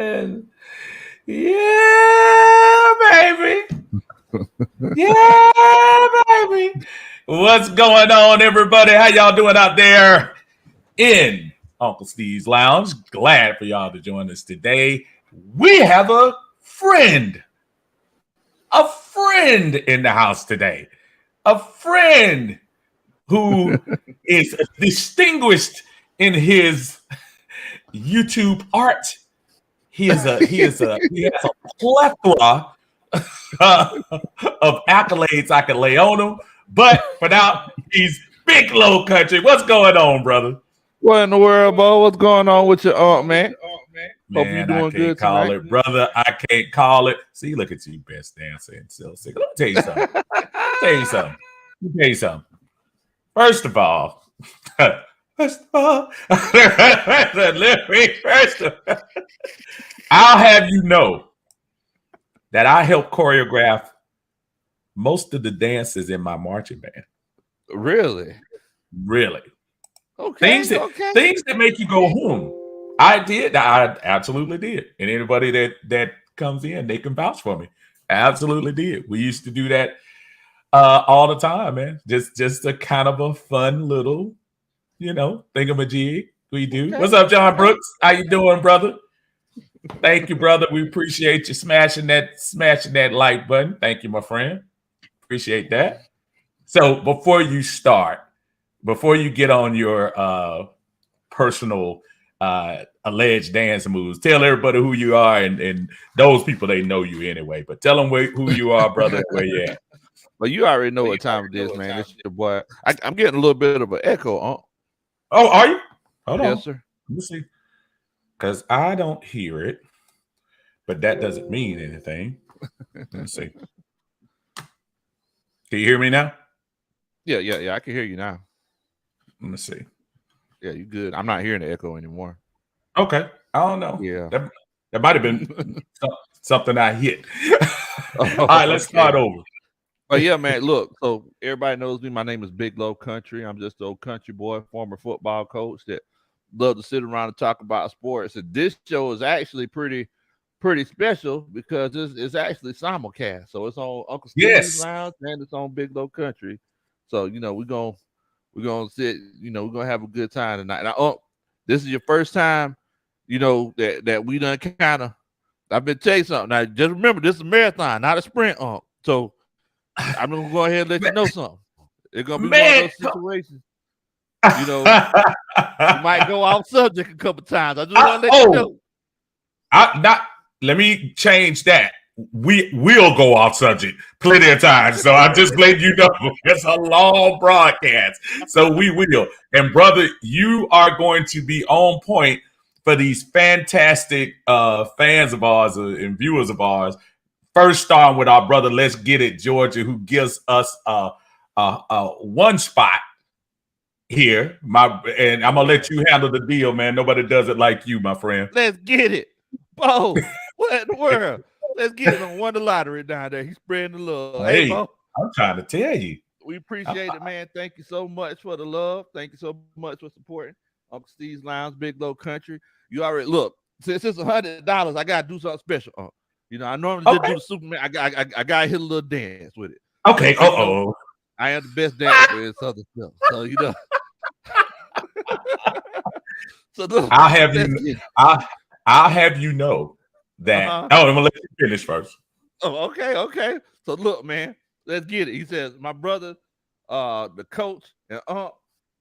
And yeah, baby. Yeah, baby. What's going on, everybody? How y'all doing out there in Uncle Steve's Lounge? Glad for y'all to join us today. We have a friend in the house today. A friend who is distinguished in his YouTube art. He has a plethora of accolades I can lay on him. But for now, he's Big Low Country. What's going on, brother? What in the world, Bo? What's going on with your aunt, man? Man, Hope you're doing I can't good call tonight. it, brother. I can't call it. See, look at you, best dancer and so sick. Let me tell you something. First of all, I'll have you know that I help choreograph most of the dances in my marching band. Really? Things that make you go home. I absolutely did. And anybody that comes in, they can vouch for me. Absolutely did. We used to do that all the time, man. Just a kind of a fun little, thingamajig we do. Okay. What's up, John Brooks? How you doing, brother? Thank you, brother. We appreciate you smashing that like button. Thank you, my friend. Appreciate that. So before you get on your personal alleged dance moves, tell everybody who you are, and those people, they know you anyway, but tell them who you are, brother, where you at. Well, you already know what time it is, man. This your boy. I'm getting a little bit of an echo. Oh, are you? Hold on. Yes, sir. Let me see. Because I don't hear it, but that doesn't mean anything. Let me see. Can you hear me now? Yeah. I can hear you now. Let me see. Yeah, you good. I'm not hearing the echo anymore. Okay. I don't know. Yeah. That might have been something I hit. All right, let's start over. But yeah, man, look, so everybody knows me. My name is Big Low Country. I'm just an old country boy, former football coach that love to sit around and talk about sports. And this show is actually pretty special because it's actually simulcast. So it's on Uncle Steve's Lounge and it's on Big Low Country. So, we're gonna sit, we're gonna have a good time tonight. Now, this is your first time, that we done kind of. I've been telling you something. Now, just remember, this is a marathon, not a sprint. So I'm gonna go ahead and let you know something. It's gonna be one of those situations. You might go off subject a couple times. I just want to let you know. Let me change that. We will go off subject plenty of times. So I'm just letting you know it's a long broadcast. So we will. And brother, you are going to be on point for these fantastic fans of ours and viewers of ours. First starting with our brother, Let's Get It, Georgia, who gives us one spot here. And I'm gonna let you handle the deal, man. Nobody does it like you, my friend. Let's get it. Bo, what in the world? Let's get it on Won the Lottery down there. He's spreading the love. Hey, Bo. I'm trying to tell you. We appreciate it, man. Thank you so much for the love. Thank you so much for supporting Uncle Steve's Lounge, Big Low Country. You already look, since it's $100, I gotta do something special. I normally just do the Superman. I gotta hit a little dance with it. Okay. I am the best dancer in Southern stuff. So So look, I'll have you know that. I'm gonna let you finish first. Oh, okay. So look, man, let's get it. He says, my brother, the coach, and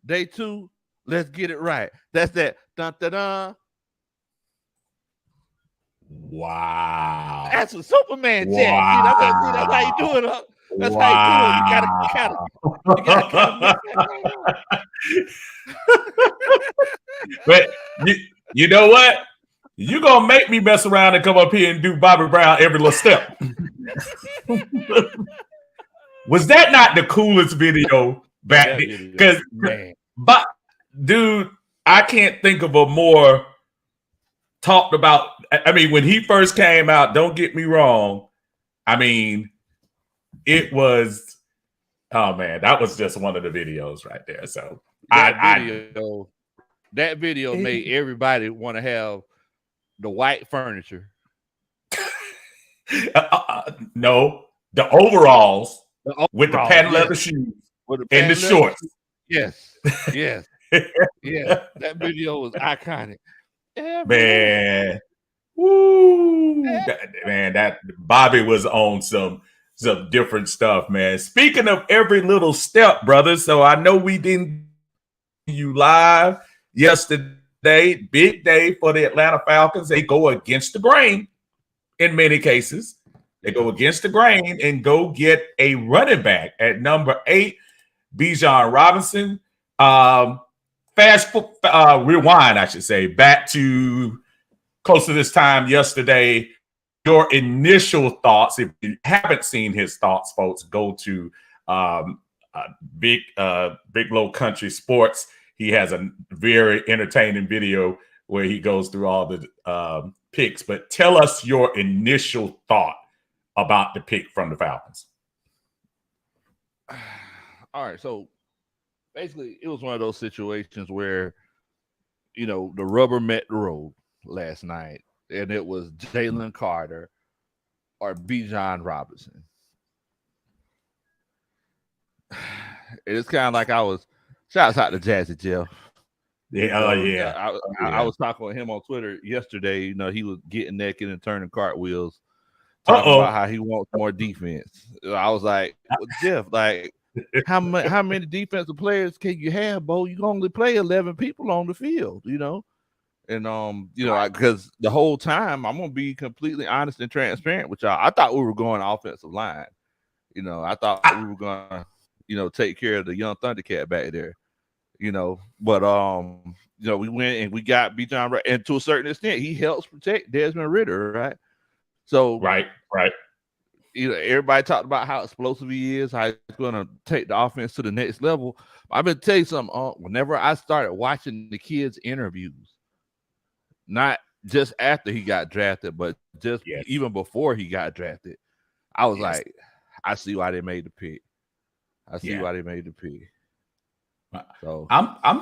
day 2, let's get it right. That's that. Dun, dun, dun. Wow. That's a Superman chat. See, that's how you do it. That's how you do it. You gotta But you know what? You gonna make me mess around and come up here and do Bobby Brown every little step. Was that not the coolest video back then? Because, but dude, I can't think of a more talked about. I mean, when he first came out, don't get me wrong. I mean, it was, oh man, that was just one of the videos right there. So that video made everybody want to have the white furniture. No, the overalls with the overalls, patent yes. leather shoes With the and the patent leather shorts. shoes. Yes, yes, yes. That video was iconic. Man, woo! That Bobby was on some different stuff, man. Speaking of every little step, brother. So I know we didn't you live yesterday. Big day for the Atlanta Falcons. They go against the grain in many cases. They go against the grain and go get a running back at number 8, Bijan Robinson. Rewind, I should say, back to close to this time yesterday. Your initial thoughts, if you haven't seen his thoughts, folks, go to Big Low Country Sports. He has a very entertaining video where he goes through all the picks. But tell us your initial thought about the pick from the Falcons. All right, so basically, it was one of those situations where, the rubber met the road last night, and it was Jalen Carter or Bijan Robinson. It's kind of like I was. Shouts out to Jazzy Jeff. Yeah, I was talking with him on Twitter yesterday. He was getting naked and turning cartwheels, talking about how he wants more defense. I was like, well, Jeff, like, how many defensive players can you have, Bo? You can only play 11 people on the field, And because the whole time, I'm gonna be completely honest and transparent with y'all. I thought we were going offensive line. I thought we were gonna, take care of the young Thundercat back there. But we went and we got Bijan, and to a certain extent, he helps protect Desmond Ridder, right? So right. Everybody talked about how explosive he is, how he's going to take the offense to the next level. I'm going to tell you something. Whenever I started watching the kids' interviews, not just after he got drafted, but just even before he got drafted, I was like, I see why they made the pick. So I'm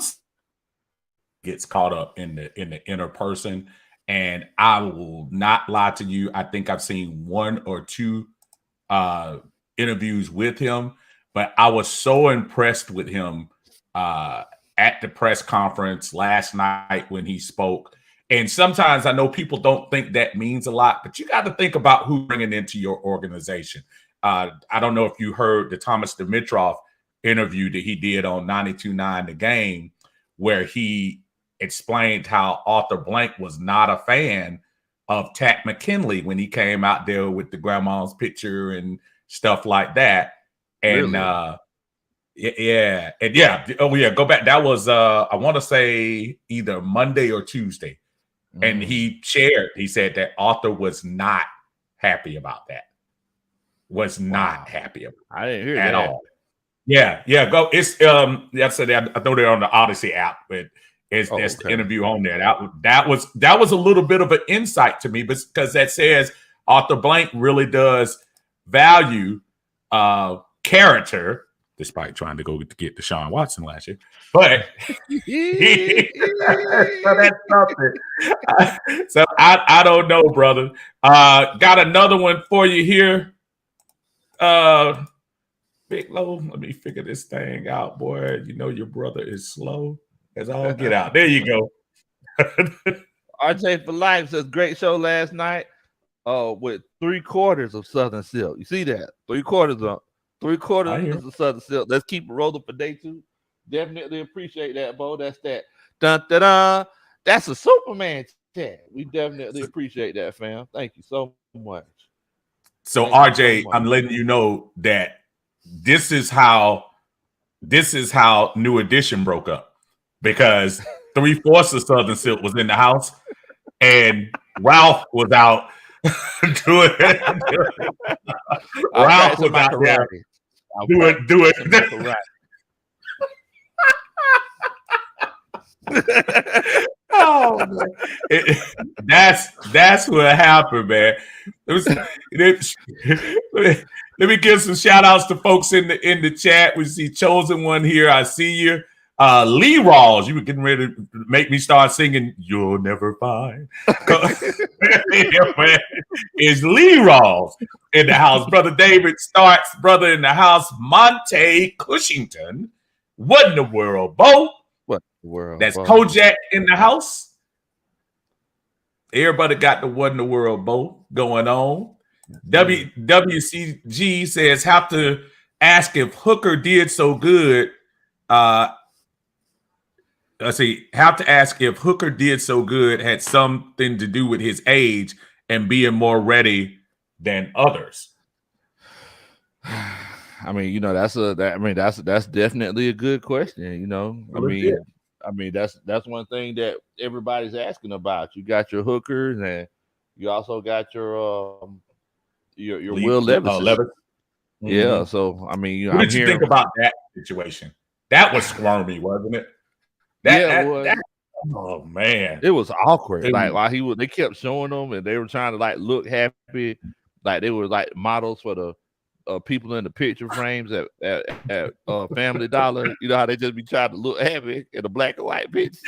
gets caught up in the inner person, and I will not lie to you. I think I've seen one or two interviews with him, but I was so impressed with him at the press conference last night when he spoke. And sometimes I know people don't think that means a lot, but you got to think about who you're bringing into your organization. I don't know if you heard the Thomas Dimitroff interview that he did on 92.9 The Game, where he explained how Arthur Blank was not a fan of Tack McKinley when he came out there with the grandma's picture and stuff like that. And really? Go back. That was I want to say either Monday or Tuesday. And he said that Arthur was not happy about that. Was not happy about it. I didn't hear at that all. Yeah, go. It's I know they're on the Odyssey app, but there's the interview on there. That was a little bit of an insight to me, because that says Arthur Blank really does value character, despite trying to go get Deshaun Watson last year. But so that's something. So I don't know, brother. Got another one for you here. Big Low, let me figure this thing out, boy. You know your brother is slow as all get out. There you go. RJ for Life says, great show last night with 3/4 of Southern Silk. You see that? 3/4 of Southern Silk. Let's keep it rolling for day 2. Definitely appreciate that, Bo. That's that. Dun, dun, dun. That's a Superman chat. We definitely appreciate that, fam. Thank you so much. So RJ, I'm letting you know that this is how New Edition broke up, because 3/4 of Southern Silk was in the house and Ralph was out doing Ralph was out there doing oh man. That's what happened, man. Let me give some shout outs to folks in the chat. We see Chosen One here. I see you. Lee Rawls, you were getting ready to make me start singing "You'll Never Find." Is Lee Rawls in the house? Brother David Stark's brother in the house, Monte Cushington. What in the world, Bo? What in the world? That's Kojak in the house. Everybody got the what in the world, Bo, going on. WCG says have to ask if Hooker did so good. Let's see, have to ask if Hooker did so good had something to do with his age and being more ready than others. I mean, you know, that's definitely a good question. You know, I mean that's one thing that everybody's asking about. You got your Hookers, and you also got your Will Levis. Mm-hmm. Yeah. So I mean, what did you think about that situation? That was squirmy, wasn't it? Oh man, it was awkward. They kept showing them, and they were trying to like look happy, like they were like models for the people in the picture frames at Family Dollar. You know how they just be trying to look happy in a black and white picture.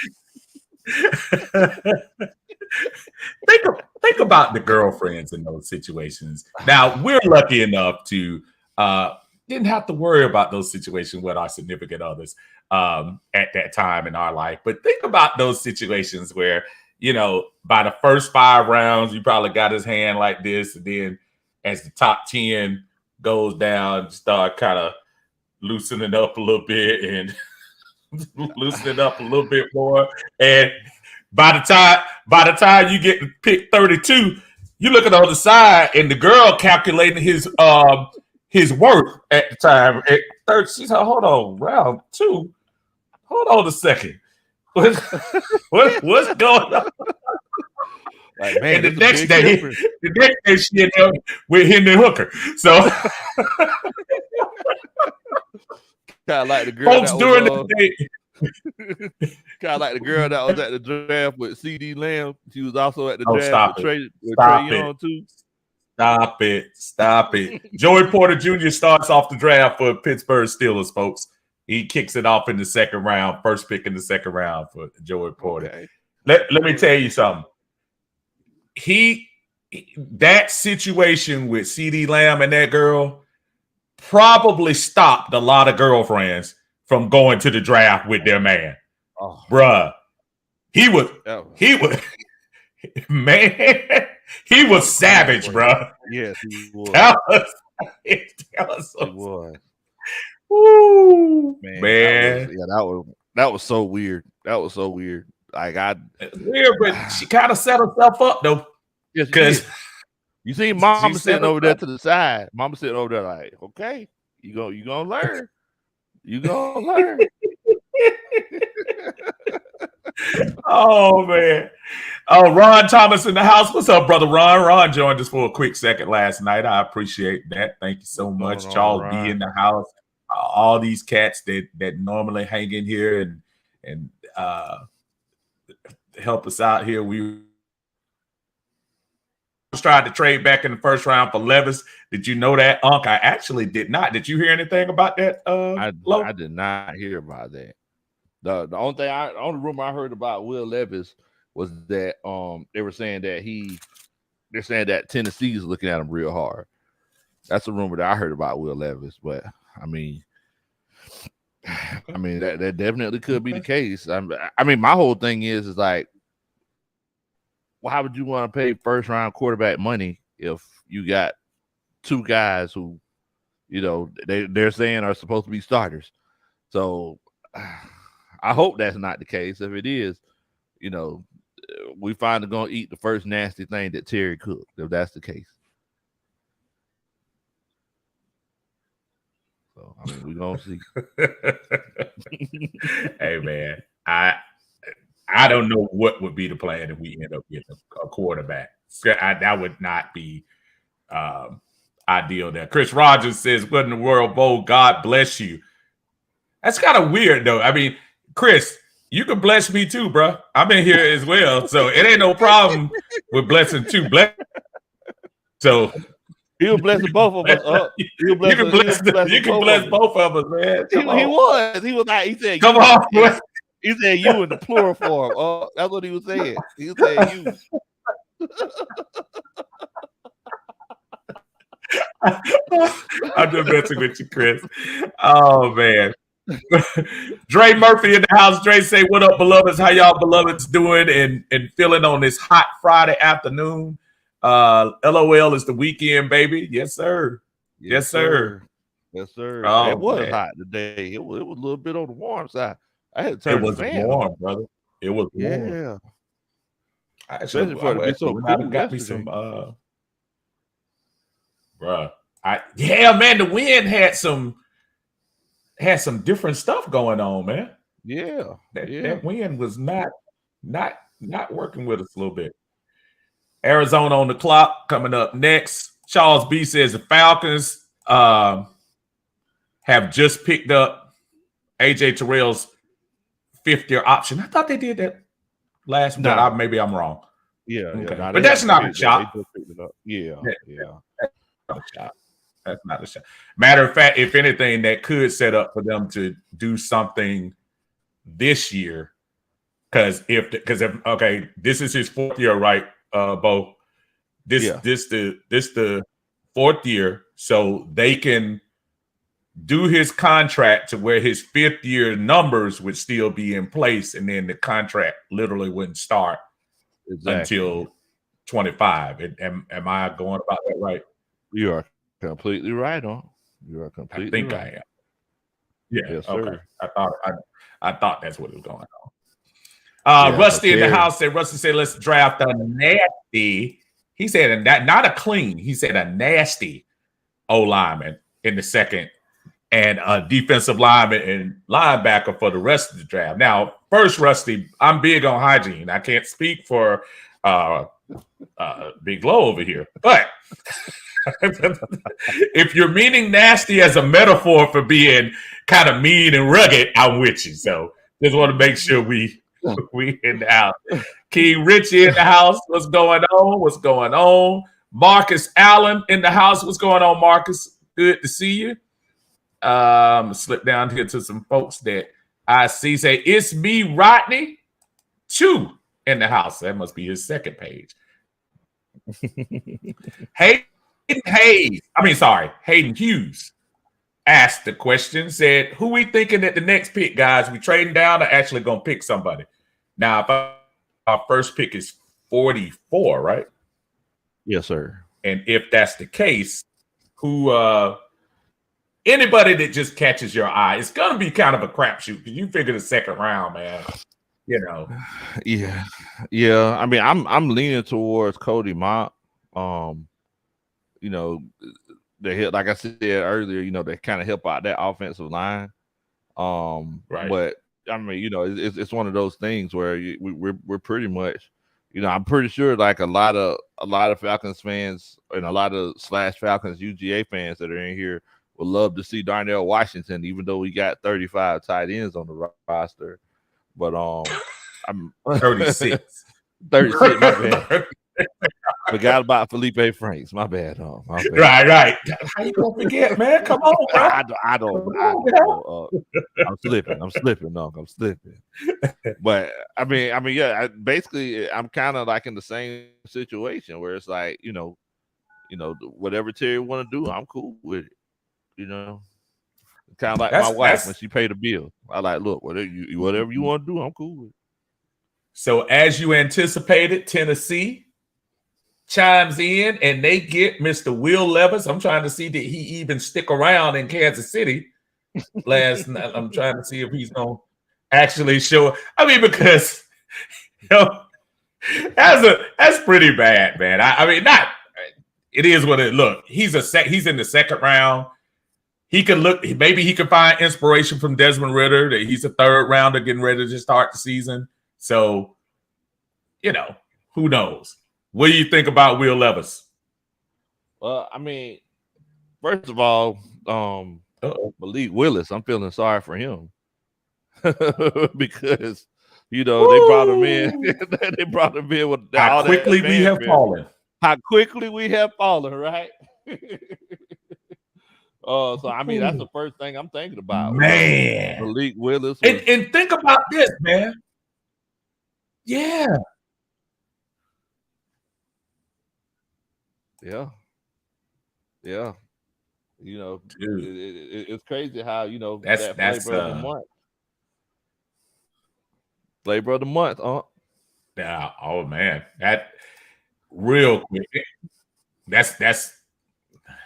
Think about the girlfriends in those situations. Now we're lucky enough to didn't have to worry about those situations with our significant others at that time in our life. But think about those situations where, you know, by the first 5 rounds, you probably got his hand like this. And then as the top 10 goes down, start kind of loosening up a little bit and loosening up a little bit more. And by the time you get to pick 32, you look at the other side and the girl calculating his worth at the time. At 30, she said, hold on, round 2. Hold on a second. What's going on? Like, man, and the next day she ended up with him and Hooker. So kind of like the girl folks during the day. Kind of like the girl that was at the draft with CD Lamb. She was also at the draft with Trey Young too. Stop it. Joey Porter Jr. starts off the draft for Pittsburgh Steelers, folks. He kicks it off in the second round, first pick in the second round for Joey Porter. Okay. Let me tell you something. That situation with CD Lamb and that girl probably stopped a lot of girlfriends from going to the draft with their man. Oh. Bruh. He was man. He was savage, bro. Yes, he was. He was. Woo, man. That was so weird. That was so weird. Like it's weird, but she kind of set herself up though. Yes, because you see Mama sitting over there to the side. Mama sitting over there like, okay, you gonna learn. You gonna learn. Oh man. Oh, Ron Thomas in the house. What's up, brother Ron? Ron joined us for a quick second last night. I appreciate that. Thank you so much. Charles B in the house. All these cats that normally hang in here and help us out here. We tried to trade back in the first round for Levis. Did you know that, Unc? I actually did not. Did you hear anything about that? I did not hear about that. The only rumor I heard about Will Levis was that they were saying that Tennessee is looking at him real hard. That's a rumor that I heard about Will Levis, but I mean that definitely could be the case. I mean, my whole thing is like, why would you want to pay first round quarterback money if you got 2 guys who, you know, they're saying are supposed to be starters? So I hope that's not the case. If it is, you know, we finally gonna eat the first nasty thing that Terry cooked, if that's the case. So I mean, we're gonna see. Hey man, I don't know what would be the plan if we end up getting a quarterback. That would not be ideal there. Chris Rogers says, "What in the world, Bo? God bless you." That's kind of weird though. I mean, Chris, you can bless me too, bro. I'm in here as well, so it ain't no problem with blessing too. So He was blessing both of us up. You can bless both of us, man. He was. He was like, he said, come you. on, man. He said you in the plural form. Oh, that's what he was saying. He said you. I'm just messing with you, Chris. Oh man. Dre Murphy in the house. Dre say, what up, beloveds? How y'all beloveds doing and feeling on this hot Friday afternoon? LOL is the weekend, baby. Yes, sir. Yes, sir. Yes, sir. Oh, it was man. hot today. It was a little bit on the warm side. I had to turn the fan warm, on. brother. It was warm. Yeah. Especially for it to be so cool. Got me some bruh. Man, the wind had some different stuff going on, man. Yeah. That wind was not working with us a little bit. Arizona on the clock coming up next. Charles B says the Falcons have just picked up AJ Terrell's 5th-year option. I thought they did that last month. Maybe I'm wrong. Yeah, okay. But that's not a shot. Yeah. That's not a shot. Matter of fact, if anything, that could set up for them to do something this year. Because if this is his 4th year, right, Bo? This the 4th year, so they can do his contract to where his 5th year numbers would still be in place, and then the contract literally wouldn't start until 25. Am I going about that right? You are completely right on. You are completely right. I am. Yeah. Yes, okay. I thought that's what was going on. Rusty in the house said, let's draft a nasty. He said not a clean. He said a nasty O-lineman in the second, and a defensive lineman and linebacker for the rest of the draft. Now, first, Rusty, I'm big on hygiene. I can't speak for Big Low over here, but if you're meaning nasty as a metaphor for being kind of mean and rugged, I'm with you. So just want to make sure we in the house. King Richie in the house. What's going on? What's going on? Marcus Allen in the house. What's going on, Marcus? Good to see you. Slip down here to some folks that I see. Say, it's me, Rodney. 2 in the house. That must be his second page. Hayden Hughes asked the question, said, who we thinking at the next pick, guys? We trading down or actually going to pick somebody? Now, if our first pick is 44, right? Yes, sir. And if that's the case, who anybody that just catches your eye, it's going to be kind of a crapshoot because you figure the second round, man. You know. Yeah. I mean, I'm leaning towards Cody Mott. You know, they hit, like I said earlier, you know, they kind of help out that offensive line. Right. But I mean, you know, it's one of those things where we're pretty much, you know, I'm pretty sure like a lot of Falcons fans and a lot of /Falcons UGA fans that are in here would love to see Darnell Washington, even though we got 35 tight ends on the roster. But I'm 36. 36, my bad. Forgot about Felipe Franks. My bad. My bad. Right. How you gonna forget, man? Come on, bro. I don't. I'm slipping. No, I'm slipping. But I mean, yeah. Basically, I'm kind of like in the same situation where it's like, you know, whatever Terry want to do, I'm cool with it. You know, kind of like my wife when she paid the bill. I like, look, whatever you want to do, I'm cool with it. So as you anticipated, Tennessee chimes in and they get Mr. Will Levis. I'm trying to see did he even stick around in Kansas City last night. I'm trying to see if he's gonna actually show. I mean, because that's pretty bad, man. I mean, not it is what it look. He's in the second round. He can look, maybe he can find inspiration from Desmond Ridder that he's a third rounder getting ready to start the season. So, you know, who knows? What do you think about Will Levis? Well, I mean, first of all, Malik Willis, I'm feeling sorry for him because, you know, they brought him in. They brought him in with how quickly we have fallen. How quickly we have fallen, right? So I mean, that's the first thing I'm thinking about. Man. Malik Willis. And think about this, man. Yeah. Yeah. You know, it's crazy how that's flavor of the month. Flavor of the month, Yeah. Oh man, that real quick. That's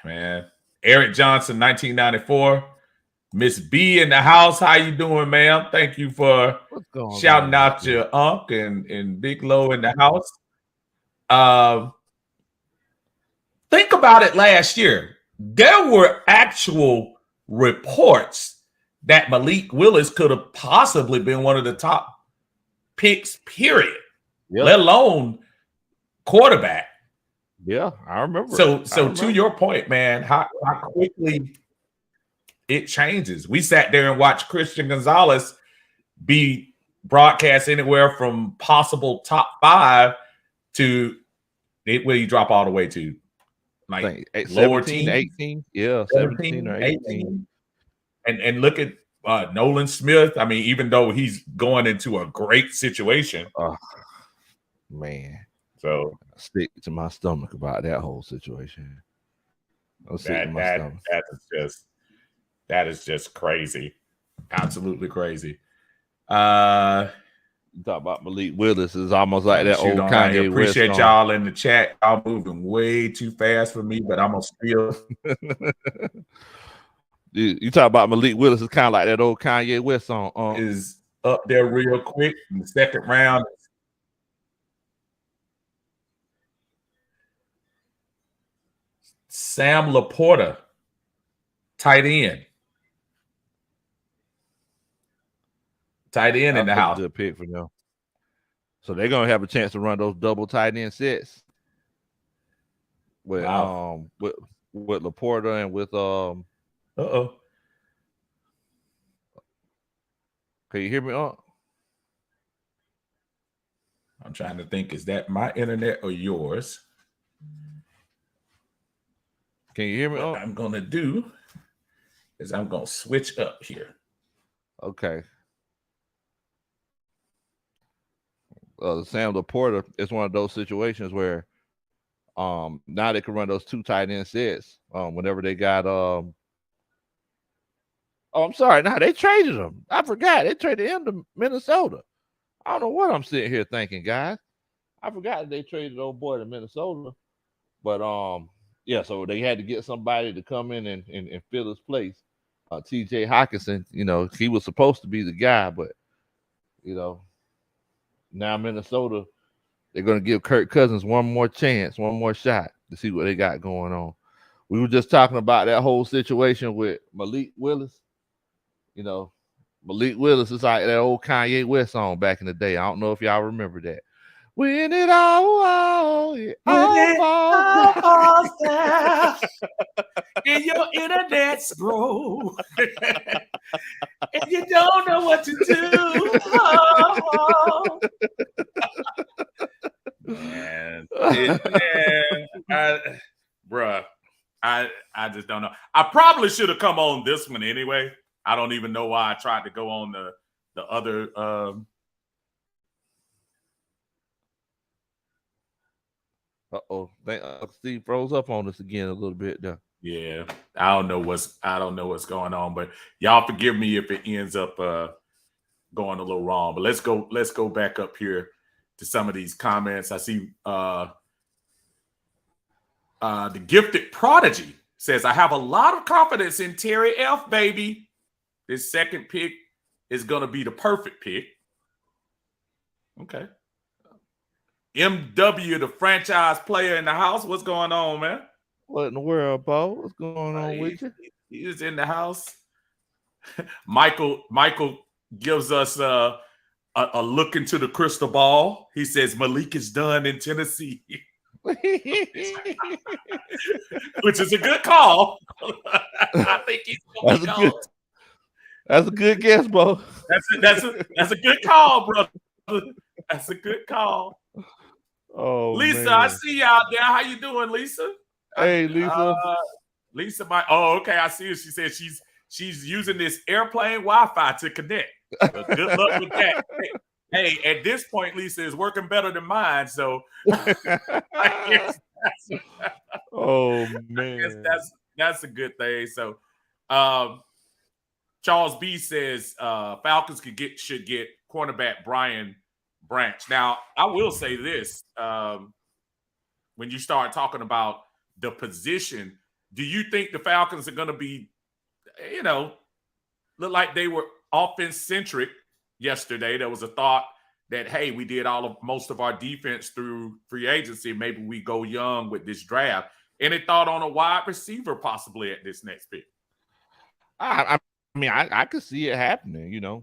man. Eric Johnson, 1994. Miss B in the house. How you doing, ma'am? Thank you for shouting out your Unc and Big Low in the house. Think about it last year. There were actual reports that Malik Willis could have possibly been one of the top picks, period. Yep. Let alone quarterback. Yeah, I remember. So to your point, man, how quickly it changes. We sat there and watched Christian Gonzalez be broadcast anywhere from possible top 5 to where you drop all the way to like lower 17, 18. Yeah, 17 or 18. And look at Nolan Smith. I mean, even though he's going into a great situation. Oh, man. So I stick to my stomach about that whole situation. That is just crazy. Absolutely crazy. You talk about Malik Willis is almost like that old Kanye West. Appreciate y'all in the chat. Y'all moving way too fast for me, but I'm gonna steal. You talk about Malik Willis is kind of like that old Kanye West song. Is up there real quick in the second round. Sam Laporta, tight end. Tight end in the house. Good pick for them. So they're gonna have a chance to run those double tight end sets with with Laporta and with Can you hear me? I'm trying to think. Is that my internet or yours? Can you hear me? What I'm gonna do is I'm gonna switch up here. Okay. Sam Laporta is one of those situations where now they can run those 2 tight end sets whenever they got I'm sorry, now they traded him. I forgot they traded him to Minnesota. I don't know what I'm sitting here thinking, guys. I forgot that they traded old boy to Minnesota. But yeah, so they had to get somebody to come in and fill his place. TJ Hawkinson, he was supposed to be the guy, but now Minnesota, they're going to give Kirk Cousins one more chance, one more shot to see what they got going on. We were just talking about that whole situation with Malik Willis. Malik Willis is like that old Kanye West song back in the day. I don't know if y'all remember that. When it all falls down and your internet's broke and you don't know what to do. Man, bruh, I just don't know. I probably should have come on this one anyway. I don't even know why I tried to go on the other. Steve froze up on us again a little bit there. Yeah, I don't know what's going on, but y'all forgive me if it ends up going a little wrong. But let's go back up here to some of these comments. I see the Gifted Prodigy says, I have a lot of confidence in Terry F, baby. This second pick is gonna be the perfect pick. Okay. MW, the franchise player in the house. What's going on, man? What in the world, Bo? What's going on with you? He's in the house. Michael gives us a look into the crystal ball. He says Malik is done in Tennessee. Which is a good call. I think he's going to go. That's a good guess, Bo. That's a good call, brother. That's a good call. Oh, Lisa, man. I see you out there. How you doing, Lisa? Hey, Lisa. Lisa might. Oh, okay. I see it. She said she's using this airplane Wi-Fi to connect. Well, good luck with that. Hey, at this point, Lisa is working better than mine. So I guess oh man, man, that's a good thing. So Charles B says Falcons should get cornerback Brian Branch. Now, I will say this: when you start talking about the position, do you think the Falcons are going to be, look like they were offense centric yesterday? There was a thought that, hey, we did most of our defense through free agency. Maybe we go young with this draft. Any thought on a wide receiver possibly at this next pick? I mean, I could see it happening,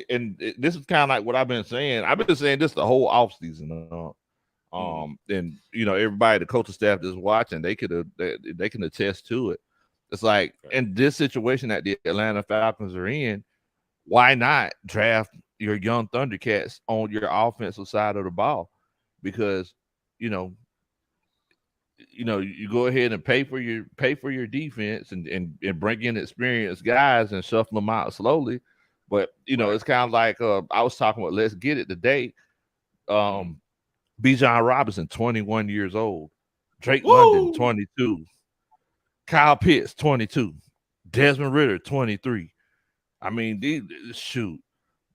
and this is kind of like what I've been saying. I've been saying this the whole offseason. And everybody, the coaching staff that's watching, they can attest to it. It's like in this situation that the Atlanta Falcons are in, why not draft your young Thundercats on your offensive side of the ball? Because you go ahead and pay for your defense and bring in experienced guys and shuffle them out slowly. But it's kind of like I was talking about. Let's get it today. Bijan Robinson, 21 years old. Drake London, 22. Kyle Pitts, 22. Desmond Ridder, 23. I mean,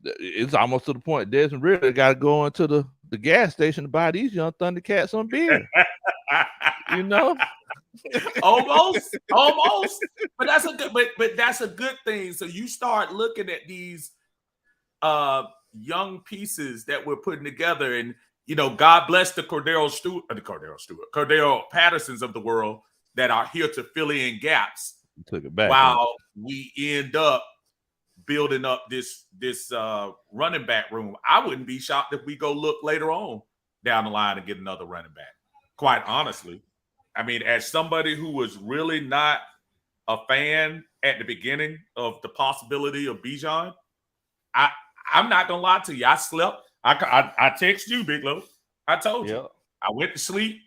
it's almost to the point Desmond Ridder got to go into the gas station to buy these young Thundercats some beer. almost. But that's a good thing. So you start looking at these young pieces that we're putting together, and God bless the Cordero Pattersons of the world that are here to fill in gaps. Took it back while we end up building up this running back room. I wouldn't be shocked if we go look later on down the line and get another running back. Quite honestly, I mean, as somebody who was really not a fan at the beginning of the possibility of Bijan, I'm not gonna lie to you. I slept. I text you, Big Lo. I told you. I went to sleep.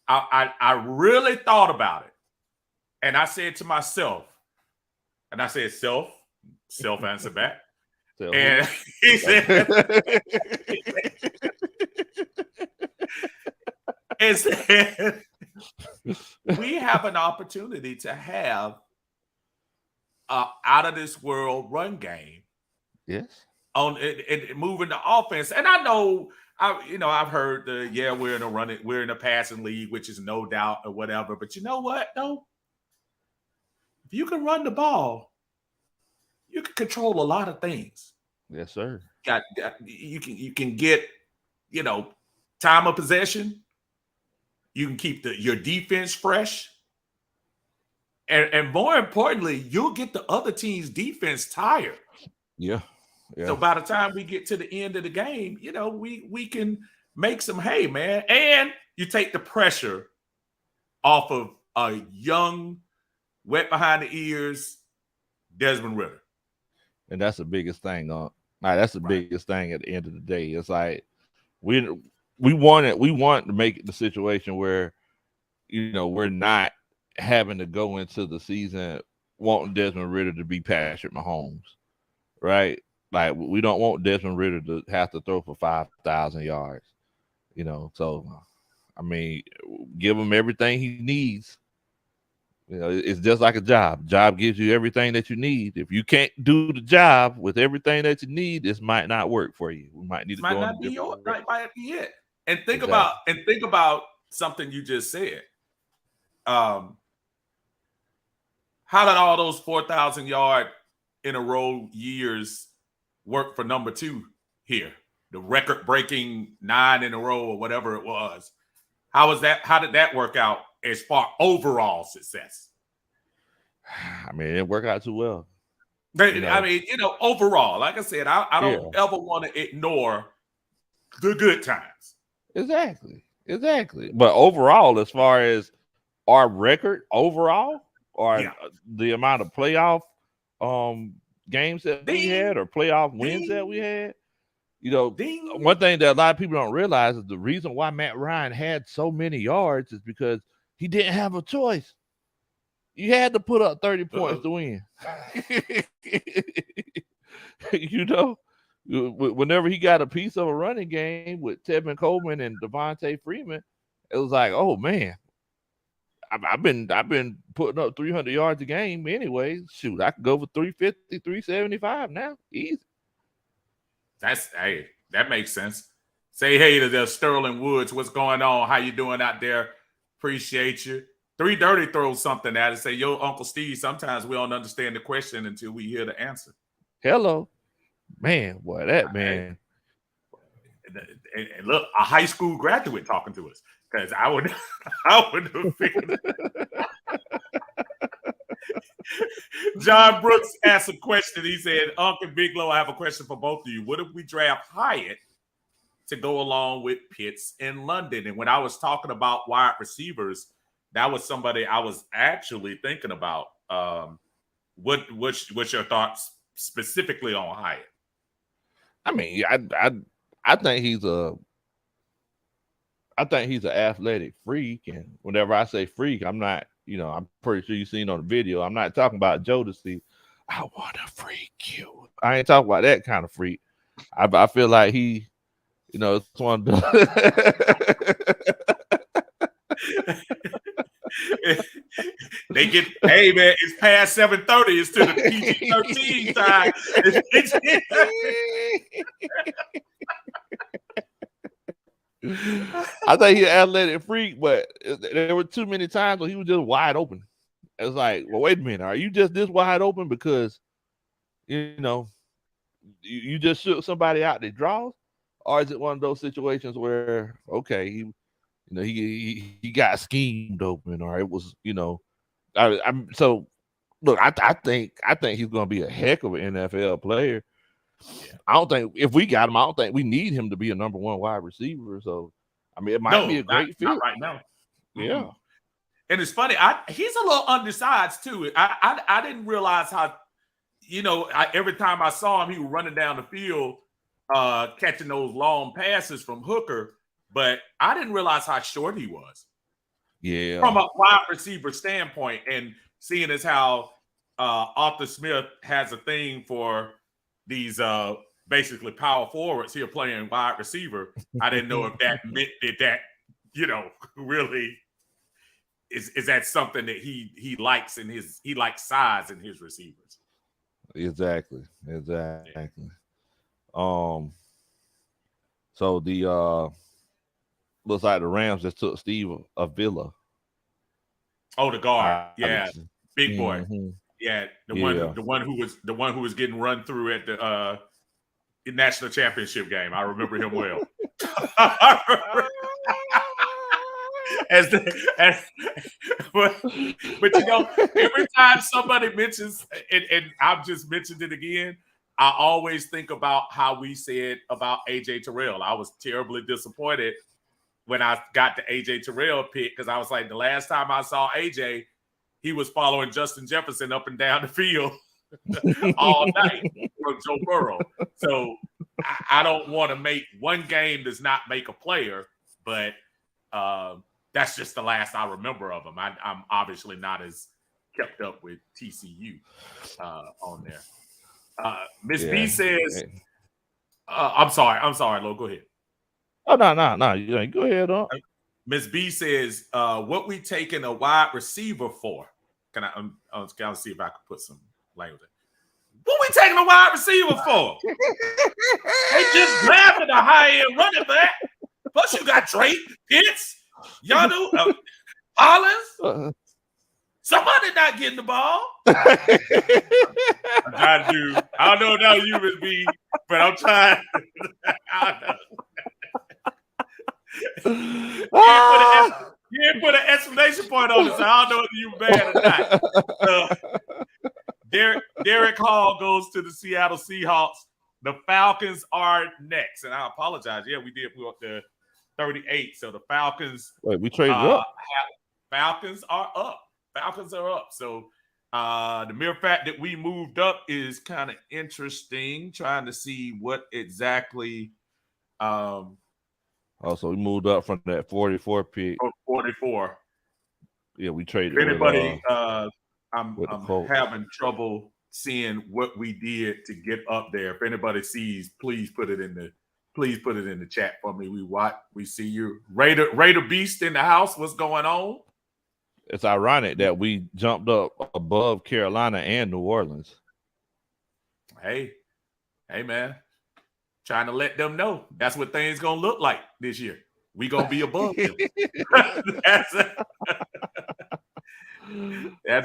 I really thought about it. And I said to myself, and I said, self answer back. And he said, we have an opportunity to have out of this world run game. Yes. On and moving the offense. And I know I've heard we're in a passing league, which is no doubt or whatever. But you know what, though? If you can run the ball, you can control a lot of things. Yes, sir. You can get, time of possession. You can keep your defense fresh. And more importantly, you'll get the other team's defense tired. Yeah. Yeah. So by the time we get to the end of the game, we can make some hay, man. And you take the pressure off of a young, wet behind the ears Desmond Ridder. And that's the biggest thing. That's the biggest thing at the end of the day. It's like we want to make the situation where we're not having to go into the season wanting Desmond Ridder to be Patrick Mahomes, right? Like, we don't want Desmond Ridder to have to throw for 5,000 yards, So, I mean, give him everything he needs. It's just like a job. Job gives you everything that you need. If you can't do the job with everything that you need, this might not work for you. We might need to go. Might not be it. And think about something you just said. How did all those 4,000 yard in a row years work for number two here? The record-breaking 9 in a row or whatever it was. How did that work out as far overall success? I mean, it didn't work out too well. I mean, overall, like I said, I don't ever want to ignore the good times. Exactly. But overall, as far as our record overall, or the amount of playoff games that we had or playoff wins that we had, one thing that a lot of people don't realize is the reason why Matt Ryan had so many yards is because he didn't have a choice. You had to put up 30 points to win. You know, whenever he got a piece of a running game with Tevin Coleman and Devontae Freeman, it was like, oh man, I've been putting up 300 yards a game anyway. Shoot, I could go for 350, 375 now. Easy. That makes sense. Say hey to Sterling Woods. What's going on? How you doing out there? Appreciate you. 330 throws something at us. Say, yo, Uncle Steve, sometimes we don't understand the question until we hear the answer. Hello. Man, boy, that man. And look, a high school graduate talking to us. Because I would have figured it. John Brooks asked a question. He said, Uncle Biglow, I have a question for both of you. What if we draft Hyatt to go along with Pitts in London? And when I was talking about wide receivers, that was somebody I was actually thinking about. What's your thoughts specifically on Hyatt? I mean, I think he's an athletic freak, and whenever I say freak, I'm not, I'm pretty sure you've seen on the video. I'm not talking about Jodeci. I want to freak you. I ain't talking about that kind of freak. I feel like he, it's one of the they get, hey man, it's past 7:30. It's to the PG-13 side. I think he's an athletic freak, but there were too many times when he was just wide open. It's like, well, wait a minute, are you just this wide open because you just shook somebody out that draws, or is it one of those situations where okay, he got schemed open, or it was, so look, I think he's going to be a heck of an NFL player. Yeah. I don't think if we got him, I don't think we need him to be a number one wide receiver. So, I mean, it might be a great fit. Not right now. Mm-hmm. Yeah. And it's funny. He's a little undersized too. I didn't realize how, every time I saw him, he was running down the field, catching those long passes from Hooker. But I didn't realize how short he was. Yeah. From a wide receiver standpoint, and seeing as how Arthur Smith has a thing for these basically power forwards here playing wide receiver, I didn't know if that meant that really is that something that he likes in he likes size in his receivers. Exactly. So the looks like the Rams just took Steve Avila. Oh, the guard. Yeah. Big boy. Mm-hmm. Yeah. The one who was getting run through at the national championship game. I remember him well. But every time somebody mentions, and I've just mentioned it again, I always think about how we said about AJ Terrell. I was terribly disappointed when I got the AJ Terrell pick, because I was like, the last time I saw AJ, he was following Justin Jefferson up and down the field all night from Joe Burrow. So I don't want to make one game does not make a player, but that's just the last I remember of him. I'm obviously not as kept up with TCU on there. Miss B says, I'm sorry, Lo, go ahead. Oh, no. You go ahead, huh? Miss B says, what we taking a wide receiver for? Can I see if I can put some language in. What we taking a wide receiver for? They just grabbing a high-end running back. Plus you got Drake, Pitts, Yanu, Hollins. Somebody not getting the ball. I'm trying to do. I don't know you, Miss B, but I'm trying. I don't know. You didn't put an exclamation point on it, so I don't know if you bad or not. Derek Hall goes to the Seattle Seahawks. The Falcons are next, and I apologize. Yeah, we did. We were up to 38, so the Falcons. Wait, we traded up. Falcons are up. So the mere fact that we moved up is kind of interesting. Trying to see what exactly. So we moved up from that 44 pick. 44. we traded If anybody, with the I'm Colts. having trouble seeing what we did to get up there. If anybody sees, please put it in the chat for me. We see you. Raider Beast in the house. What's going on? It's ironic that we jumped up above Carolina and New Orleans. Hey, man. Trying to let them know that's what things gonna look like this year. We gonna be above them. That's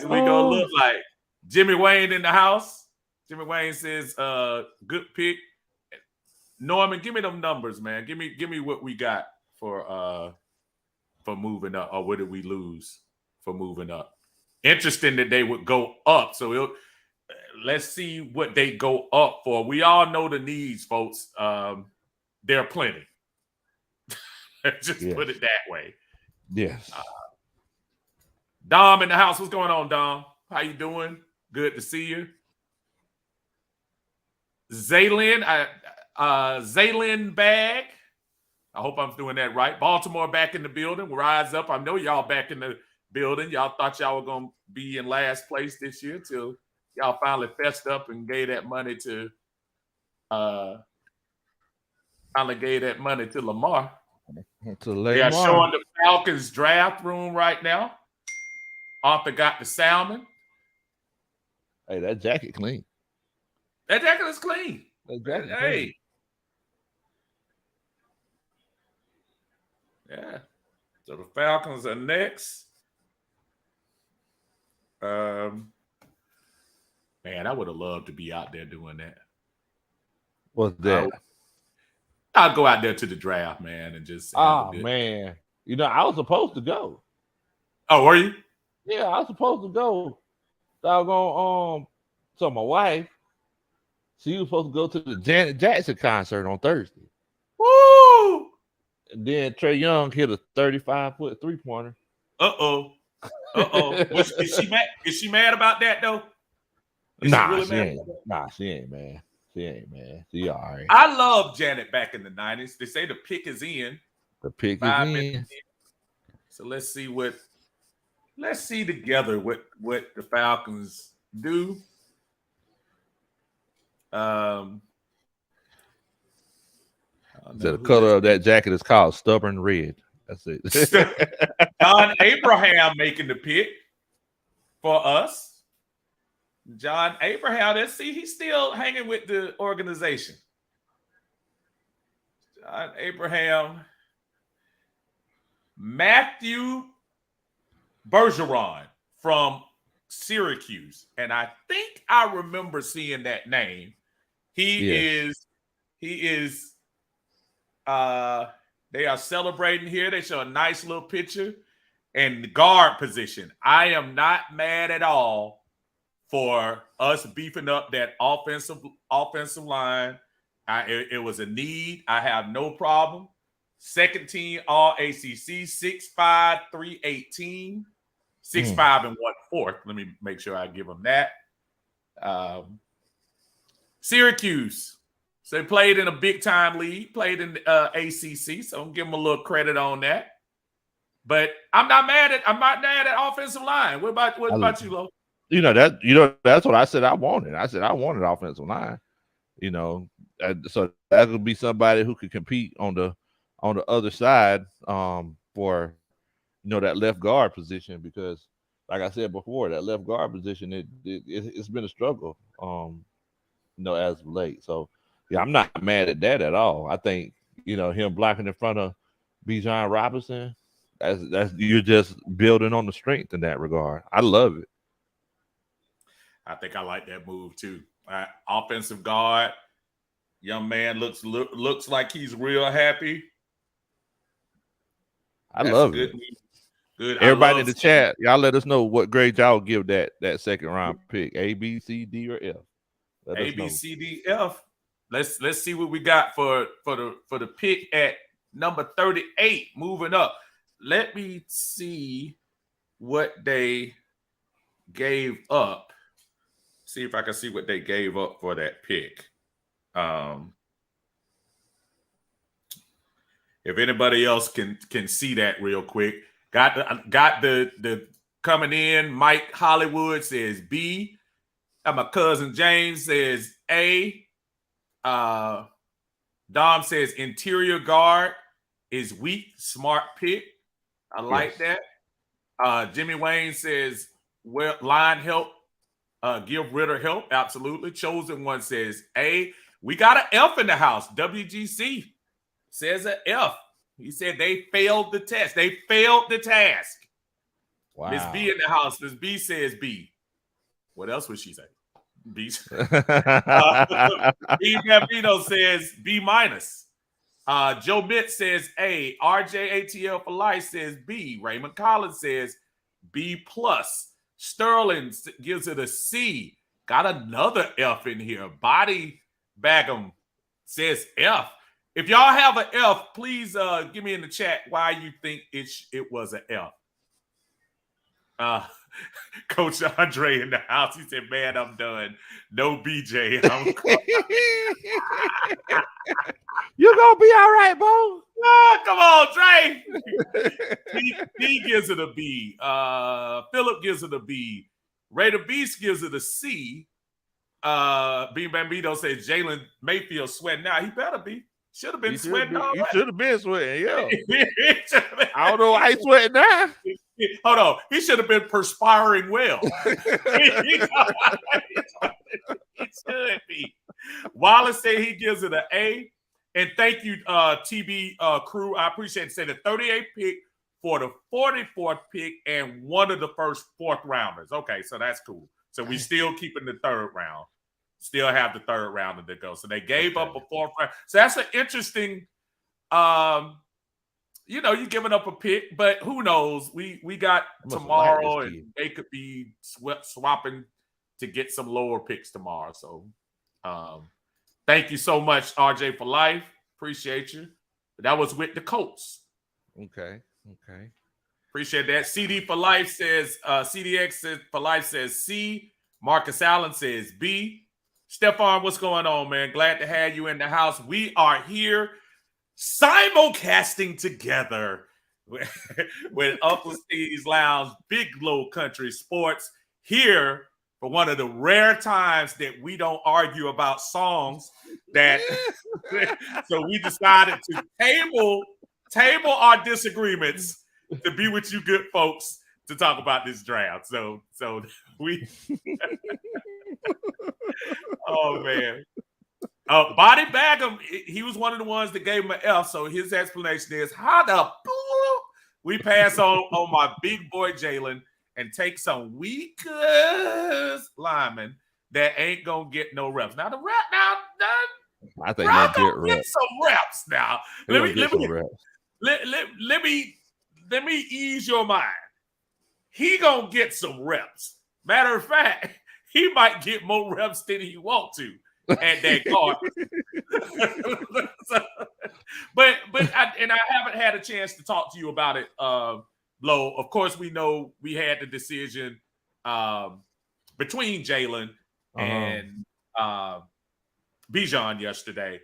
what we gonna look like. Jimmy Wayne in the house. Jimmy Wayne says, good pick. Norman, give me them numbers, man. Give me what we got for moving up, or what did we lose for moving up? Interesting that they would go up. So let's see what they go up for. We all know the needs, folks. There are plenty. Just put it that way. Yes. Dom in the house. What's going on, Dom? How you doing? Good to see you. Zaylin Bag. I hope I'm doing that right. Baltimore back in the building. Rise up. I know y'all back in the building. Y'all thought y'all were going to be in last place this year till y'all finally fessed up and gave that money to Lamar. They are showing the Falcons draft room right now. Arthur got the salmon. Hey, that jacket clean. That jacket is clean. Clean. Yeah. So the Falcons are next. Man, I would have loved to be out there doing that. What's that? I'll go out there to the draft, man, and just. Man. You know, I was supposed to go. Oh, were you? Yeah, I was supposed to go. Doggone, so my wife, she was supposed to go to the Janet Jackson concert on Thursday. Woo! And then Trey Young hit a 35-foot three-pointer. Uh-oh. Is she mad? Is she mad about that, though? She ain't. Nah, she ain't, man. She ain't, man. She all right. I love Janet back in the 90s. They say the pick is in. The pick is in. So let's see together what the Falcons do. The color of that jacket is called Stubborn Red. That's it. John Abraham making the pick for us. John Abraham, let's see, he's still hanging with the organization. John Abraham. Matthew Bergeron from Syracuse. And I think I remember seeing that name. They are celebrating here. They show a nice little picture. And the guard position. I am not mad at all for us beefing up that offensive line. It was a need. I have no problem. Second team All ACC, 6'5", 318, 6'5" and 1/4. Let me make sure I give them that. Syracuse. So they played in a big time league, played in the ACC. So I'm give them a little credit on that. But I'm not mad at offensive line. What about you, Lo? That's what I said I wanted. I said I wanted offensive line. So that would be somebody who could compete on the other side for that left guard position, because like I said before, that left guard position it's been a struggle as of late. So yeah, I'm not mad at that at all. I think him blocking in front of Bijan Robinson, that's you're just building on the strength in that regard. I love it. I think I like that move too. Offensive guard, young man looks like he's real happy. I love it. Good. Everybody in the chat, y'all let us know what grade y'all give that second round pick. A, B, C, D, or F. A, B, C, D, F. Let's see what we got for the pick at number 38, moving up. Let me see what they gave up. See if I can see what they gave up for that pick. If anybody else can see that real quick, got the coming in. Mike Hollywood says B. My cousin James says A. Dom says interior guard is weak. Smart pick. I like that. Jimmy Wayne says, well, line help. Give Ritter help. Absolutely. Chosen One says A. We got an F in the house. WGC says an F. He said they failed the test. They failed the task. Wow. Miss B in the house. Miss B says B. What else would she say? B. B. Gambino says B minus. Joe Mitt says A. RJ ATL for life says B. Raymond Collins says B plus. Sterling gives it a C. Got another F in here. Body Bagum says F. If y'all have an F, please give me in the chat why you think it was an F. Coach Andre in the house. He said, man, I'm done. No BJ. You're going to be all right, Bo. Come on, Trey. D gives it a B. Philip gives it a B. Raider Beast gives it a C. B Bambino says Jalen Mayfield sweating now. He better be. Should have been sweating already. He should have been sweating, yeah. I don't know why he's sweating now. Hold on. He should have been perspiring well. He should be. Wallace said he gives it an A. And thank you, TB crew. I appreciate it. Say the 38th pick for the 44th pick and one of the first fourth rounders. Okay, so that's cool. So we still keeping the third round. Still have the third rounder to go. So they gave up a fourth round. So that's an interesting, you're giving up a pick, but who knows? We got tomorrow and they could be swapping to get some lower picks tomorrow. So thank you so much, RJ for life. Appreciate you. That was with the Colts. Okay. Appreciate that. CD for life says CDX for life says C. Marcus Allen says B. Stephon, what's going on, man? Glad to have you in the house. We are here simulcasting together with Uncle Steve's Lounge, Big Low Country Sports, here for one of the rare times that we don't argue about songs. So we decided to table our disagreements to be with you good folks to talk about this draft. So we oh man. Body Bagum, he was one of the ones that gave him an F. So his explanation is how the we pass on my big boy Jalen and take some weak linemen that ain't gonna get no reps. Now the rep I think they'll get some reps now. Let me ease your mind. He gonna get some reps. Matter of fact, he might get more reps than he want to at that guard. but I haven't had a chance to talk to you about it, Lo. Of course, we know we had the decision between Jalen and Bijan yesterday.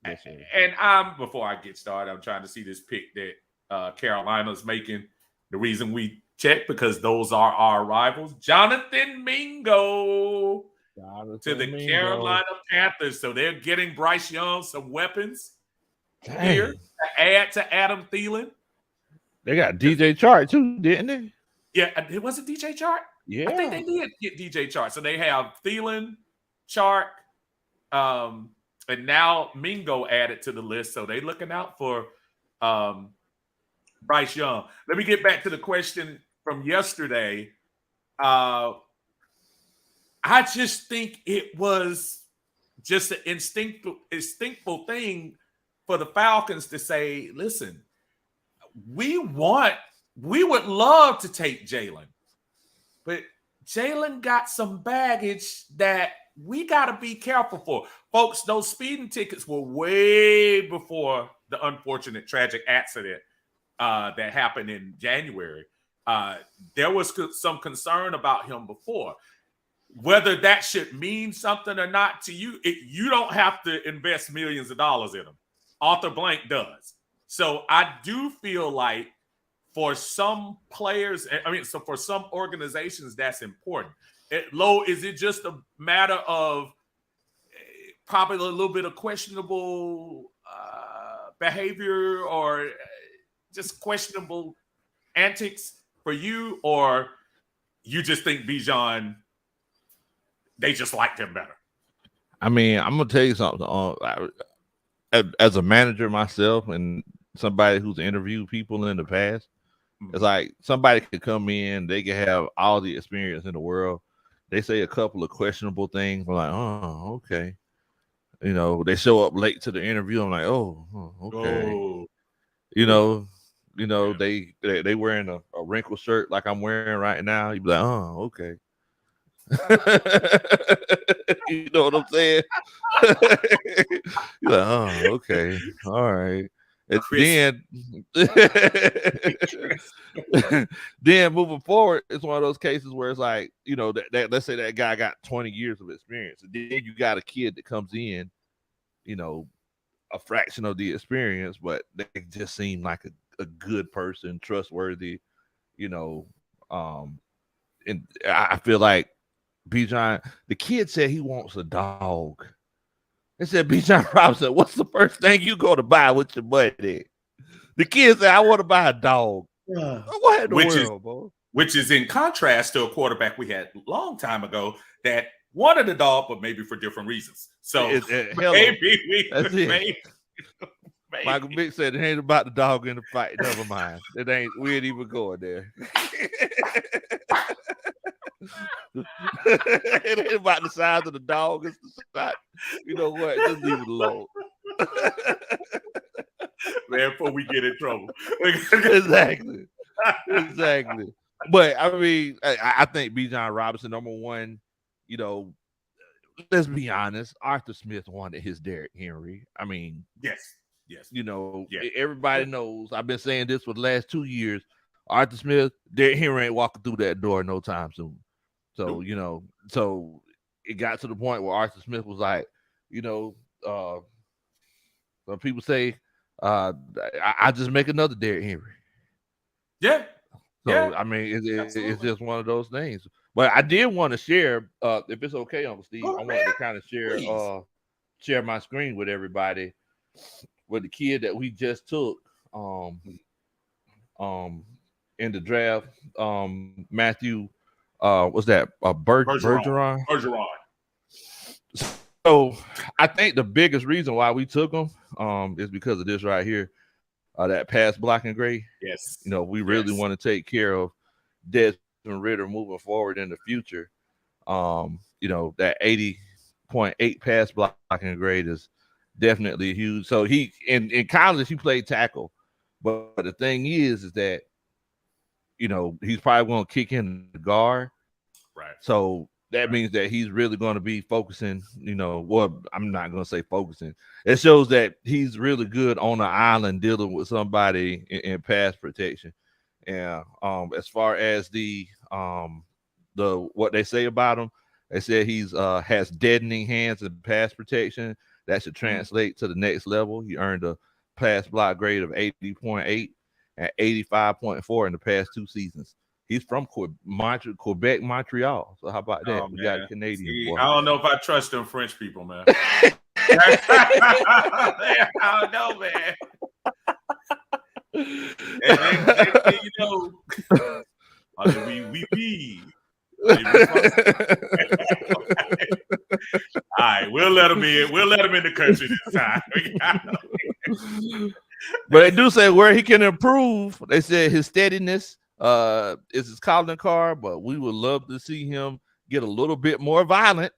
Yes, and before I get started, I'm trying to see this pick that Carolina's making. The reason we check because those are our rivals. Jonathan Mingo to the Carolina Panthers. So they're getting Bryce Young some weapons here to add to Adam Thielen. They got DJ Chark too, didn't they? Yeah, it wasn't DJ Chark. Yeah, I think they did get DJ Chark. So they have Thielen, Chark, and now Mingo added to the list. So they're looking out for Bryce Young. Let me get back to the question from yesterday. I just think it was just an instinctful thing for the Falcons to say, listen, we would love to take Jalen, but Jalen got some baggage that we got to be careful for. Folks, those speeding tickets were way before the unfortunate tragic accident that happened in January. There was some concern about him before. Whether that should mean something or not to you, you don't have to invest millions of dollars in him. Arthur Blank does. So I do feel like for some players, I mean, so for some organizations, that's important. Lo, is it just a matter of probably a little bit of questionable behavior or just questionable antics for you, or you just think Bijan, they just liked him better? I mean, I'm gonna tell you something. As a manager myself and somebody who's interviewed people in the past, it's like somebody could come in, they can have all the experience in the world. They say a couple of questionable things. I'm like, oh, okay. You know, they show up late to the interview. I'm like, oh, okay. Oh, You know, they wearing a wrinkled shirt like I'm wearing right now. You'd be like, oh, okay. You know what I'm saying? You're like, oh, okay, all right. And then moving forward, it's one of those cases where it's like, you know, that let's say that guy got 20 years of experience, and then you got a kid that comes in, you know, a fraction of the experience, but they just seem like a good person, trustworthy, you know. And I feel like Bijan, the kid said he wants a dog. They said, Bijan Robinson, what's the first thing you go to buy with your money? The kid said, I want to buy a dog. What in the world, bro? Which is in contrast to a quarterback we had a long time ago that wanted a dog, but maybe for different reasons. So maybe Michael Vick said it ain't about the dog in the fight. Never mind. We ain't even going there. It ain't about the size of the dog. It's the size. You know what? Just leave it alone. Man, before we get in trouble. Exactly. But I mean, I think Bijan Robinson, number one, you know, let's be honest, Arthur Smith wanted his Derrick Henry. I mean, yes. You know, everybody knows. I've been saying this for the last 2 years. Arthur Smith, Derrick Henry ain't walking through that door no time soon. So, you know, so it got to the point where Arthur Smith was like, you know, some people say, I just make another Derrick Henry. Yeah. So, I mean, it's just one of those things. But I did want to share, if it's okay, Uncle Steve, I wanted to kind of share my screen with everybody with the kid that we just took in the draft, Matthew, what's that? Bergeron. So I think the biggest reason why we took him is because of this right here, that pass blocking grade. Yes. You know, we really want to take care of Desmond Ridder moving forward in the future. You know, that 80.8 pass blocking grade is definitely huge. So he in college he played tackle, but the thing is that, you know, he's probably going to kick in the guard, right? So that means that he's really going to be focusing. You know, well, I'm not going to say focusing. It shows that he's really good on the island dealing with somebody in pass protection. And as far as the what they say about him, they said he's has deadening hands and pass protection. That should translate to the next level. He earned a pass block grade of 80.8 and 85.4 in the past 2 seasons. He's from Quebec, Montreal. So how about that? We got a Canadian boy. I don't know if I trust them French people, man. I don't know, man. And you know, we. All right, we'll let him in. We'll let him in the country this time. But they do say where he can improve. They said his steadiness is his calling card, but we would love to see him get a little bit more violent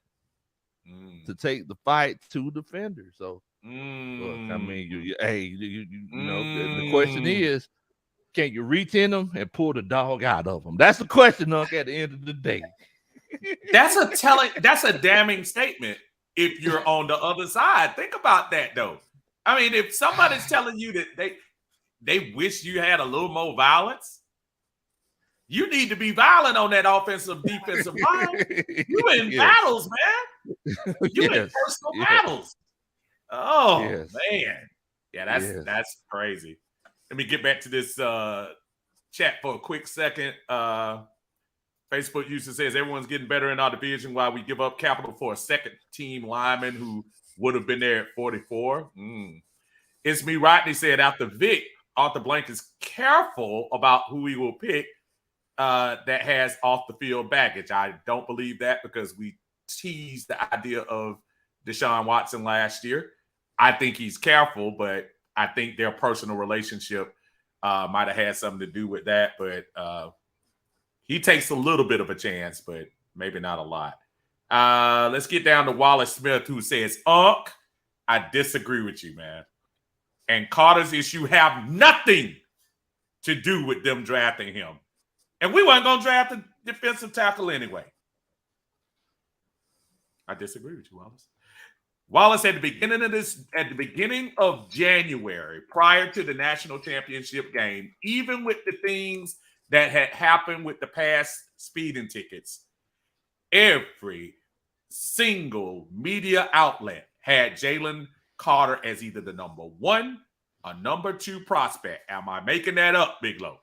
to take the fight to defenders. So, look, I mean, you know, the question is, can you reach in them and pull the dog out of them? That's the question, Unc, at the end of the day. That's a damning statement if you're on the other side. Think about that, though. I mean, if somebody's telling you that they wish you had a little more violence, you need to be violent on that offensive, defensive line. You in battles, man. You in personal battles. Oh, man. Yeah, that's crazy. Let me get back to this chat for a quick second. Facebook user says everyone's getting better in our division while we give up capital for a second team lineman who would have been there at 44. It's me, Rodney said after Vic, Arthur Blank is careful about who he will pick that has off the field baggage. I don't believe that because we teased the idea of Deshaun Watson last year. I think he's careful, but I think their personal relationship might have had something to do with that. But he takes a little bit of a chance, but maybe not a lot. Let's get down to Wallace Smith, who says, Unc, I disagree with you, man. And Carter's issue have nothing to do with them drafting him. And we weren't going to draft a defensive tackle anyway. I disagree with you, Wallace. Wallace, at the beginning of January, prior to the national championship game, even with the things that had happened with the past speeding tickets, every single media outlet had Jalen Carter as either the number 1 or number 2 prospect. Am I making that up, Big Low?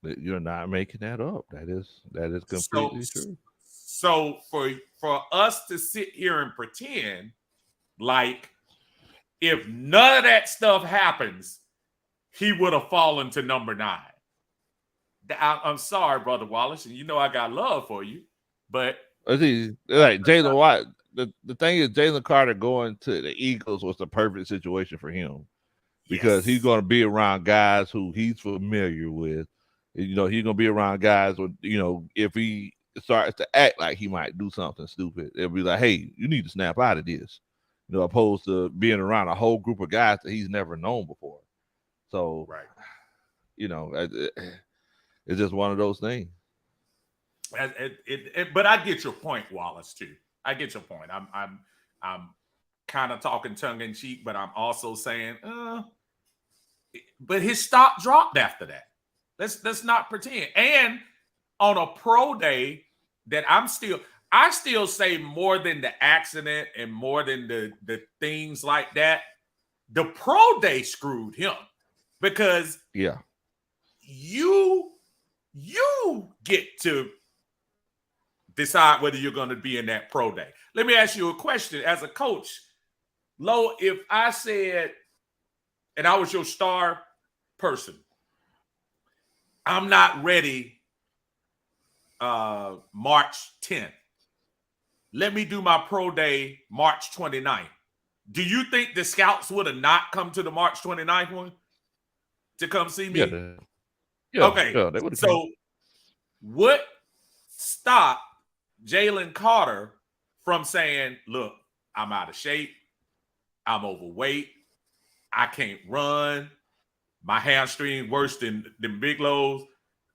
You're not making that up. That is completely true. So for us to sit here and pretend like if none of that stuff happens, he would have fallen to number 9. I'm sorry, Brother Wallace, and you know I got love for you, but like Jalen Watt. The thing is, Jalen Carter going to the Eagles was the perfect situation for him because he's going to be around guys who he's familiar with. You know, he's going to be around guys with, you know, if he starts to act like he might do something stupid, they'll be like, hey, you need to snap out of this, you know, opposed to being around a whole group of guys that he's never known before. So, right, you know, it's just one of those things. But I get your point, Wallace, too. I get your point. I'm kind of talking tongue in cheek, but I'm also saying, but his stock dropped after that. Let's not pretend. And on a pro day that I still say more than the accident and more than the things like that, the pro day screwed him because you get to decide whether you're going to be in that pro day. Let me ask you a question. As a coach, Lo, if I said, and I was your star person, I'm not ready March 10th. Let me do my pro day March 29th. Do you think the scouts would have not come to the March 29th one to come see me? Okay. Yeah, they would have so come. What stopped Jalen Carter from saying, look, I'm out of shape. I'm overweight. I can't run. My hamstring worse than Big Low's.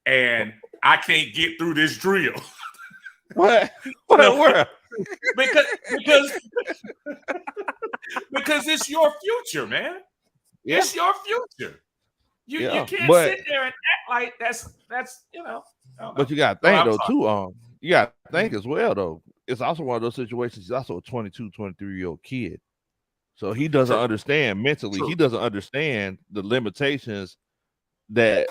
And I can't get through this drill. What? Where? Because it's your future, man. Yeah. It's your future. You can't sit there and act like that's you know. But you got to think though too. You got to think as well though. It's also one of those situations. He's also a 22, 23-year-old kid, so he doesn't understand mentally. He doesn't understand the limitations that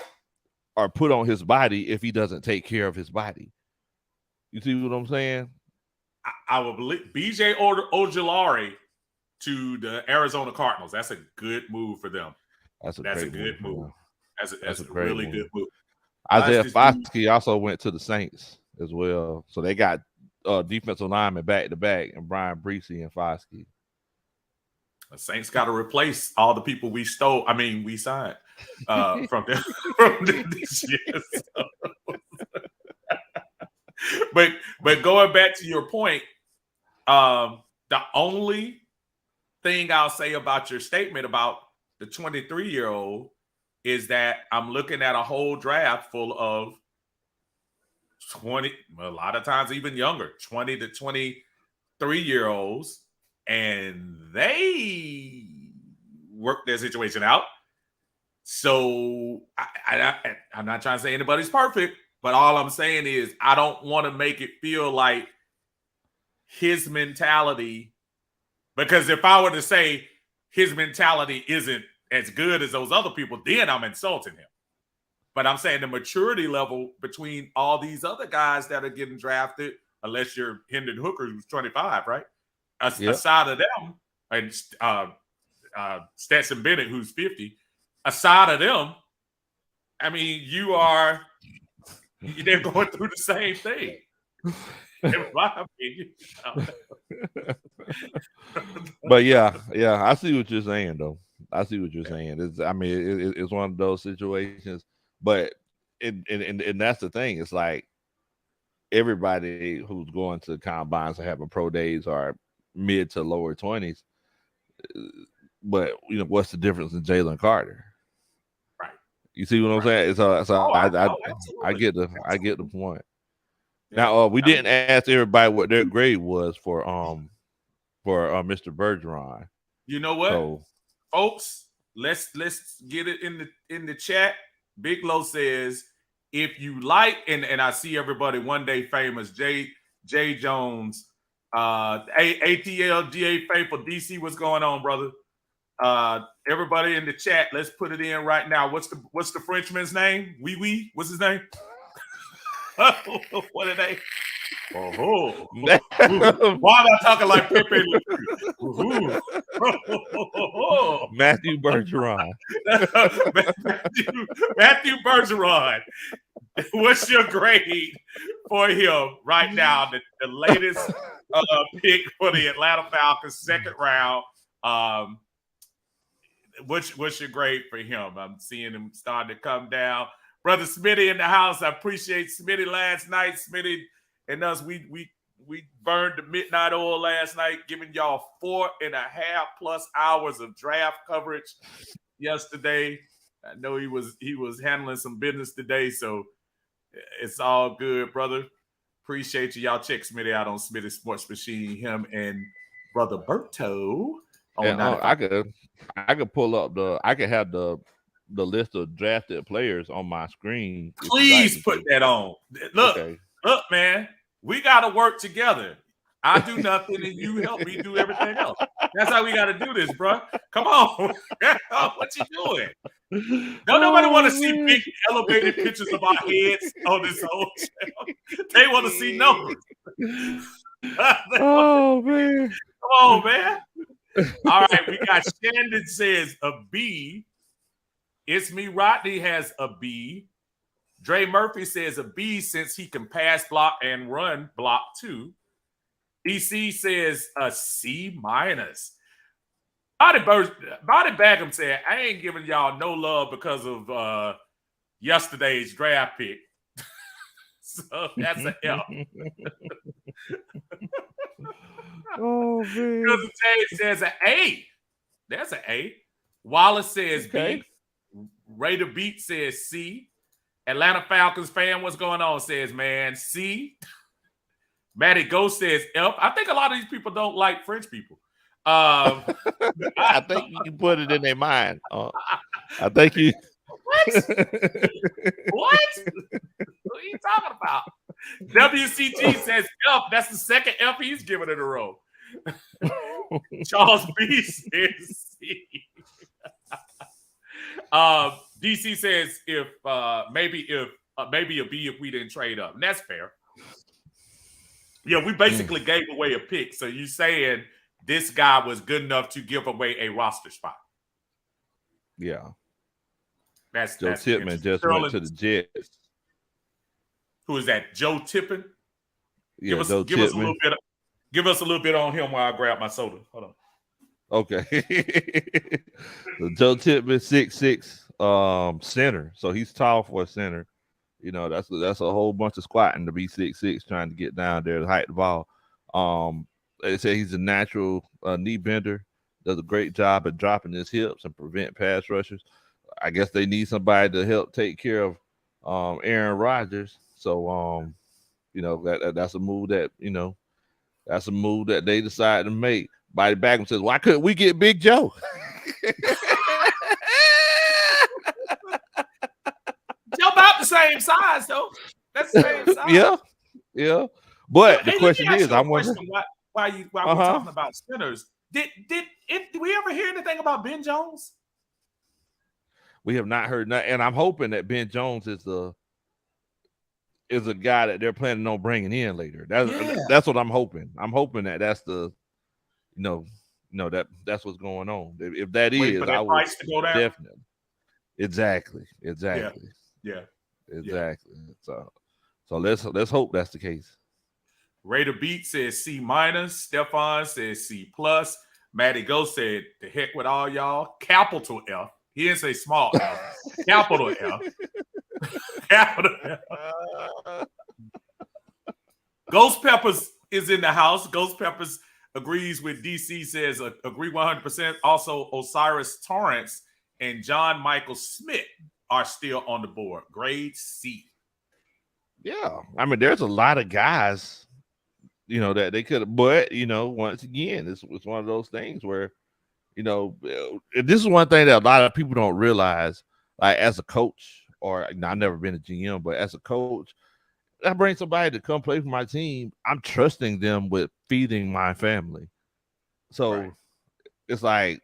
are put on his body if he doesn't take care of his body. You see what I'm saying? I will believe BJ Ojulari to the Arizona Cardinals. That's a good move for them. That's a good move. That's a really good move. Isaiah Foskey also went to the Saints as well. So they got defensive linemen back to back, and Brian Breesy and Foskey. The Saints got to replace all the people we signed from this year. But going back to your point, the only thing I'll say about your statement about the 23-year-old is that I'm looking at a whole draft full of 20, a lot of times even younger, 20 to 23-year-olds, and they work their situation out. So I'm not trying to say anybody's perfect, but all I'm saying is I don't want to make it feel like his mentality, because if I were to say his mentality isn't as good as those other people, then I'm insulting him. But I'm saying the maturity level between all these other guys that are getting drafted, unless you're Hendon Hooker, who's 25, right? Aside of them, and Stetson Bennett, who's 50, aside of them, I mean, they're going through the same thing. In my opinion. But yeah, I see what you're saying, though. I see what you're saying. It's one of those situations, but and that's the thing. It's like everybody who's going to combines or having pro days are mid to lower 20s. But what's the difference in Jalen Carter? Right. You see what I'm saying? I get the point. Yeah. Now we didn't ask everybody what their grade was for Mr. Bergeron. You know what, folks? Let's get it in the chat. Big Low says, if you like, and I see everybody one day famous, Jay Jones, ATL GA Faithful, DC, what's going on, brother? Everybody in the chat, let's put it in right now. What's the Frenchman's name? Wee, what's his name? What are they? Oh, why am I talking like Pepe? Matthew Bergeron. Matthew Bergeron. What's your grade for him right now? The latest pick for the Atlanta Falcons, second round. What's your grade for him? I'm seeing him starting to come down. Brother Smitty in the house. I appreciate Smitty last night. Smitty and us, we burned the midnight oil last night, giving y'all 4.5+ hours of draft coverage yesterday. I know he was handling some business today, so it's all good, brother. Appreciate you. Y'all check Smitty out on Smitty Sports Machine. Him and Brother Berto. I could pull up I could have the list of drafted players on my screen. Please put that on. Look, man, we got to work together. I do nothing and you help me do everything else. That's how we got to do this, bro. Come on. What you doing? Don't nobody want to see big elevated pictures of our heads on this whole channel. They want to see numbers. Oh, man. Come on, man. All right, we got Shandon says a B. It's Me Rodney has a B. Dre Murphy says a B since he can pass block and run block too. DC says a C-. Body Bagum said, I ain't giving y'all no love because of yesterday's draft pick. So that's an F. Oh, man. Cousin Jay says an A. That's an A. Wallace says B. Raider Beat says C. Atlanta Falcons fan, what's going on, says, man, C. Matty Ghost says F. I think a lot of these people don't like French people. I think you can put it in their mind. I think you. What? What are you talking about? WCG says F. That's the second F he's given in a row. Charles B says C. DC says maybe a B if we didn't trade up. And that's fair. Yeah, we basically gave away a pick. So you saying this guy was good enough to give away a roster spot? Yeah. That's Joe Tippmann just went to the Jets. Who is that? Joe Tippmann? Yeah, give us a little bit on him while I grab my soda. Hold on. Okay. So Joe Tippmann, 6'6", center. So he's tall for a center. You know, that's a whole bunch of squatting to be 6'6", trying to get down there to hike the ball. They say he's a natural knee bender. Does a great job at dropping his hips and prevent pass rushers. I guess they need somebody to help take care of Aaron Rodgers. So you know, that's a move that, you know, that's a move that they decided to make. Body back and says, why couldn't we get Big Joe? Joe about the same size, though. That's the same size. Yeah. But the question is, I'm wondering why we're talking about centers. Did we ever hear anything about Ben Jones? We have not heard nothing, and I'm hoping that Ben Jones is a guy that they're planning on bringing in later. That's what I'm hoping. I'm hoping that that's the that's what's going on. If that Wait is, for that I would price to go down. definitely. Exactly. Yeah. Exactly. So let's hope that's the case. Raider Beat says C-. Stefan says C+. Matty Go said, the heck with all y'all. Capital F. He didn't say small F. Capital F. Capital F. Ghost Peppers is in the house. Ghost Peppers agrees with DC, says agree 100%. Also, Osiris Torrance and John Michael Smith are still on the board. Grade C. Yeah. I mean, there's a lot of guys, that they could have, but, once again, it's one of those things where, this is one thing that a lot of people don't realize, like as a coach, or I've never been a GM, but as a coach, I bring somebody to come play for my team. I'm trusting them with feeding my family. So It's like,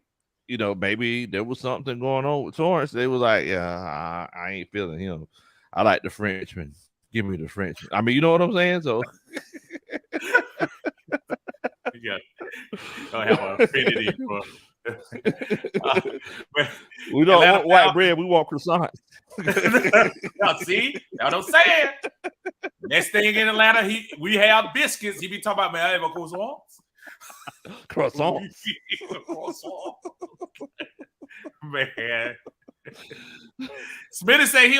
maybe there was something going on with Torrance. They was like, yeah, I ain't feeling him. I like the Frenchman. Give me the Frenchman. I mean, you know what I'm saying? So yeah, don't have an affinity for. We don't want white bread. We want croissants. Now, see, that's what I'm saying. Next thing in Atlanta, we have biscuits. He be talking about, man, I have a croissants. Croissants. Man. Smitty said he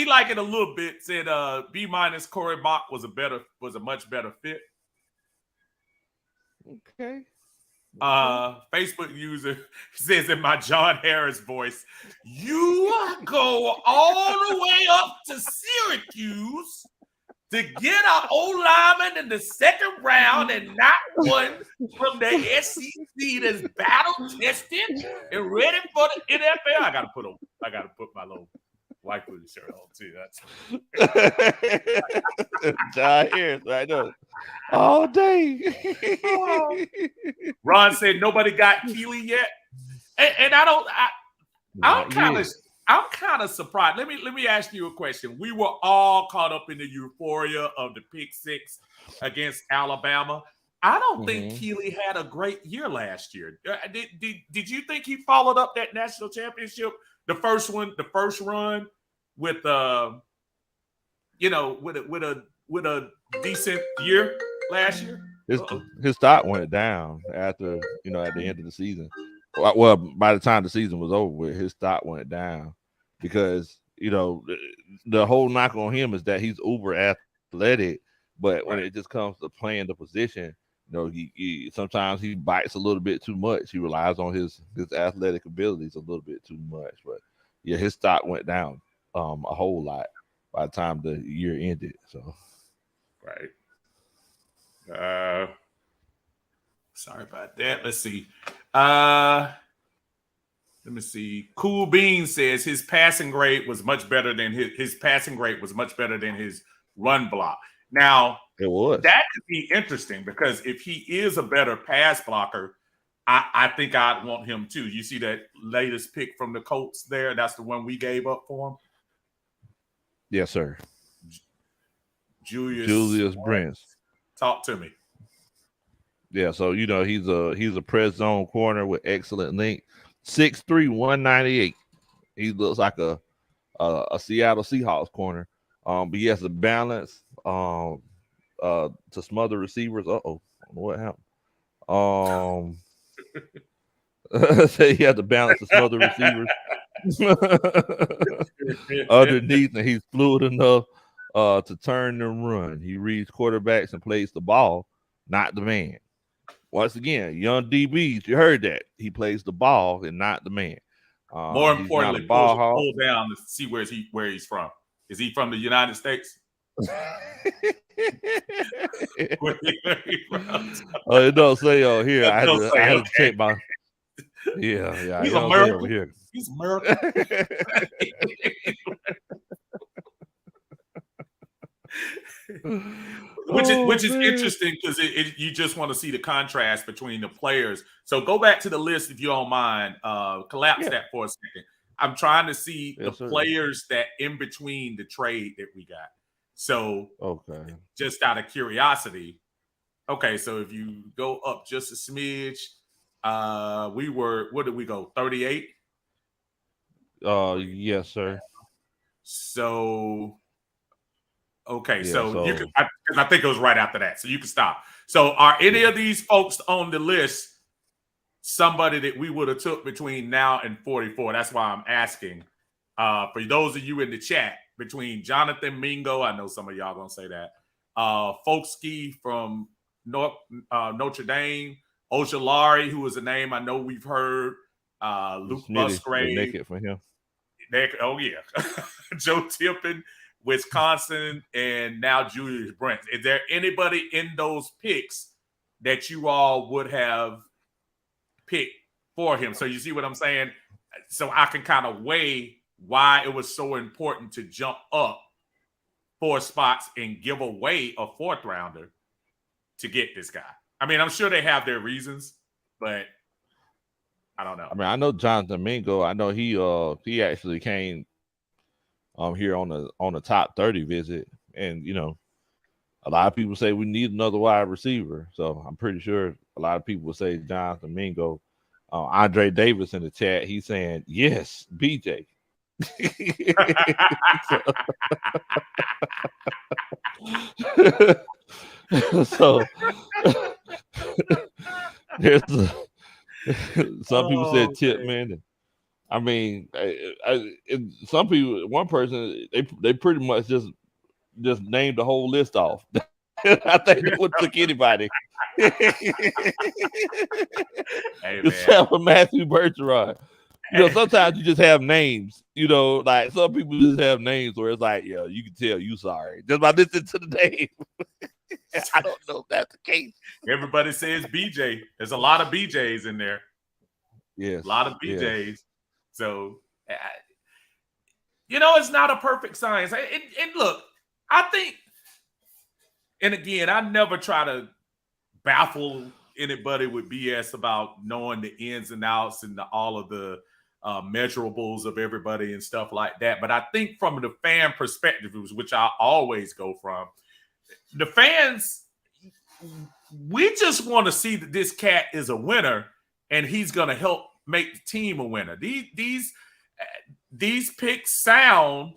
like it a little bit. Said B- Corey Mock was a much better fit. Okay. Facebook user says in my John Harris voice, you go all the way up to Syracuse to get an O-lineman in the second round and not one from the SEC that's battle tested and ready for the NFL. I gotta put my little white booty shirt on too. That's John Harris, I know. All day. Ron said nobody got Keely yet, and I'm kind of surprised. Let me ask you a question. We were all caught up in the euphoria of the pick six against Alabama. I don't think Keely had a great year last year. Did you think he followed up that national championship, the first run with with a decent year last year? His stock went down after at the end of the season. Well, by the time the season was over with, his stock went down because the whole knock on him is that he's uber athletic, but when it just comes to playing the position, he sometimes he bites a little bit too much. He relies on his athletic abilities a little bit too much, but yeah, his stock went down a whole lot by the time the year ended. So sorry about that. Let's see. Let me see. Cool Bean says his passing grade was much better than his passing grade was much better than his run block. Now, it was. That could be interesting because if he is a better pass blocker, I think I'd want him too. You see that latest pick from the Colts there? That's the one we gave up for him. Yes, sir. Julius Brents. Talk to me. Yeah, so he's a press zone corner with excellent length. 6'3", 198. He looks like a Seattle Seahawks corner. But he has a balance to smother receivers. What happened? Say he has the balance to smother receivers underneath, and he's fluid enough to turn and run. He reads quarterbacks and plays the ball, not the man. Once again, young DBs, you heard that. He plays the ball and not the man. More importantly, pull down to see where he's from. Is he from the United States? It don't say here. I had to check my. Yeah. He's American. Here. He's American. Which is interesting because you just want to see the contrast between the players. So go back to the list if you don't mind. Collapse that for a second. I'm trying to see Yes, the sir. players that in between the trade that we got. So Okay. just out of curiosity, okay, so if you go up just a smidge, we were, what did we go? 38? Yes, sir. So okay, Yeah, so you can, so because I think it was right after that, so you can stop. So are any of these folks on the list somebody that we would have took between now and 44? That's why I'm asking. For those of you in the chat, between Jonathan Mingo, I know some of y'all gonna say that. Folksky from Notre Dame, Ojolari, who is a name I know we've heard. Luke Smitty, they Musgrave. make it for him. Oh yeah, Joe Tippin, Wisconsin, and now Julius Brent. Is there anybody in those picks that you all would have picked for him? So you see what I'm saying? So I can kind of weigh why it was so important to jump up 4 spots and give away a 4th rounder to get this guy. I mean, I'm sure they have their reasons, but I don't know. I mean, I know Jonathan Mingo. I know he actually came here on the top 30 visit, and a lot of people say we need another wide receiver. So I'm pretty sure a lot of people would say Jonathan Mingo. Andre Davis in the chat, he's saying yes, BJ. So there's some people said Tip, man. I mean, some people, one person, they pretty much just named the whole list off. I think they would took anybody. Except for Matthew Bergeron. Sometimes you just have names, like some people just have names where it's like, yeah, you can tell you sorry just by listening to the name. I don't know if that's the case. Everybody says BJ. There's a lot of BJs in there. Yes. A lot of BJs. Yes. So, it's not a perfect science. And look, I think, and again, I never try to baffle anybody with BS about knowing the ins and outs and all of the measurables of everybody and stuff like that. But I think from the fan perspective, which I always go from, the fans, we just want to see that this cat is a winner and he's going to help make the team a winner. These picks sound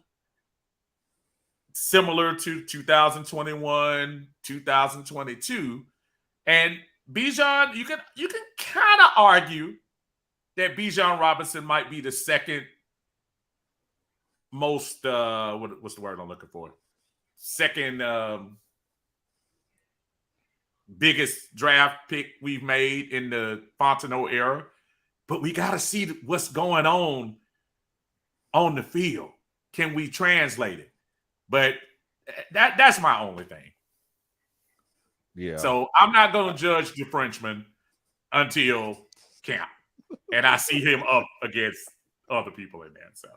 similar to 2021, 2022, and Bijan, you can kind of argue that Bijan Robinson might be the second most what's the word I'm looking for? Second biggest draft pick we've made in the Fontenot era, but we got to see what's going on the field. Can we translate it? But that's my only thing. Yeah. So I'm not going to judge the Frenchman until camp, and I see him up against other people in there. So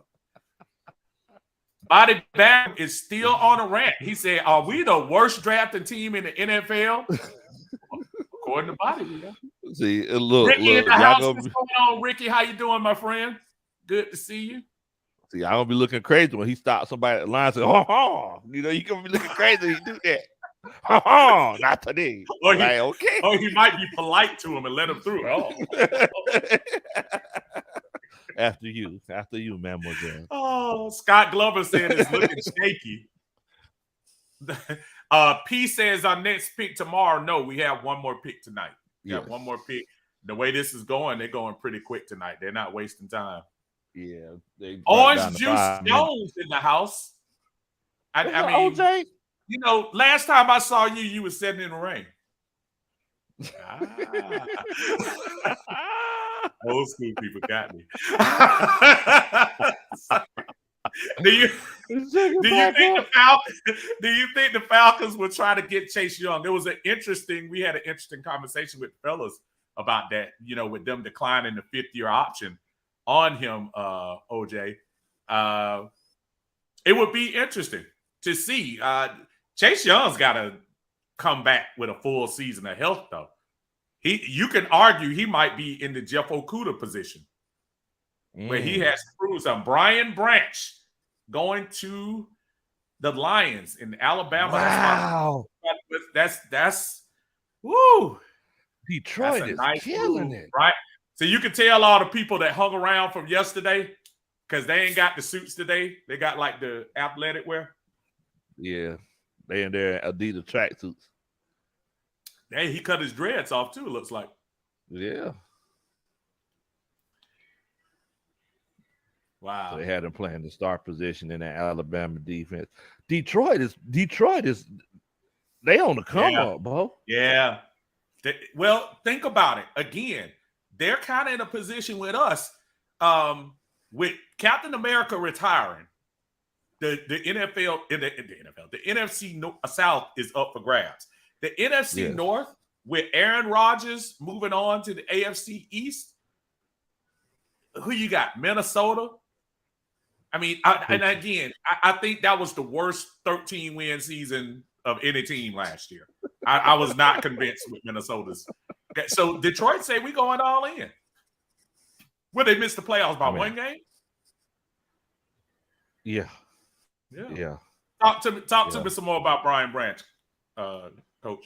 Body Bag is still on a rant. He said, "Are we the worst drafting team in the NFL?" According to Body, we are. See, look, Ricky in the house. What's going on, Ricky? How you doing, my friend? Good to see you. See, I'm gonna be looking crazy when he stops somebody at the line and say, "Oh, you gonna be looking crazy when you do that." Oh, not today. Okay. Or he might be polite to him and let him through. After you, mademoiselle. Oh, Scott Glover said it's looking shaky. P says our next pick tomorrow. No, we have one more pick tonight. Yeah, one more pick. The way this is going, they're going pretty quick tonight. They're not wasting time. Yeah. Orange Juice Jones in the house. I mean, OJ? Last time I saw you, you were sitting in the rain. Old school people got me. Do you think the Falcons will try to get Chase Young? We had an interesting conversation with the fellas about that, with them declining the 5th-year option on him, OJ. It would be interesting to see. Chase Young's got to come back with a full season of health, though. You can argue he might be in the Jeff Okudah position. where he has to prove something. Brian Branch going to the Lions in Alabama. Wow. That's woo. Detroit that's a is nice killing move, it. right? So you can tell all the people that hung around from yesterday because they ain't got the suits today. They got like the athletic wear. Yeah. They in their Adidas tracksuits. Hey, he cut his dreads off too, it looks like. Yeah. Wow. So they had him playing the star position in that Alabama defense. Detroit is they on the come up, bro. Yeah. Well, think about it. Again, they're kind of in a position with us. With Captain America retiring, the NFL, the NFC South is up for grabs. The NFC North, with Aaron Rodgers moving on to the AFC East, who you got? Minnesota? I mean, I think that was the worst 13-win season of any team last year. I was not convinced with Minnesota's. So Detroit say we going all in. Well, they missed the playoffs by one game. Yeah. Talk to me some more about Brian Branch, Coach.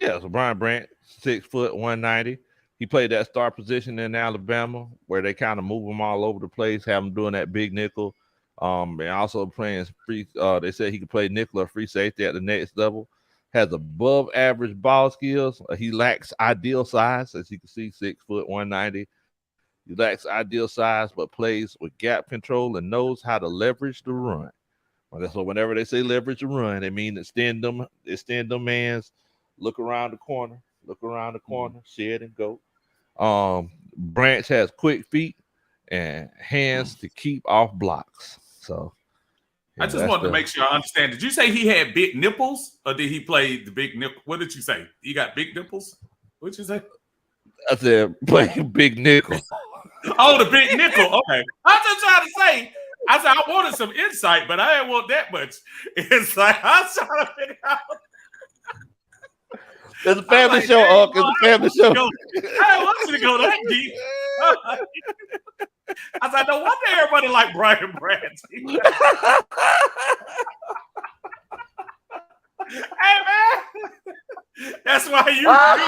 Yeah, so Brian Branch, 6 foot, 190. He played that star position in Alabama where they kind of move him all over the place, have him doing that big nickel. And also playing free. They said he could play nickel or free safety at the next level. Has above average ball skills. He lacks ideal size, as you can see, 6 foot, 190. He lacks ideal size, but plays with gap control and knows how to leverage the run. So whenever they say leverage the run, they mean extend them hands, look around the corner, shed and go. Branch has quick feet and hands to keep off blocks. So I just wanted to make sure I understand. Did you say he had big nipples, or did he play the big nipple? What did you say? He got big nipples? What'd you say? I said play big nickel. Oh, the big nickel. Okay. I was just trying to say, I said I wanted some insight, but I didn't want that much insight. I was trying to figure out. It's a family show, Unc. It's a family show. I didn't want you to go that deep. I said, no wonder everybody like Brian Branch. Hey, man. That's why you read.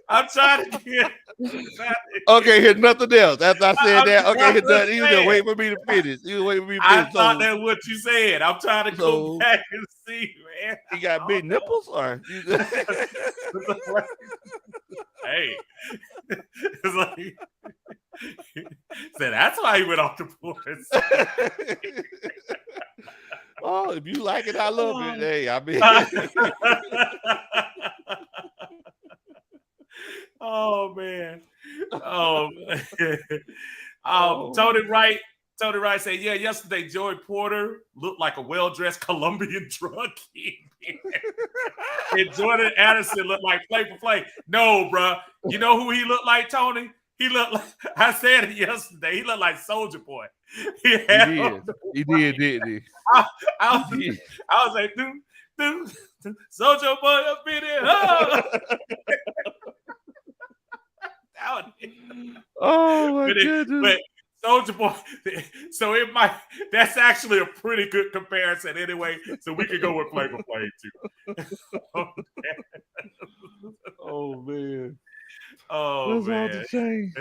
I'm trying to get. Okay, here's nothing else. After I said that, okay, here's nothing. You just wait for me to finish. I thought that's what you said. I'm trying to go back and see, man. You got big nipples, or? Hey, it's like, so that's why he went off the board. Oh, if you like it, I love it. Hey, I mean. Oh man. Tony Wright said, yeah, yesterday Joey Porter looked like a well-dressed Colombian drug kingpin. And Jordan Addison looked like play for play. No, bro. You know who he looked like, Tony? He looked like, I said it yesterday, he looked like Soulja Boy. He did, didn't he? I was like, dude, Soulja Boy up in here. Oh my goodness. But Soulja Boy, so that's actually a pretty good comparison anyway. So we could go with play for play too. Oh man. Oh that's man. All the same.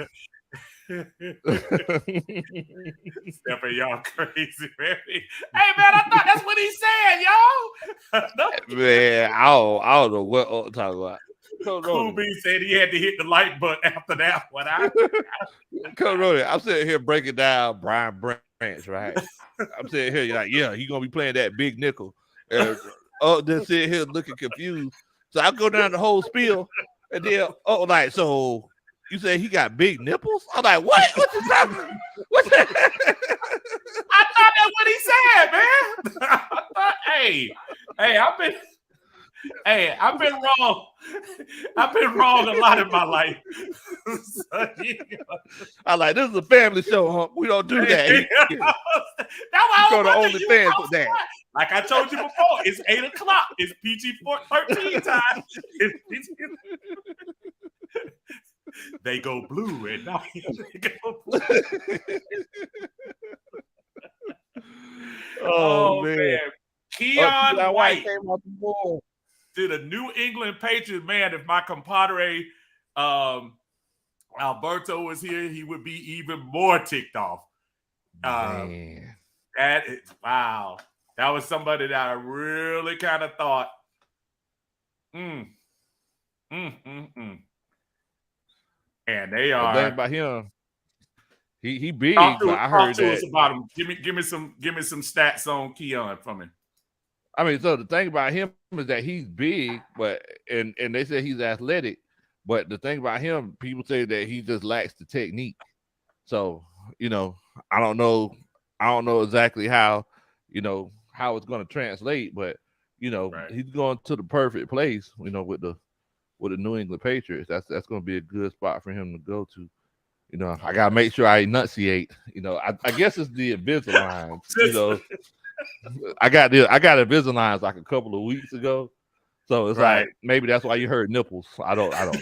Stephen, y'all crazy, man. Hey man, I thought that's what he said, y'all. Man, I don't know what I'm talking about. Cool B said he had to hit the like button after that one. Coach Roddy, I'm sitting here breaking down Brian Branch, right? I'm sitting here, you're like, yeah, he's gonna be playing that big nickel. Then sitting here looking confused. So I go down the whole spiel, and then so you say he got big nipples? I'm like, what? What you talking about? I thought that's what he said, man. I've been wrong. I've been wrong a lot in my life. I like, this is a family show, huh? We don't do that. That's why I go to OnlyFans for that. Like I told you before, it's 8:00. It's PG-13 time. They go blue at night. Blue. Oh man. Keon White came off the board. to the New England Patriots. Man, if my compadre Alberto was here, he would be even more ticked off. Man. Wow. That was somebody that I really kind of thought, And they are. The thing about him, he big, Talk but I heard to that. us about him. Give me some stats on Keon from him. I mean, so the thing about him is that he's big, but and they say he's athletic, but the thing about him, people say that he just lacks the technique. So, I don't know exactly how, how it's going to translate, but Right. he's going to the perfect place, with the New England Patriots. That's going to be a good spot for him to go to. I gotta make sure I enunciate. I guess it's the Invisalign. I got Invisalign like a couple of weeks ago, so it's Right. like maybe that's why you heard nipples. I don't know.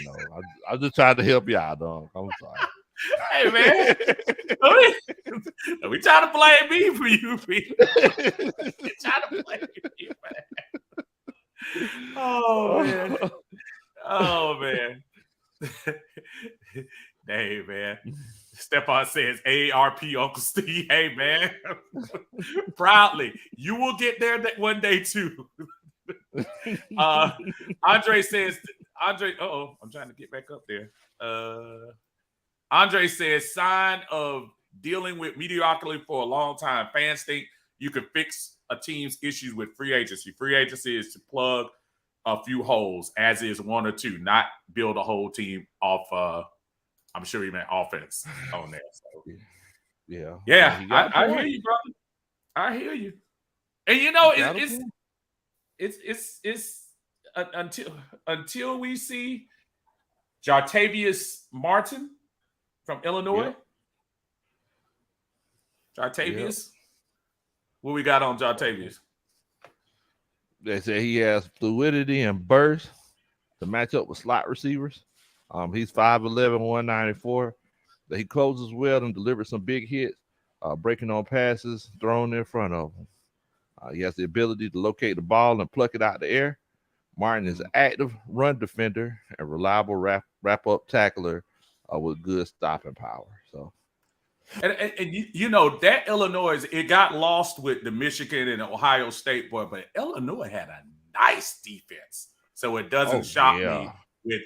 I'm just trying to help you out, dog. I'm sorry. Hey man, we trying to blame me for you, Pete. We trying to blame you, man. Oh man. Hey man. Stephon says AARP Uncle Steve. Hey man. Proudly. You will get there one day too. Andre says, I'm trying to get back up there. Andre says, sign of dealing with mediocrity for a long time. Fans think you can fix a team's issues with free agency. Free agency is to plug a few holes, as is one or two, not build a whole team off. I'm sure he meant offense on there. So. Yeah. I hear you, brother. I hear you. And it's until we see Jartavius Martin from Illinois. Jartavius. What we got on Jartavius? They say he has fluidity and burst to match up with slot receivers. He's 5'11", 194. He closes well and delivers some big hits, breaking on passes thrown in front of him. He has the ability to locate the ball and pluck it out the air. Martin is an active run defender and reliable wrap-up tackler with good stopping power. So, and that Illinois, it got lost with the Michigan and Ohio State boy, but Illinois had a nice defense, so it doesn't shock me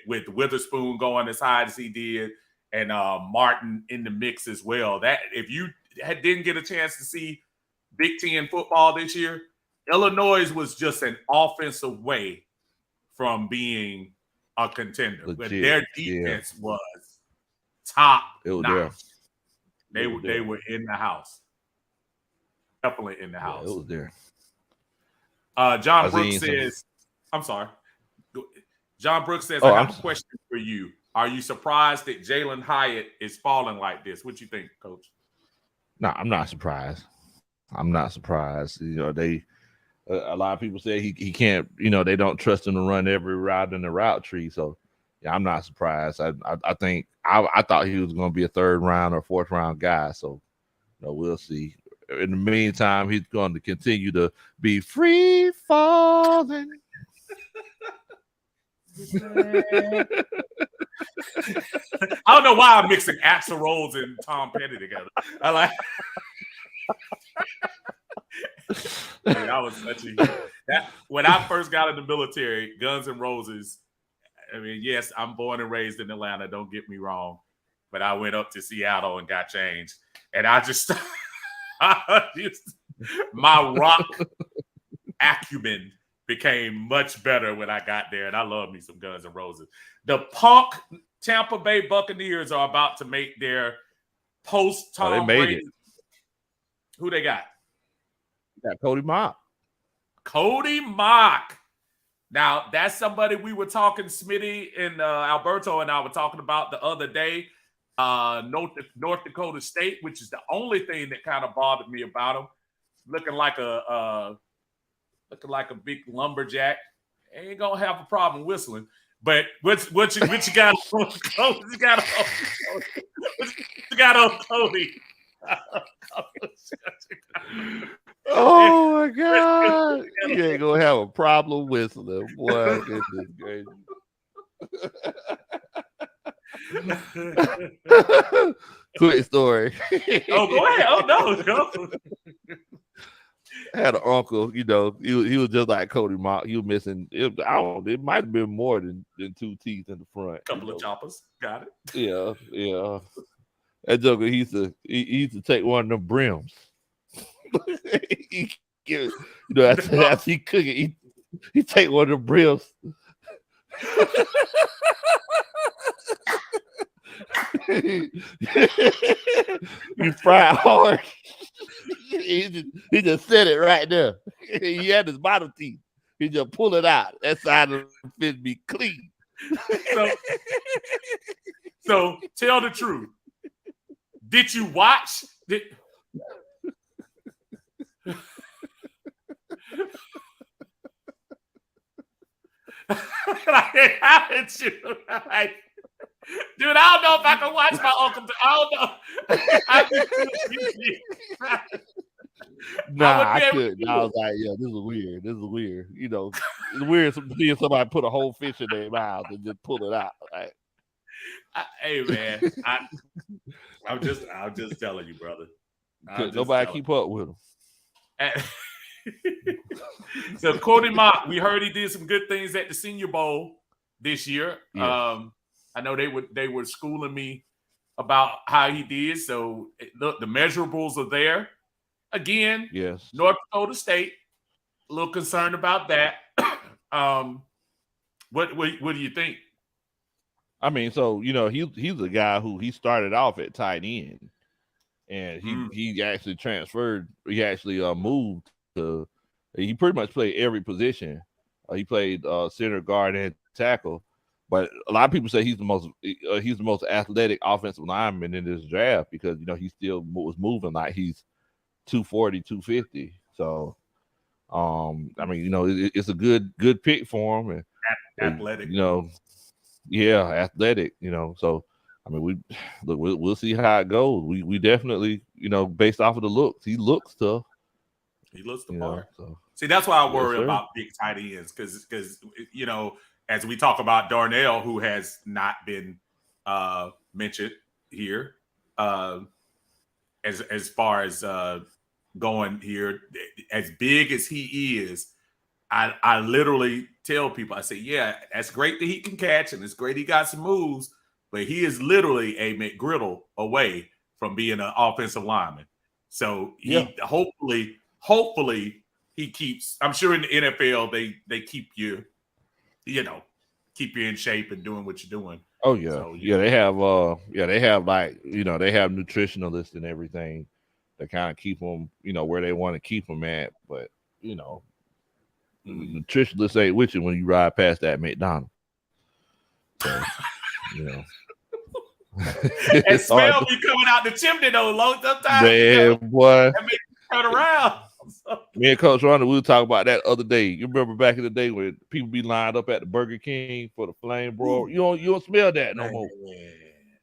with Witherspoon going as high as he did, and Martin in the mix as well. That if you didn't get a chance to see Big Ten football this year, Illinois was just an offensive way from being a contender. Legit, but their defense was top notch. They were in the house. Definitely in the house. It was there. John Brooks says, I'm sorry. John Brooks says, I have a question for you. Are you surprised that Jalen Hyatt is falling like this? What you think, Coach? No, I'm not surprised. I'm not surprised. A lot of people say he can't, they don't trust him to run every route in the route tree. So, yeah, I'm not surprised. I think I thought he was going to be a third round or fourth round guy. So, we'll see. In the meantime, he's going to continue to be free falling. I don't know why I'm mixing Axl Rose and Tom Petty together. I like. I was such when I first got in the military, Guns N' Roses. I mean, yes, I'm born and raised in Atlanta. Don't get me wrong, but I went up to Seattle and got changed, and my rock acumen became much better when I got there, and I love me some Guns N' Roses. The punk Tampa Bay Buccaneers are about to make their post Tom Brady. Who they got? Got Cody Mock. Cody Mock. Now, that's somebody we were talking, Smitty and Alberto and I were talking about the other day. North Dakota State, which is the only thing that kind of bothered me about him. Looking like a big lumberjack. Ain't gonna have a problem whistling. But what you got on Cody? What you got on Cody? Oh my God! You ain't gonna have a problem whistling, boy. Goodness gracious. Quick story. Oh, go ahead. Oh no, go. I had an uncle, you know, he was just like Cody Mock. He was missing. It might have been more than 2 teeth in the front. Couple of choppers. Got it. Yeah. That joker, he used to take one of them brims. After he cook it, he take one of the brims. You fry hard. He just said it right there. He had his bottom teeth. He just pull it out. That side of the fish be clean. So tell the truth. Did you watch? How did you? Dude, I don't know if I can watch my uncle. I don't know. Nah, I couldn't. I was like, yeah, this is weird. You know, it's weird seeing somebody put a whole fish in their mouth and just pull it out. Like, hey man, I'm just telling you, brother. Nobody keep up with him. So Cody Mock, we heard he did some good things at the Senior Bowl this year. Yes. I know they were schooling me about how he did. So look, the measurables are there. Again, yes. North Dakota State, a little concerned about that. What do you think? I mean, so you know, he's a guy who he started off at tight end, and he actually transferred. He actually moved to. He pretty much played every position. He played center, guard, and tackle. But a lot of people say he's the most athletic offensive lineman in this draft because you know he still was moving like he's 240, 250. So, I mean, you know, it's a good pick for him and athletic. You know, yeah, athletic. You know, so I mean, we'll see how it goes. We definitely, you know, based off of the looks, he looks tough. He looks the part. So. See, that's why I worry about big tight ends because you know. As we talk about Darnell, who has not been mentioned here, as far as going here, as big as he is, I literally tell people, I say, yeah, that's great that he can catch, and it's great he got some moves, but he is literally a McGriddle away from being an offensive lineman. So he hopefully he keeps. I'm sure in the NFL they keep you. You know, keep you in shape and doing what you're doing. Oh yeah, so, they have like they have nutritionalists and everything that kind of keep them, you know, where they want to keep them at. But you know, nutritionists ain't with you when you ride past that McDonald's. So, you know, and smell be coming out the chimney though. Low sometimes, man, boy, that makes you turn around. Me and Coach Ronald, we were talking about that other day. You remember back in the day when people be lined up at the Burger King for the flame broil? You don't smell that no more.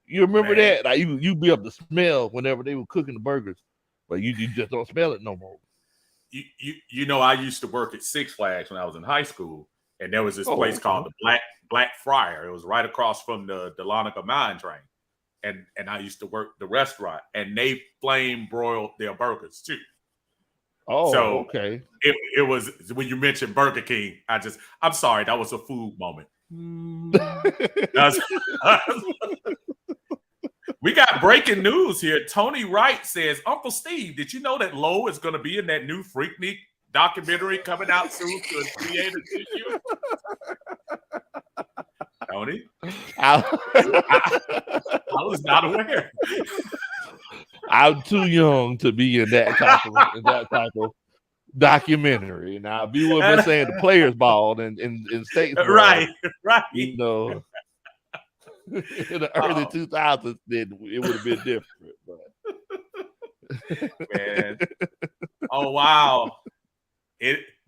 You remember that? Like you be able to smell whenever they were cooking the burgers, but you just don't smell it no more. You know, I used to work at Six Flags when I was in high school, and there was this place called the Black Friar. It was right across from the Dahlonega Mine Train, and I used to work the restaurant, and they flame broiled their burgers too. Oh, so okay. It was when you mentioned Burger King. I'm sorry, that was a food moment. We got breaking news here. Tony Wright says, Uncle Steve, did you know that Lowe is going to be in that new Freaknik documentary coming out soon to a theater tissue? Tony? I was not aware. I'm too young to be in that type of documentary. Now, if you would have saying the Players Ball in Statesboro, right, you know, in the early 2000s, then it would have been different. But. Man, oh wow!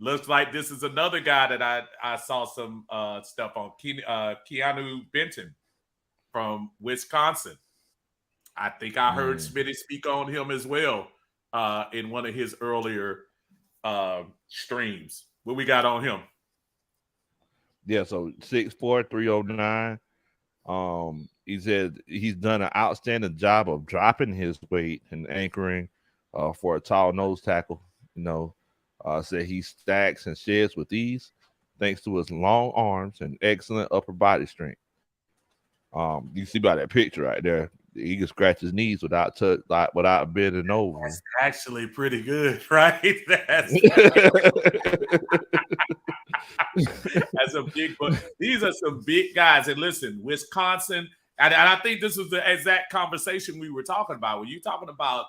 Looks like this is another guy that I saw some stuff on. Keanu Benton from Wisconsin. I think I heard Smitty speak on him as well in one of his earlier streams. What we got on him? Yeah, so 6'4", 309. He said he's done an outstanding job of dropping his weight and anchoring for a tall nose tackle. Said he stacks and sheds with ease thanks to his long arms and excellent upper body strength. You see by that picture right there, he can scratch his knees without bending over. That's actually pretty good, right? That's a big boy. These are some big guys. And listen, Wisconsin, and I think this was the exact conversation we were talking about. When you're talking about,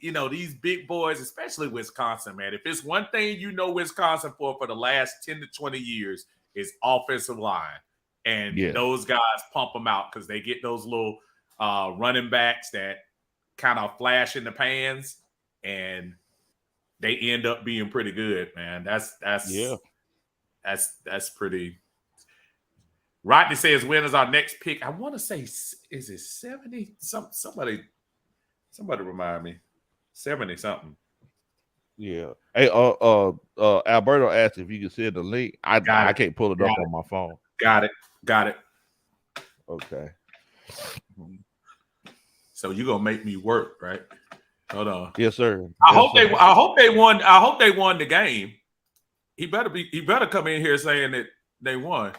these big boys, especially Wisconsin, man. If it's one thing Wisconsin for the last 10 to 20 years is offensive line. And those guys pump them out because they get those little running backs that kind of flash in the pans, and they end up being pretty good, man. That's pretty. Rodney says, when is our next pick? I want to say, is it 70? Somebody remind me. 70 something. Yeah. Hey, Alberto asked if you could send the link. I can't pull it up on my phone. Got it. Okay. So you're gonna make me work, right? Hold on. Yes, sir. I hope they won. I hope they won the game. He better come in here saying that they won.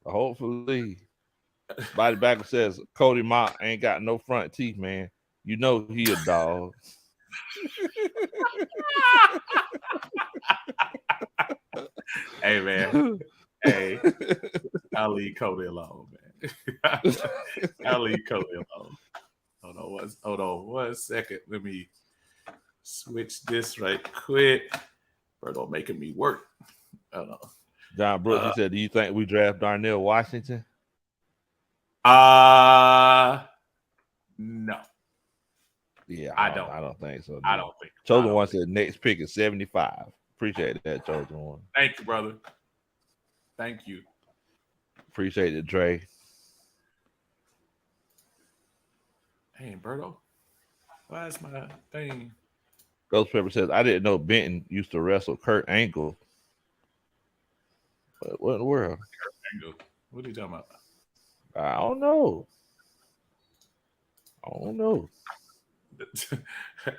Hopefully. Body Backer says Cody Mott ain't got no front teeth, man. You know he a dog. Hey, man. Hey, I'll leave Cody alone, man. I'll leave Cody alone. Hold on 1 second. Let me switch this right quick. Berto making me work. Hold on. John Brooks, he said, do you think we draft Darnell Washington? No. Yeah, I don't think so. No. I don't think. Chosen One said next pick is 75. Appreciate that, Chosen One. Thank you, brother. Thank you. Appreciate it, Dre. Hey, Berto. Why is my thing? Ghost Pepper says, I didn't know Benton used to wrestle Kurt Angle. What in the world? Kurt Angle. What are you talking about? I don't know.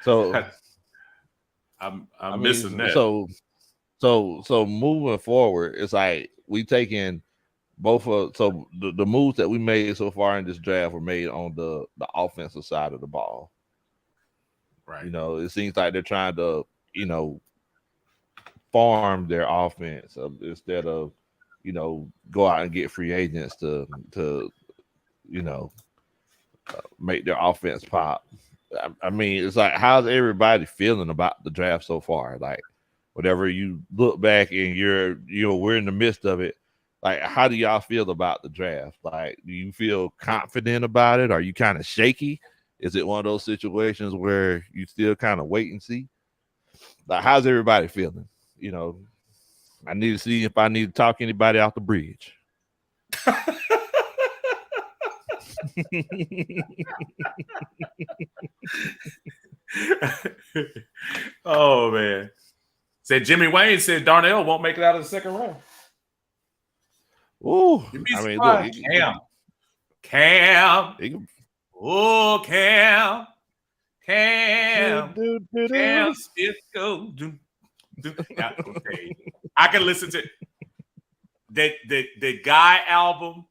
So I'm missing that. So moving forward, it's like we taking both of the moves that we made so far in this draft were made on the offensive side of the ball. Right. It seems like they're trying to, farm their offense instead of, go out and get free agents to make their offense pop. I mean, it's like, how's everybody feeling about the draft so far? Like, whatever you look back and we're in the midst of it. Like, how do y'all feel about the draft? Like, do you feel confident about it? Are you kind of shaky? Is it one of those situations where you still kind of wait and see? Like, how's everybody feeling? I need to see if I need to talk anybody out the bridge. Oh, man. Said Jimmy Wayne said Darnell won't make it out of the second round. Ooh, I mean, look, Cam. Oh, Cam. Cisco. Okay. I can listen to the Guy album.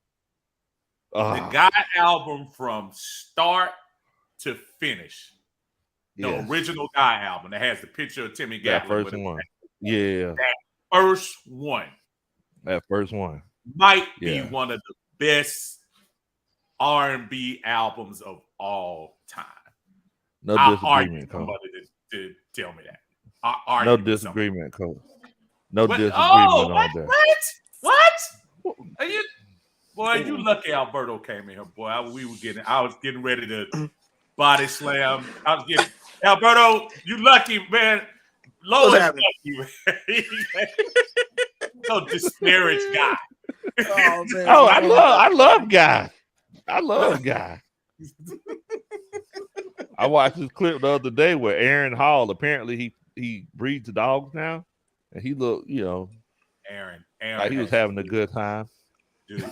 The Guy album from start to finish. The original Guy album that has the picture of Timmy Gatlin. That first one. Yeah. That first one. That first one. Might be one of the best R&B albums of all time. No disagreement, Cole. Somebody to tell me that. No disagreement, Cole. No disagreement on that. What? Are you? Boy, you lucky Alberto came in here, boy. I was getting ready to body slam. Alberto, you lucky, man. Low is you. So disparaged guy. Oh man. Oh, I love Guy. I love Guy. I watched this clip the other day where Aaron Hall apparently he breeds the dogs now, and he looked, Aaron like he was having a good time. Dude.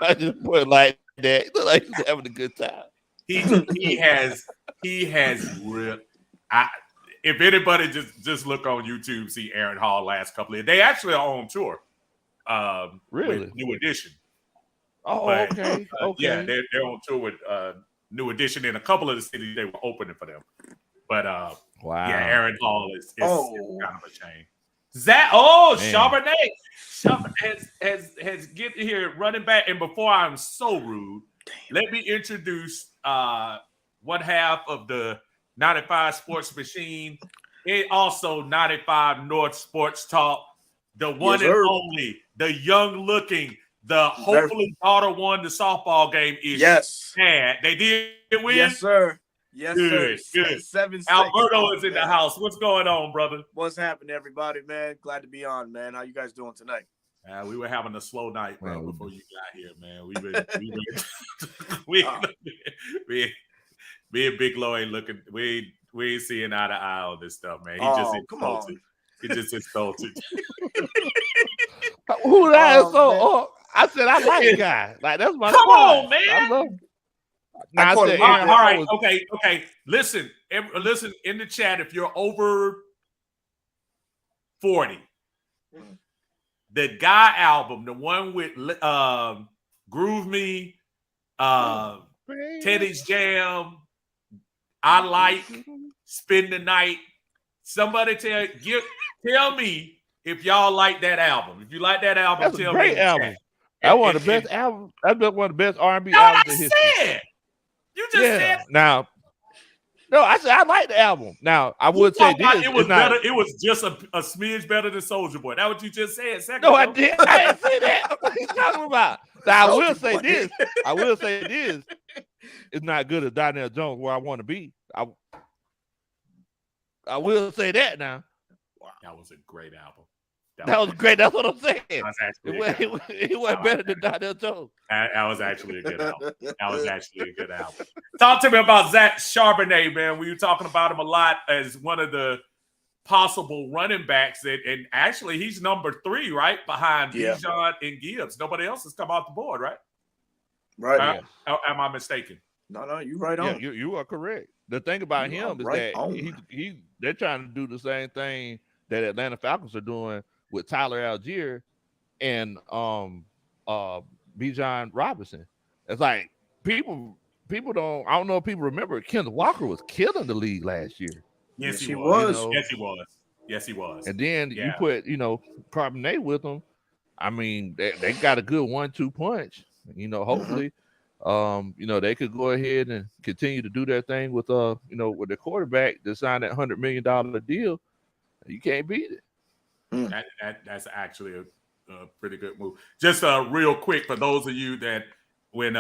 I just put it like that. He looked like he was having a good time. He has real. If anybody just look on YouTube, see Aaron Hall last couple of years. They actually are on tour. Really? With New Edition. Oh, But, okay. Yeah, they're on tour with New Edition in a couple of the cities they were opening for them. But wow. Yeah, Aaron Hall is kind of a shame. Charbonnet. Charbonnet has get here running back. And before I'm so rude, let me introduce one half of the 95 Sports Machine and also 95 North Sports Talk. The one and only, the young looking, the hopefully daughter won the softball game is Chad. They did win? Yes, sir. Yes, good, sir. Good. 7-6. Alberto is in the house. What's going on, brother? What's happening, everybody, man? Glad to be on, man. How you guys doing tonight? We were having a slow night, bro, before you got here, man. Me and Big Lo ain't looking. We ain't seeing eye to eye on this stuff, man. He just insulted. He just insulted. Who that? I said I like Guy. Like that's my. Come on, man. I love. All right. Okay. Listen in the chat. If you're over 40, the Guy album, the one with Groove Me, Teddy's Jam, I Like, Spend the Night. Somebody tell me if y'all like that album. If you like that album, that's tell a great me. Album. That's one of the best albums. That's one of the best R&B albums in history. Said. You just said. Now, no, I said I like the album. Now, I would say this. It was better. It was just a smidge better than Soulja Boy. That's what you just said. I didn't say that. What are you talking about? Now, I will say this. It's not good as Donnell Jones where I want to be. I will say that now. Wow. That was a great album. That was great. That's what I'm saying. It wasn't better than Donnell Jones. That was actually a good album. Talk to me about Zach Charbonnet, man. We were talking about him a lot as one of the possible running backs. And actually, he's number 3, right? Behind Bijan and Gibbs. Nobody else has come off the board, right? Right. Am I mistaken? No, you're right on. Yeah, you are correct. The thing about him is that they're trying to do the same thing that Atlanta Falcons are doing with Tyler Algier and Bijan Robinson. It's like people don't. I don't know if people remember. Kenneth Walker was killing the league last year. Yes, he was. Yes, he was. And then you put Charbonnet with them. I mean, they got a good 1-2 punch. Hopefully. They could go ahead and continue to do their thing with with their quarterback to sign that $100 million deal. You can't beat it. That's actually a pretty good move. Just real quick for those of you that when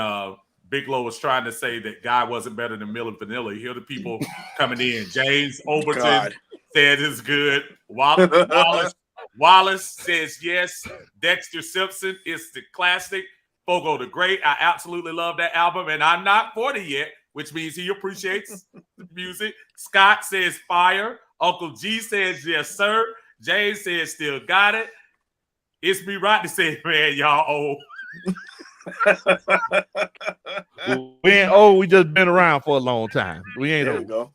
Big Lo was trying to say that Guy wasn't better than Milli Vanilli, you hear the people coming in. James Overton said it's good. Wallace says yes. Dexter Simpson is the classic. Fogo the Great. I absolutely love that album, and I'm not 40 yet, which means he appreciates the music. Scott says fire. Uncle G says yes, sir. James says still got it. It's me right to say, man, y'all old. We ain't old. We just been around for a long time. We ain't old. Go.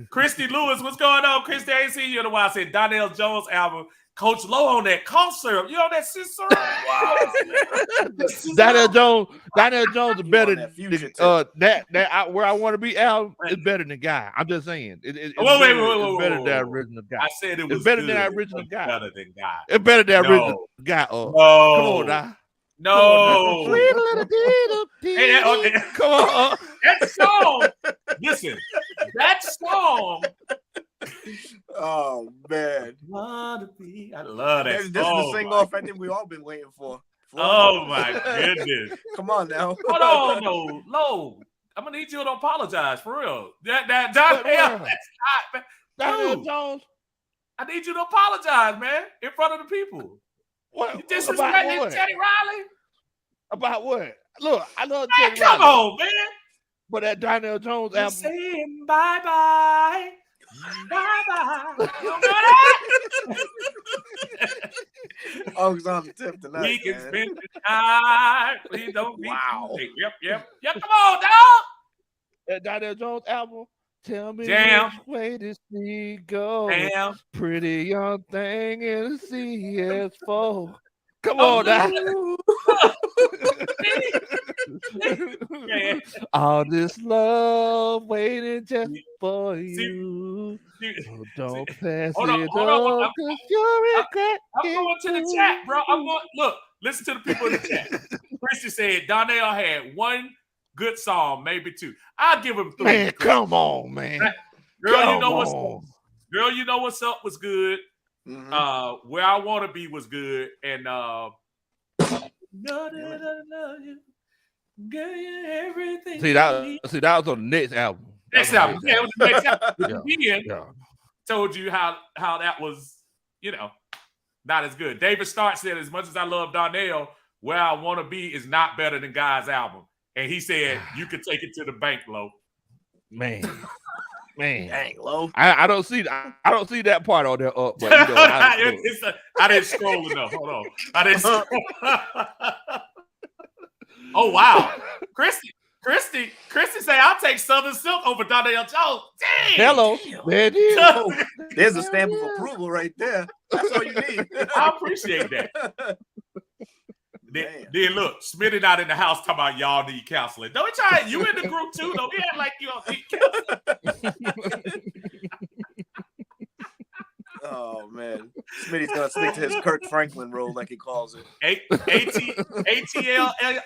Christy Lewis, what's going on? Christy, I ain't seen you in a while. I said Donnell Jones album. Coach Low on that cough syrup. You on that shit syrup? Wow. Donnell Jones is better than where I want to be album is better than Guy. I'm just saying. It's better than that original Guy. I said it was better than that original Guy. Better than Guy. It's better than that original Guy. No. Come on now. No. Come on. That song. Listen, that song. Oh man, I love that. This is the sing off I think we all been waiting for. Oh my goodness! Come on now. Hold on, no, Low. I'm gonna need you to apologize for real. Donnell Jones. I need you to apologize, man, in front of the people. What? You disrespecting What? Teddy Riley? About what? Look, I love Man, Teddy come Riley. on, man. But that Donnell Jones You're album. saying bye-bye. Bye-bye. You don't know that? Always on the tip tonight. We can man. spend the night. Please don't be. Wow. Yep. Come on, dog. That Donnell Jones album. Tell me Jam. which way this sea goes. Damn. Pretty young thing in the CS4. Come on now. Man. All this love waiting just for you. Oh, don't pass Hold on, it hold on. up, 'cause you regret I'm going to the chat, bro. Look, listen to the people in the chat. Christy said Donnell had one good song, maybe two. I'll give him three. Man, come on, man. Girl, you know what's up. Girl, you know what's up was good. Mm-hmm. Where I Want to Be was good. And know that I love you. Girl, you're everything. See that was on the next album. Next album. Yeah, it was the next album. Yeah. Told you how that was, not as good. David Stark said, as much as I love Donnell, Where I Want to Be is not better than Guy's album. And he said, you can take it to the bank, Lo. Man. Dang, Lo. I don't see that part on there up, but I didn't scroll enough. Hold on. I didn't scroll. Oh, wow. Christy say, I'll take Southern Silk over Donnell Jones. Dang. Hello. There it is. Oh, there's a stamp of approval right there. That's all you need. I appreciate that. Then look, Smitty not in the house talking about y'all need counseling. Don't try. You in the group too, though. We act like you don't need counseling. Oh man, Smitty's gonna stick to his Kirk Franklin role, like he calls it.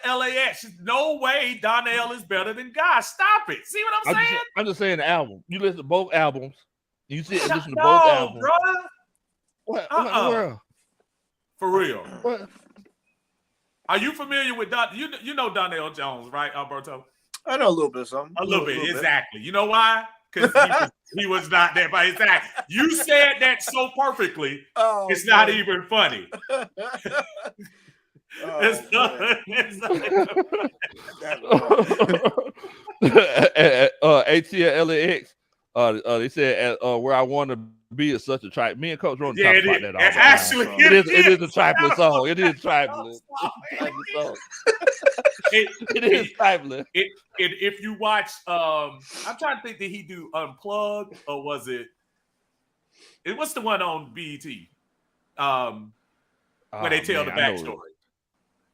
ATLAX. No way Donnell is better than Guy. Stop it. See what I'm saying? I'm just saying the album. You listen to both albums. You sit and listen to no, both albums. Bro. What in the world? For real. What? Are you familiar with you know Donnell Jones, right, Alberto? I know a little bit of something. A little bit, exactly. You know why? Because he was not there by his side. You said that so perfectly. Oh, it's not even funny. ATLAX. They said Where I Want to Be is such a tripe. Me and Coach Ron talk about that all the time. Actually, it is a trifling song. It is trifling. It is trifling. If you watch, I'm trying to think, did he do Unplugged or was it? What's the one on BET? Where they tell the backstory.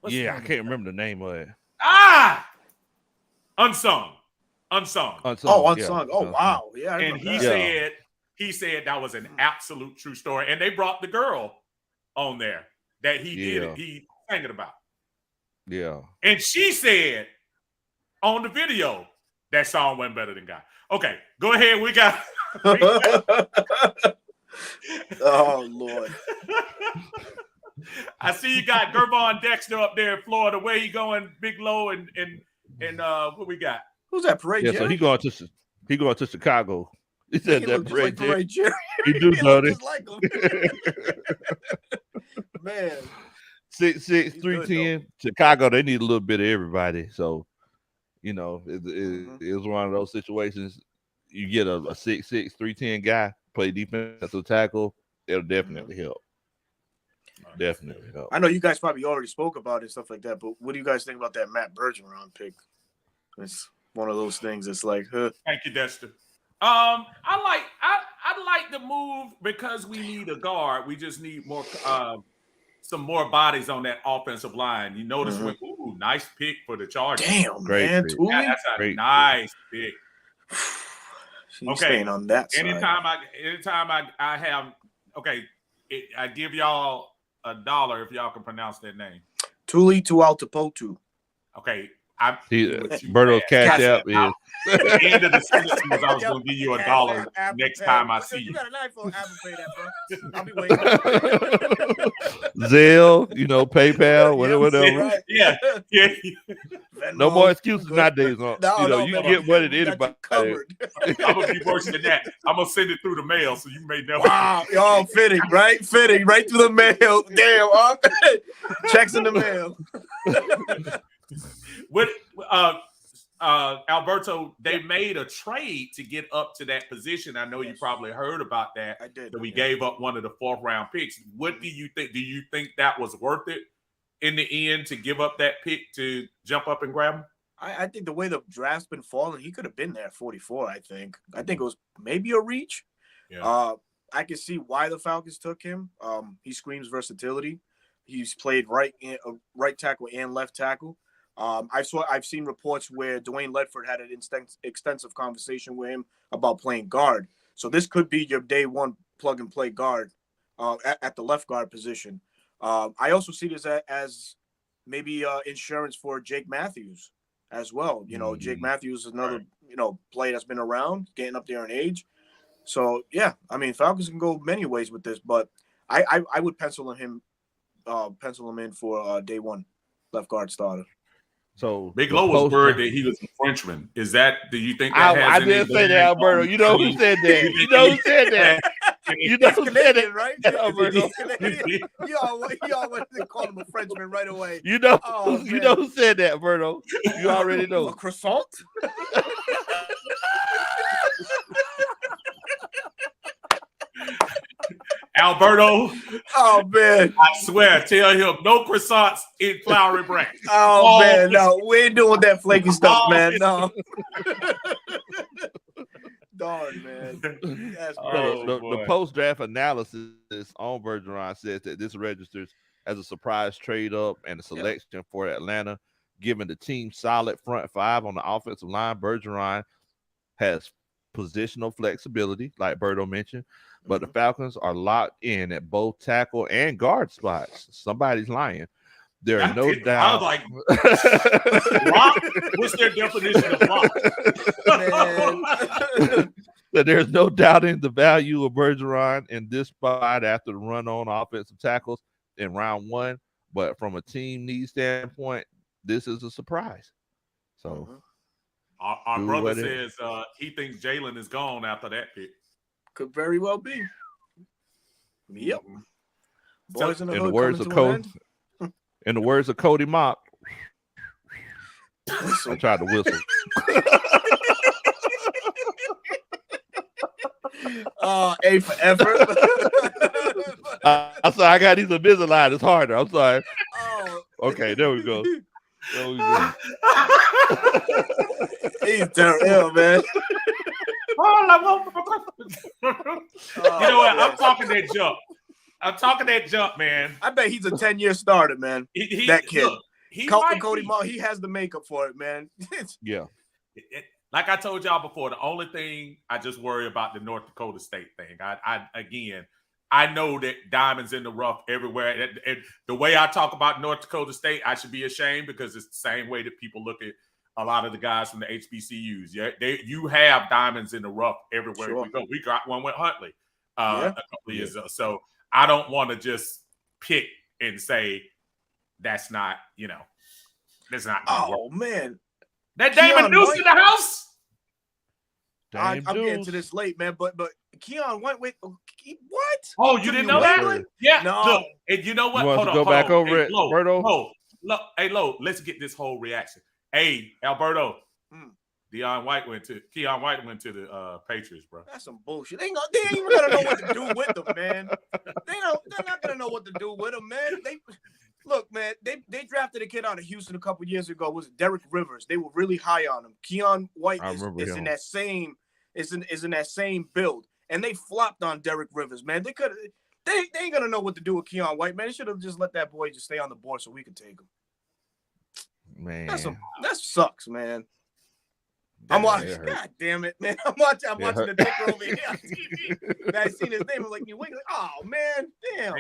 I can't remember the name of it. Unsung. Oh, Unsung. Yeah. Oh, wow. Yeah. And he said that was an absolute true story. And they brought the girl on there that he did it. He sang it about. Yeah. And she said on the video that song went better than Guy. Okay, go ahead. We got Oh Lord. I see you got Gervon Dexter up there in Florida. Where you going, Big Low and what we got? Who's that, Parade Jerry? So he going to Chicago. He said that Parade Jerry. He do dirty. Like man. 6'6", 310. Chicago, they need a little bit of everybody. So, it's one of those situations. You get a 6'6", 310 guy, play defensive tackle, it'll definitely help. Definitely help. I know you guys probably already spoke about it and stuff like that, but what do you guys think about that Matt Bergeron pick? It's one of those things that's like, Thank you, Dexter. I like the move because we need a guard. We just need more some more bodies on that offensive line. You notice nice pick for the Chargers. Damn, great man. Pick. Yeah, that's a nice pick. Okay. Staying on that side. Anytime I have I give y'all $1 if y'all can pronounce that name. Tuli Tualtapotu. Okay. Berto's cash app is. At the end of the sentence was I was going to give you $1 next time I see you. You got an iPhone, Apple Pay that, bro. I'll be waiting. Zelle, PayPal, whatever. Right. Yeah. No more excuses nowadays. You man, get money to anybody. Covered. I'm gonna be worse than that. I'm gonna send it through the mail, so you may never. Wow, y'all fitting, right? Fitting right through the mail. Damn, checks in the mail. What, Alberto? They made a trade to get up to that position. I know you probably heard about that. I did. That we gave up one of the 4th round picks. What do you think? Do you think that was worth it in the end to give up that pick to jump up and grab him? I think the way the draft's been falling, he could have been there at 44. I think it was maybe a reach. Yeah. I can see why the Falcons took him. He screams versatility. He's played right tackle and left tackle. I've seen reports where Dwayne Ledford had an extensive conversation with him about playing guard. So this could be your day one plug and play guard at the left guard position. I also see this as maybe insurance for Jake Matthews as well. Jake Matthews is another player that's been around, getting up there in age. So yeah, I mean Falcons can go many ways with this, but I would pencil him in for day one left guard starter. So Big Low was worried that he was a Frenchman. Is that? Do you think that I didn't say that, Alberto? You know who said that? You know who said that? You know who said it, right? Alberto? You all went to call him a Frenchman right away. You know who said that, Alberto? You already know. A croissant? Alberto, oh man, I swear, tell him no croissants in flowery bread. Oh man, no, we ain't doing that flaky stuff, man. No. Darn, man. The post-draft analysis on Bergeron says that this registers as a surprise trade-up and a selection for Atlanta, given the team's solid front 5 on the offensive line. Bergeron has positional flexibility, like Berto mentioned, but the Falcons are locked in at both tackle and guard spots. Somebody's lying. There are no doubt. I was like, lock? What's their definition of lock? That there's no doubting the value of Bergeron in this spot after the run on offensive tackles in round 1. But from a team need standpoint, this is a surprise. So our brother says he thinks Jalen is gone after that pick. Could very well be. Yep. Boys in the hood words of Cody. In the words of Cody Mock, I tried to whistle. A for effort. I'm sorry, I got these Invisalign. It's harder. I'm sorry. Okay, there we go. He's terrible, man. You know what? I'm talking that jump, man. I bet he's a 10-year starter, man. That kid. Look, Cody Moore, he has the makeup for it, man. Yeah. Like I told y'all before, the only thing I just worry about the North Dakota State thing. I know that diamonds in the rough everywhere. And the way I talk about North Dakota State, I should be ashamed because it's the same way that people look at a lot of the guys from the HBCUs. Yeah, you have diamonds in the rough everywhere we go. We got one with Huntley a couple of years ago. So I don't want to just pick and say that's not, that's not. Oh man, that Damon Deuce in the house. I'm getting to this late, man. But Keon went with what? Oh, you didn't know that? Yeah. No. Look, and you know what? Hold on. Go back over it, Alberto. Hey, Lo, let's get this whole reaction. Hey, Alberto. Keon White went to the Patriots, bro. That's some bullshit. They ain't even gonna know what to do with them, man. They're not gonna know what to do with them, man. Look, man, they drafted a kid out of Houston a couple years ago. Was it Derek Rivers? They were really high on him. Keon White is in that same build, and they flopped on Derek Rivers, man. They ain't gonna know what to do with Keon White, man. They should have just let that boy just stay on the board so we could take him. Man, that sucks, man. I'm watching. God damn it, man! I'm watching the ticker over here on TV. And I seen his name. I'm like, you wait. Oh man, damn.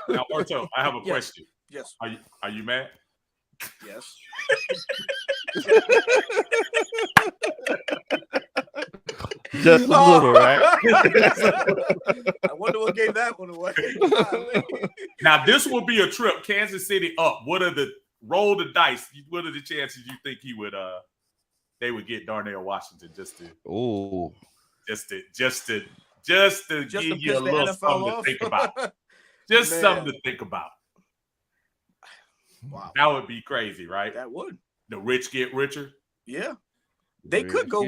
Alberto, I have a question. Yes. Are you mad? Yes. Just a little, right? I wonder what gave that one away. Now this will be a trip. Kansas City up. What are the roll the dice. What are the chances you think they would get Darnell Washington just to give you a piss the little NFL something off? to think about? Just Man. something to think about. Wow. That would be crazy, right? That would. The rich get richer. Yeah. They could go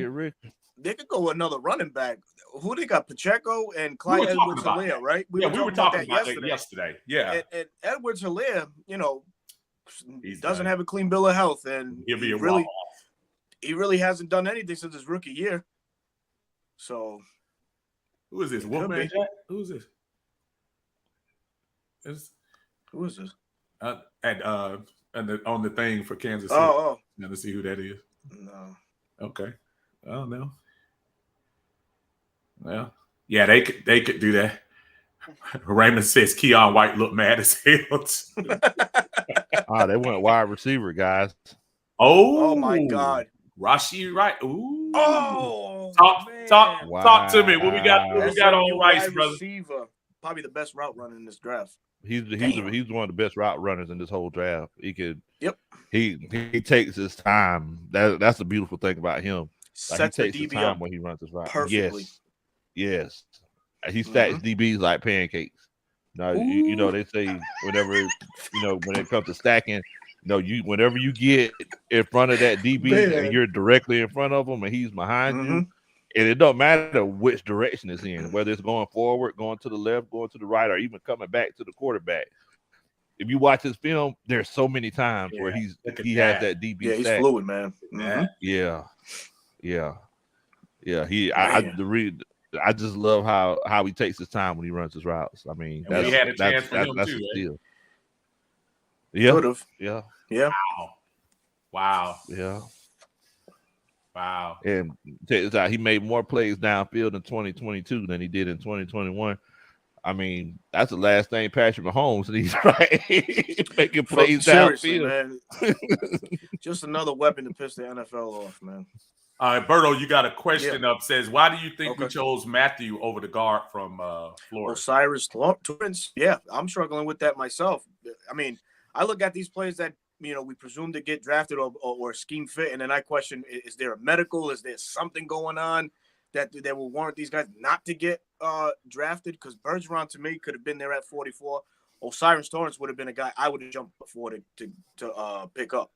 another running back. Who they got? Pacheco and Clyde Edwards-Helaire, right? We were talking about that yesterday. Yeah. And Edwards-Helaire, He's doesn't done. have a clean bill of health, and He'll be he really hasn't done anything since his rookie year. So, who is this? Wolfman Jack? Who is this? Who is this? On the thing for Kansas City. Oh. Let's see who that is. No. Okay. I don't know. Well, yeah, they could do that. Raymond says Keon White looked mad as hell. They went wide receiver, guys. Oh my God. Rashid Wright. Ooh. Oh, talk to me. What we got on Rice, brother? Receiver. Probably the best route runner in this draft. He's one of the best route runners in this whole draft. He could. Yep. He takes his time. That's the beautiful thing about him. Like, he takes his time when he runs his route. Perfectly. Yes. He stacks DBs like pancakes. Now they say whenever when it comes to stacking, whenever you get in front of that DB and you're directly in front of him and he's behind you, and it don't matter which direction it's in, whether it's going forward, going to the left, going to the right, or even coming back to the quarterback. If you watch his film, there's so many times where he has that DB. Yeah, he's stack. fluid, man. Yeah. I just love how he takes his time when he runs his routes. I mean, we had a chance for him too. Deal. Yeah. Could have. Yeah. Wow. Yeah. Wow. And check this out. He made more plays downfield in 2022 than he did in 2021. I mean, that's the last thing Patrick Mahomes needs, right? Making plays downfield. Man. Just another weapon to piss the NFL off, man. All right, Berto, you got a question up. Says, why do you think we chose Matthew over the guard from Florida? Osiris Torrance. Yeah, I'm struggling with that myself. I mean, I look at these players that we presume to get drafted or scheme fit, and then I question: is there a medical? Is there something going on that will warrant these guys not to get drafted? Because Bergeron to me could have been there at 44. Osiris Torrance would have been a guy I would have jumped before to pick up.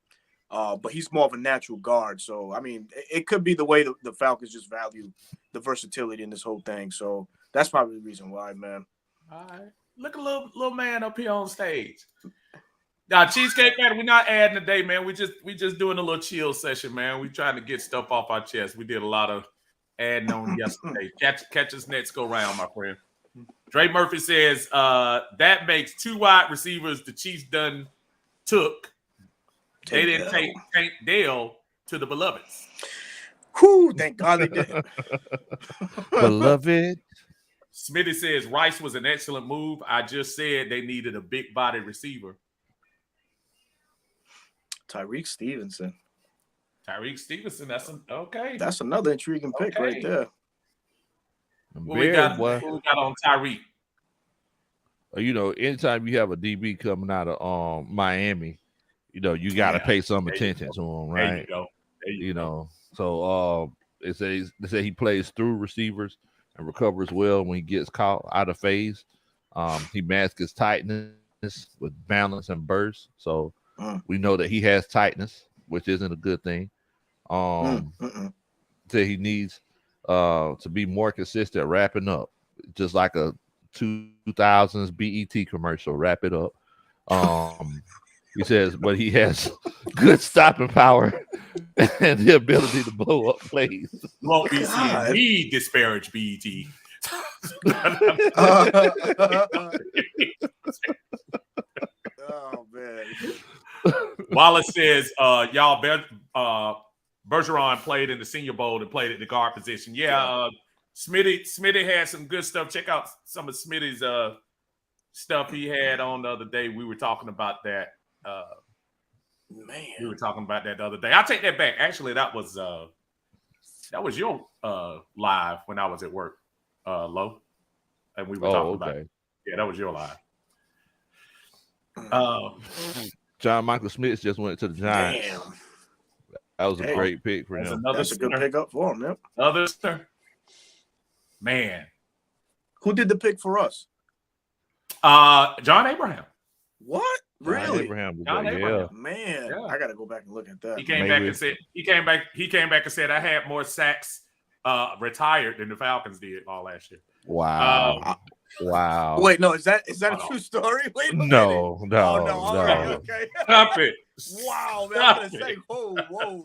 But he's more of a natural guard. So, I mean, it could be the way the Falcons just value the versatility in this whole thing. So that's probably the reason why, man. All right. Look a little man up here on stage. Now, Cheesecake Man, we're not adding today, man. We just doing a little chill session, man. We trying to get stuff off our chest. We did a lot of adding on yesterday. Catch us next go round, my friend. Dre Murphy says that makes 2 wide receivers the Chiefs done took. They didn't take Tank Dale to the Beloveds. Whew, thank God they did. Beloved. Smitty says Rice was an excellent move. I just said they needed a big body receiver. Tyreek Stevenson. Okay. That's another intriguing pick right there. What we got on Tyreek? Anytime you have a DB coming out of Miami, you got to pay some attention to him, right? There you go. So they say he plays through receivers and recovers well when he gets caught out of phase. He masks his tightness with balance and burst. So we know that he has tightness, which isn't a good thing. So he needs to be more consistent wrapping up, just like a 2000s BET commercial. Wrap it up. He says, but he has good stopping power and the ability to blow up plays. You won't be seeing me disparage BET. Oh, man. Wallace says, Bergeron played in the Senior Bowl and played at the guard position. Yeah, Smitty had some good stuff. Check out some of Smitty's stuff he had on the other day. We were talking about that. We were talking about that the other day. I'll take that back. Actually, that was your live when I was at work, Lo, and we were talking about it. Yeah, that was your live. John Michael Smith just went to the Giants. Damn. That was a great pick for him. That's a good pickup for him. Yep. Another center. Man. Who did the pick for us? John Abraham. What? Really? Abraham, Abraham. Man, Yeah. I gotta go back and look at that. He came back and said I had more sacks retired than the Falcons did all last year. Wow. Wow. Wait, no, is that a true story? Wait a minute. No. Oh, no. All right, okay. Stop it. Wow, man. I'm gonna say, whoa.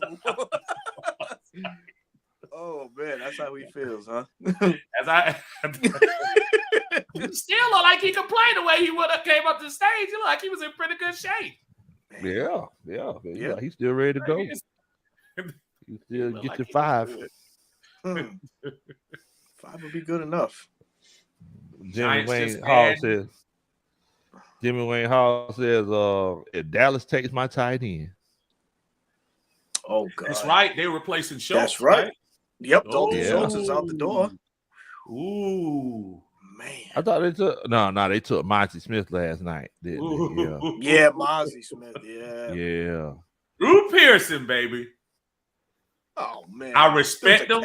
Oh man, that's how he feels, huh? You still look like he could play the way he would have came up to the stage. You look like he was in pretty good shape. Yeah. He's still ready to go. You still get like your 5. 5 would be good enough. Jimmy Wayne Hall says, if Dallas takes my tight end. Oh God. That's right. They're replacing Schultz. That's right. Yep, Dalton Schultz is out the door. Ooh. Man. I thought they took Monty Smith last night, didn't they? Yeah, Mozzie Smith, yeah. Drew Pearson, baby. Oh man. I respect him,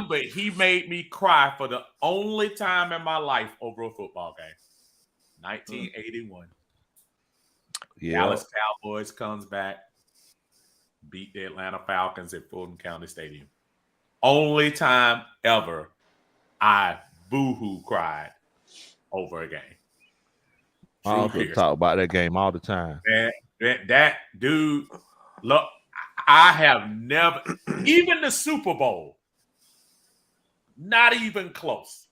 but he made me cry for the only time in my life over a football game. 1981. Dallas Cowboys comes back, beat the Atlanta Falcons at Fulton County Stadium. Only time ever I boo-hoo cried over a game. I also talk about that game all the time. That dude, look, I have never, even the Super Bowl, not even close.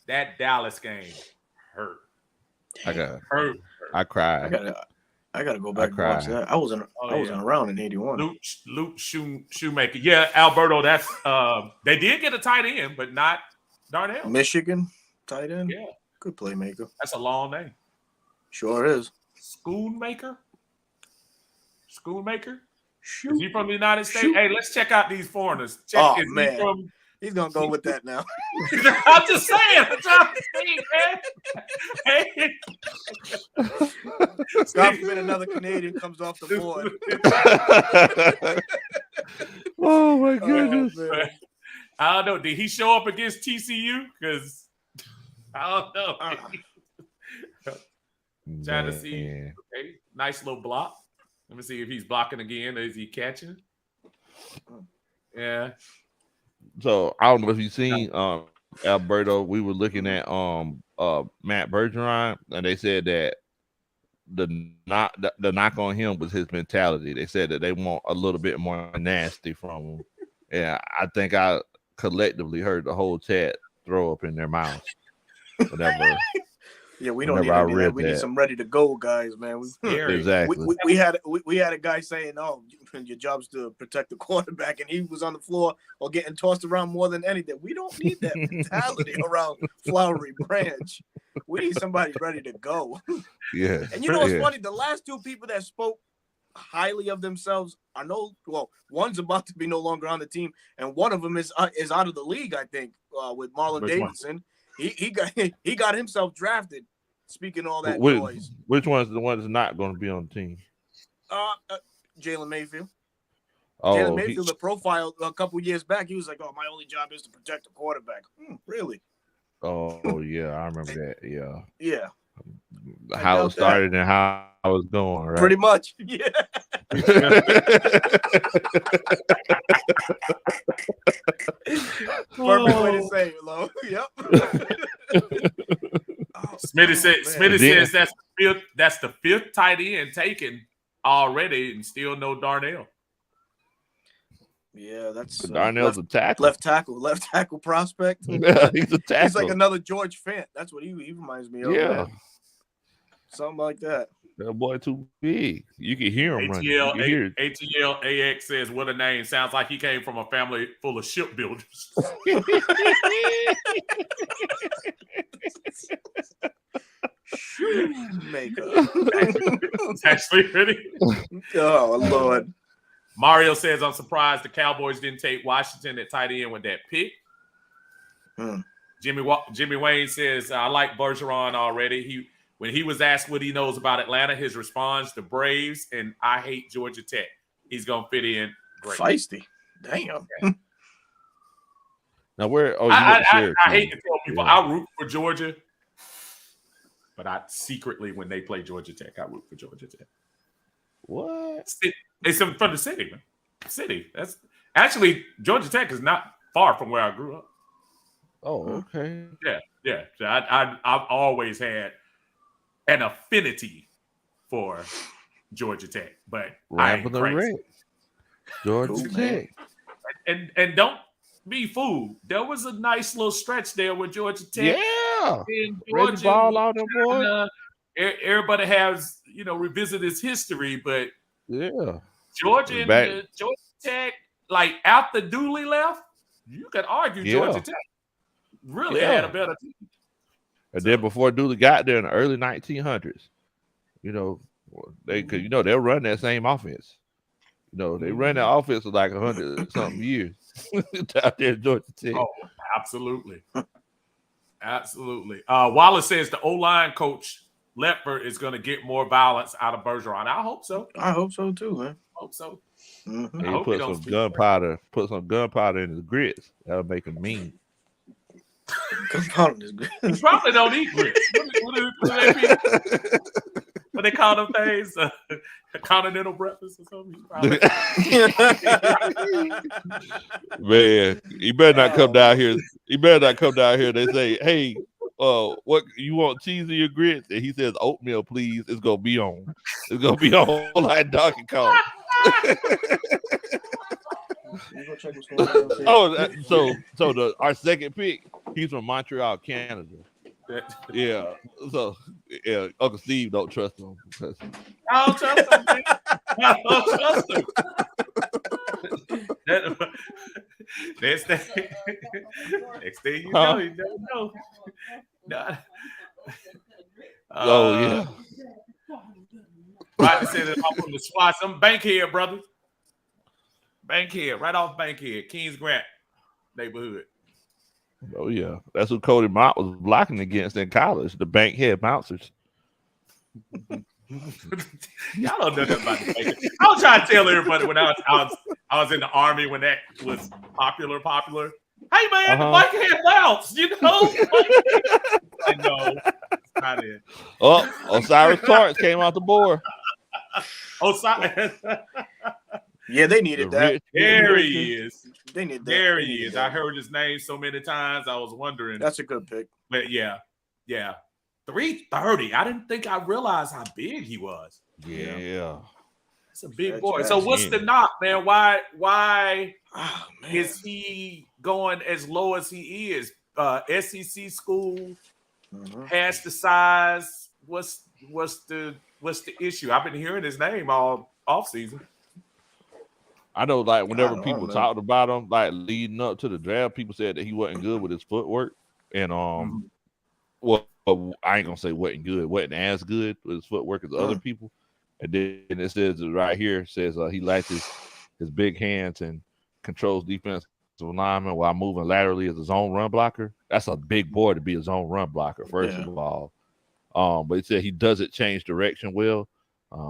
That Dallas game hurt. I cried. I gotta go back and watch that. I wasn't around in 81. Luke Shoemaker. Yeah, Alberto, that's they did get a tight end, but not Darnell. Michigan tight end. Yeah. Good playmaker. That's a long name. Sure is. Schoonmaker? Shoot. Is he from the United States? Hey, let's check out these foreigners. Man. He's gonna go with that now. I'm just saying. I'm trying to see, man. Hey. God forbid another Canadian comes off the board. Oh my goodness. I don't know. Did he show up against TCU? Because I don't know. Trying to see. Okay, nice little block. Let me see if he's blocking again. Is he catching? Yeah. So I don't know if you've seen Alberto. We were looking at Matt Bergeron, and they said that the knock on him was his mentality. They said that they want a little bit more nasty from him. And I think I collectively heard the whole chat throw up in their mouths. Whatever. Yeah, we don't need any of that. We need some ready to go guys, man. Exactly. We had a guy saying, "Oh, your job's to protect the quarterback," and he was on the floor or getting tossed around more than anything. We don't need that mentality around Flowery Branch. We need somebody ready to go. Yeah. And you know what's funny? The last two people that spoke highly of themselves are one's about to be no longer on the team, and one of them is out of the league. I think with Marlon Davidson. He got himself drafted. Speaking all that noise. Which one's the one that's not going to be on the team? Jalen Mayfield. Oh, Jalen Mayfield, the profile a couple years back, he was like, "Oh, my only job is to protect the quarterback." Really? Oh yeah, I remember that. Yeah. Yeah. How it started and how I was going, right? Pretty much. Yeah. Perfect way to say it, Lo. Yep. Smitty says that's the fifth tight end taken already, and still no Darnell. Yeah, that's Darnell's a tackle. Left tackle prospect. Yeah, he's a tackle. He's like another George Fant. That's what he reminds me of. Yeah, man. Something like that. That boy too big. You can hear him running. ATL AX says, "What a name! Sounds like he came from a family full of shipbuilders." Shoemaker. It's actually pretty. Oh Lord. Mario says, "I'm surprised the Cowboys didn't take Washington at tight end with that pick." Jimmy Wayne says, "I like Bergeron already. when he was asked what he knows about Atlanta, his response, the Braves, and I hate Georgia Tech. He's going to fit in great. Feisty. Damn. Yeah. Now, where? Oh, I hate to tell people I root for Georgia, but I secretly, when they play Georgia Tech, I root for Georgia Tech. What? It's from the city, man. City. That's actually Georgia Tech is not far from where I grew up. Oh, okay. Yeah. So I've always had an affinity for Georgia Tech, but I ain't crazy. Georgia Tech. And don't be fooled. There was a nice little stretch there with Georgia Tech. Yeah. In Georgia, ball out there, boy. Everybody has, revisited his history, but yeah, Georgia and Georgia Tech, like after Dooley left, you could argue Georgia Tech really had a better team. And then before Dooley got there in the early 1900s, they'll run that same offense. They ran that offense for like 100-something years out there in Georgia Tech. Oh, absolutely. Absolutely. Wallace says the O-line coach, Lepper, is going to get more violence out of Bergeron. I hope so. I hope so, too, man. Hope so. Mm-hmm. He put some gunpowder in his grits. That'll make him mean. Gunpowder in his grits. He probably don't eat grits. What they call them things? A continental breakfast or something? Man, he better not come down here. They say, hey, what you want, cheese in your grits? And he says oatmeal, please. It's gonna be on. It's gonna be on like Donkey Kong. So our second pick, he's from Montreal, Canada. Yeah. So Uncle Steve don't trust him. I don't trust him, man. I don't trust him. Next thing you know, you don't know. Yeah. Rodney said that I'm from the SWAT. I'm Bankhead, brother. Bankhead, right off Bankhead, Kings Grant neighborhood. Oh, yeah. That's who Cody Mott was blocking against in college, the Bankhead Bouncers. Y'all don't know nothing about the Bankhead. I was trying to tell everybody when I was in the Army when that was popular. Hey, man, the Bankhead bounce, I know. It's not it. Oh, Osiris Torrance came out the board. Osiris. Yeah, they needed that. There he is. They need that. There he is. I heard his name so many times. I was wondering. That's a good pick. But yeah. 330. I didn't think I realized how big he was. Yeah. It's a big boy. So what's the knock, man? Why is he going as low as he is? SEC school has the size. What's the issue? I've been hearing his name all offseason. I know, like, whenever people talked about him, like, leading up to the draft, people said that he wasn't good with his footwork. And, well, I ain't going to say wasn't as good with his footwork as other people. And then it says right here, says he likes his big hands and controls defensive linemen while moving laterally as a zone run blocker. That's a big boy to be a zone run blocker, first of all. But he said he doesn't change direction well.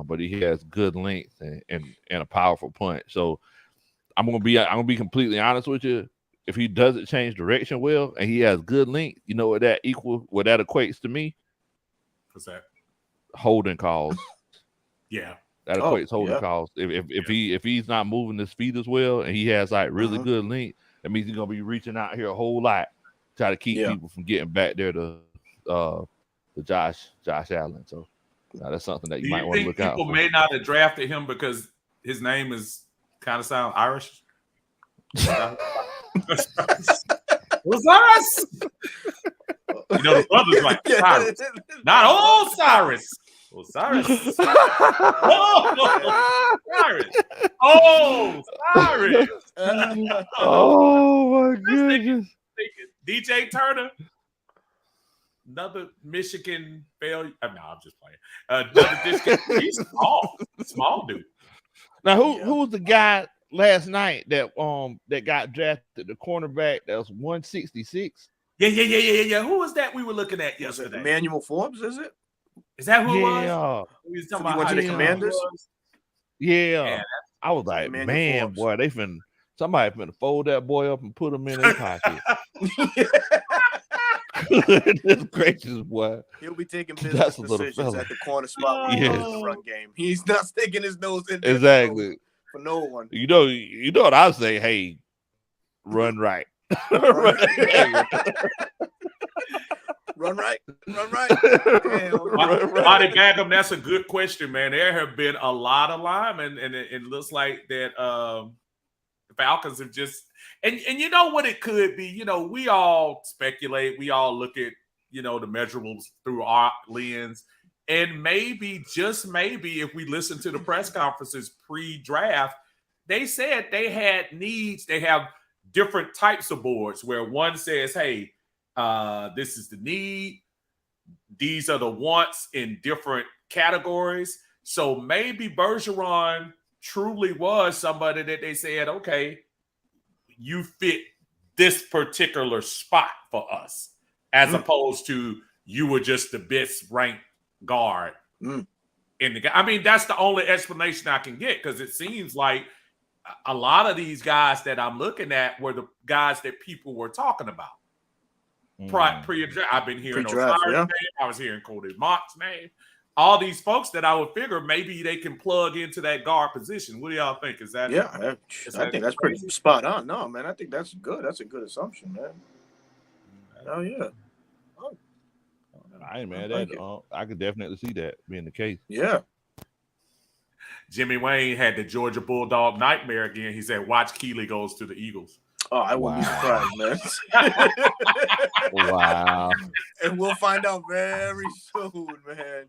But he has good length and a powerful punch. So I'm gonna be completely honest with you. If he doesn't change direction well and he has good length, you know what that equates to me? What's that? Holding calls. Yeah. That equates holding calls. If he's not moving his feet as well and he has like really good length, that means he's gonna be reaching out here a whole lot, try to keep people from getting back there to Josh Allen. So that's something that you might want to look out for. People may not have drafted him because his name is kind of sound Irish. Osiris. The brother's like Cyrus. Not Osiris. Osiris. Cyrus. Cyrus. Oh my goodness. DJ Turner. Another Michigan failure. No, I'm just playing. Another Michigan. He's small dude. Now, who was the guy last night that got drafted, the cornerback that was 166? Yeah. Who was that we were looking at yesterday? Emmanuel Forbes, is it? Is that who it was? Yeah. We was So talking he about went to the how Commanders? Yeah. Man, I was like, Emmanuel man, Forbes. boy, somebody finna fold that boy up and put him in their pocket. Goodness gracious, boy. He'll be taking That's business a little decisions fella. at the corner spot when he Yes. gets the run game. He's not sticking his nose in there Exactly. for no one. You know what I say? Hey, run right. Run right. Damn. Body Gagum, that's a good question, man. There have been a lot of linemen, and it looks like that the Falcons have just and you know what it could be. You know, we all speculate, we all look at the measurables through our lens, and maybe, just maybe, if we listen to the press conferences pre-draft, they said they had needs. They have different types of boards where one says, "Hey, this is the need. These are the wants in different categories." So maybe Bergeron truly was somebody that they said, okay, you fit this particular spot for us, as opposed to you were just the best ranked guard in the game. I mean, that's the only explanation I can get, because it seems like a lot of these guys that I'm looking at were the guys that people were talking about. I've been hearing Osiris' name. I was hearing Cody Mott's name. All these folks that I would figure maybe they can plug into that guard position. What do y'all think? Is that? Yeah, I think that's pretty spot on. No, man, I think that's good. That's a good assumption, man. Oh yeah. I ain't mad at it. I could definitely see that being the case. Yeah. Jimmy Wayne had the Georgia Bulldog nightmare again. He said, "Watch Keely goes to the Eagles." Oh, I wouldn't be surprised, man. Wow. And we'll find out very soon, man.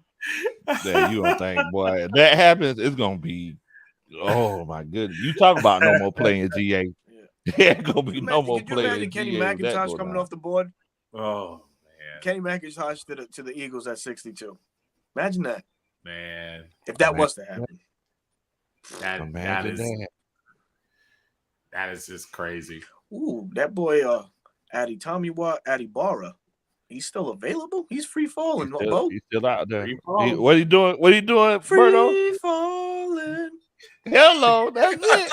That you don't think, boy, if that happens, it's gonna be, oh my goodness. You talk about no more playing GA. Yeah, gonna be no more playing. Could you imagine Kenny McIntosh coming off the board? Oh man, Kenny McIntosh to the Eagles at 62. Imagine that, man. If that was to happen, that is just crazy. Ooh, that boy, Addy Barra, he's still available. He's free falling. He's still out there. What are you doing? What are you doing, Berto? Free falling. Hello, that's it.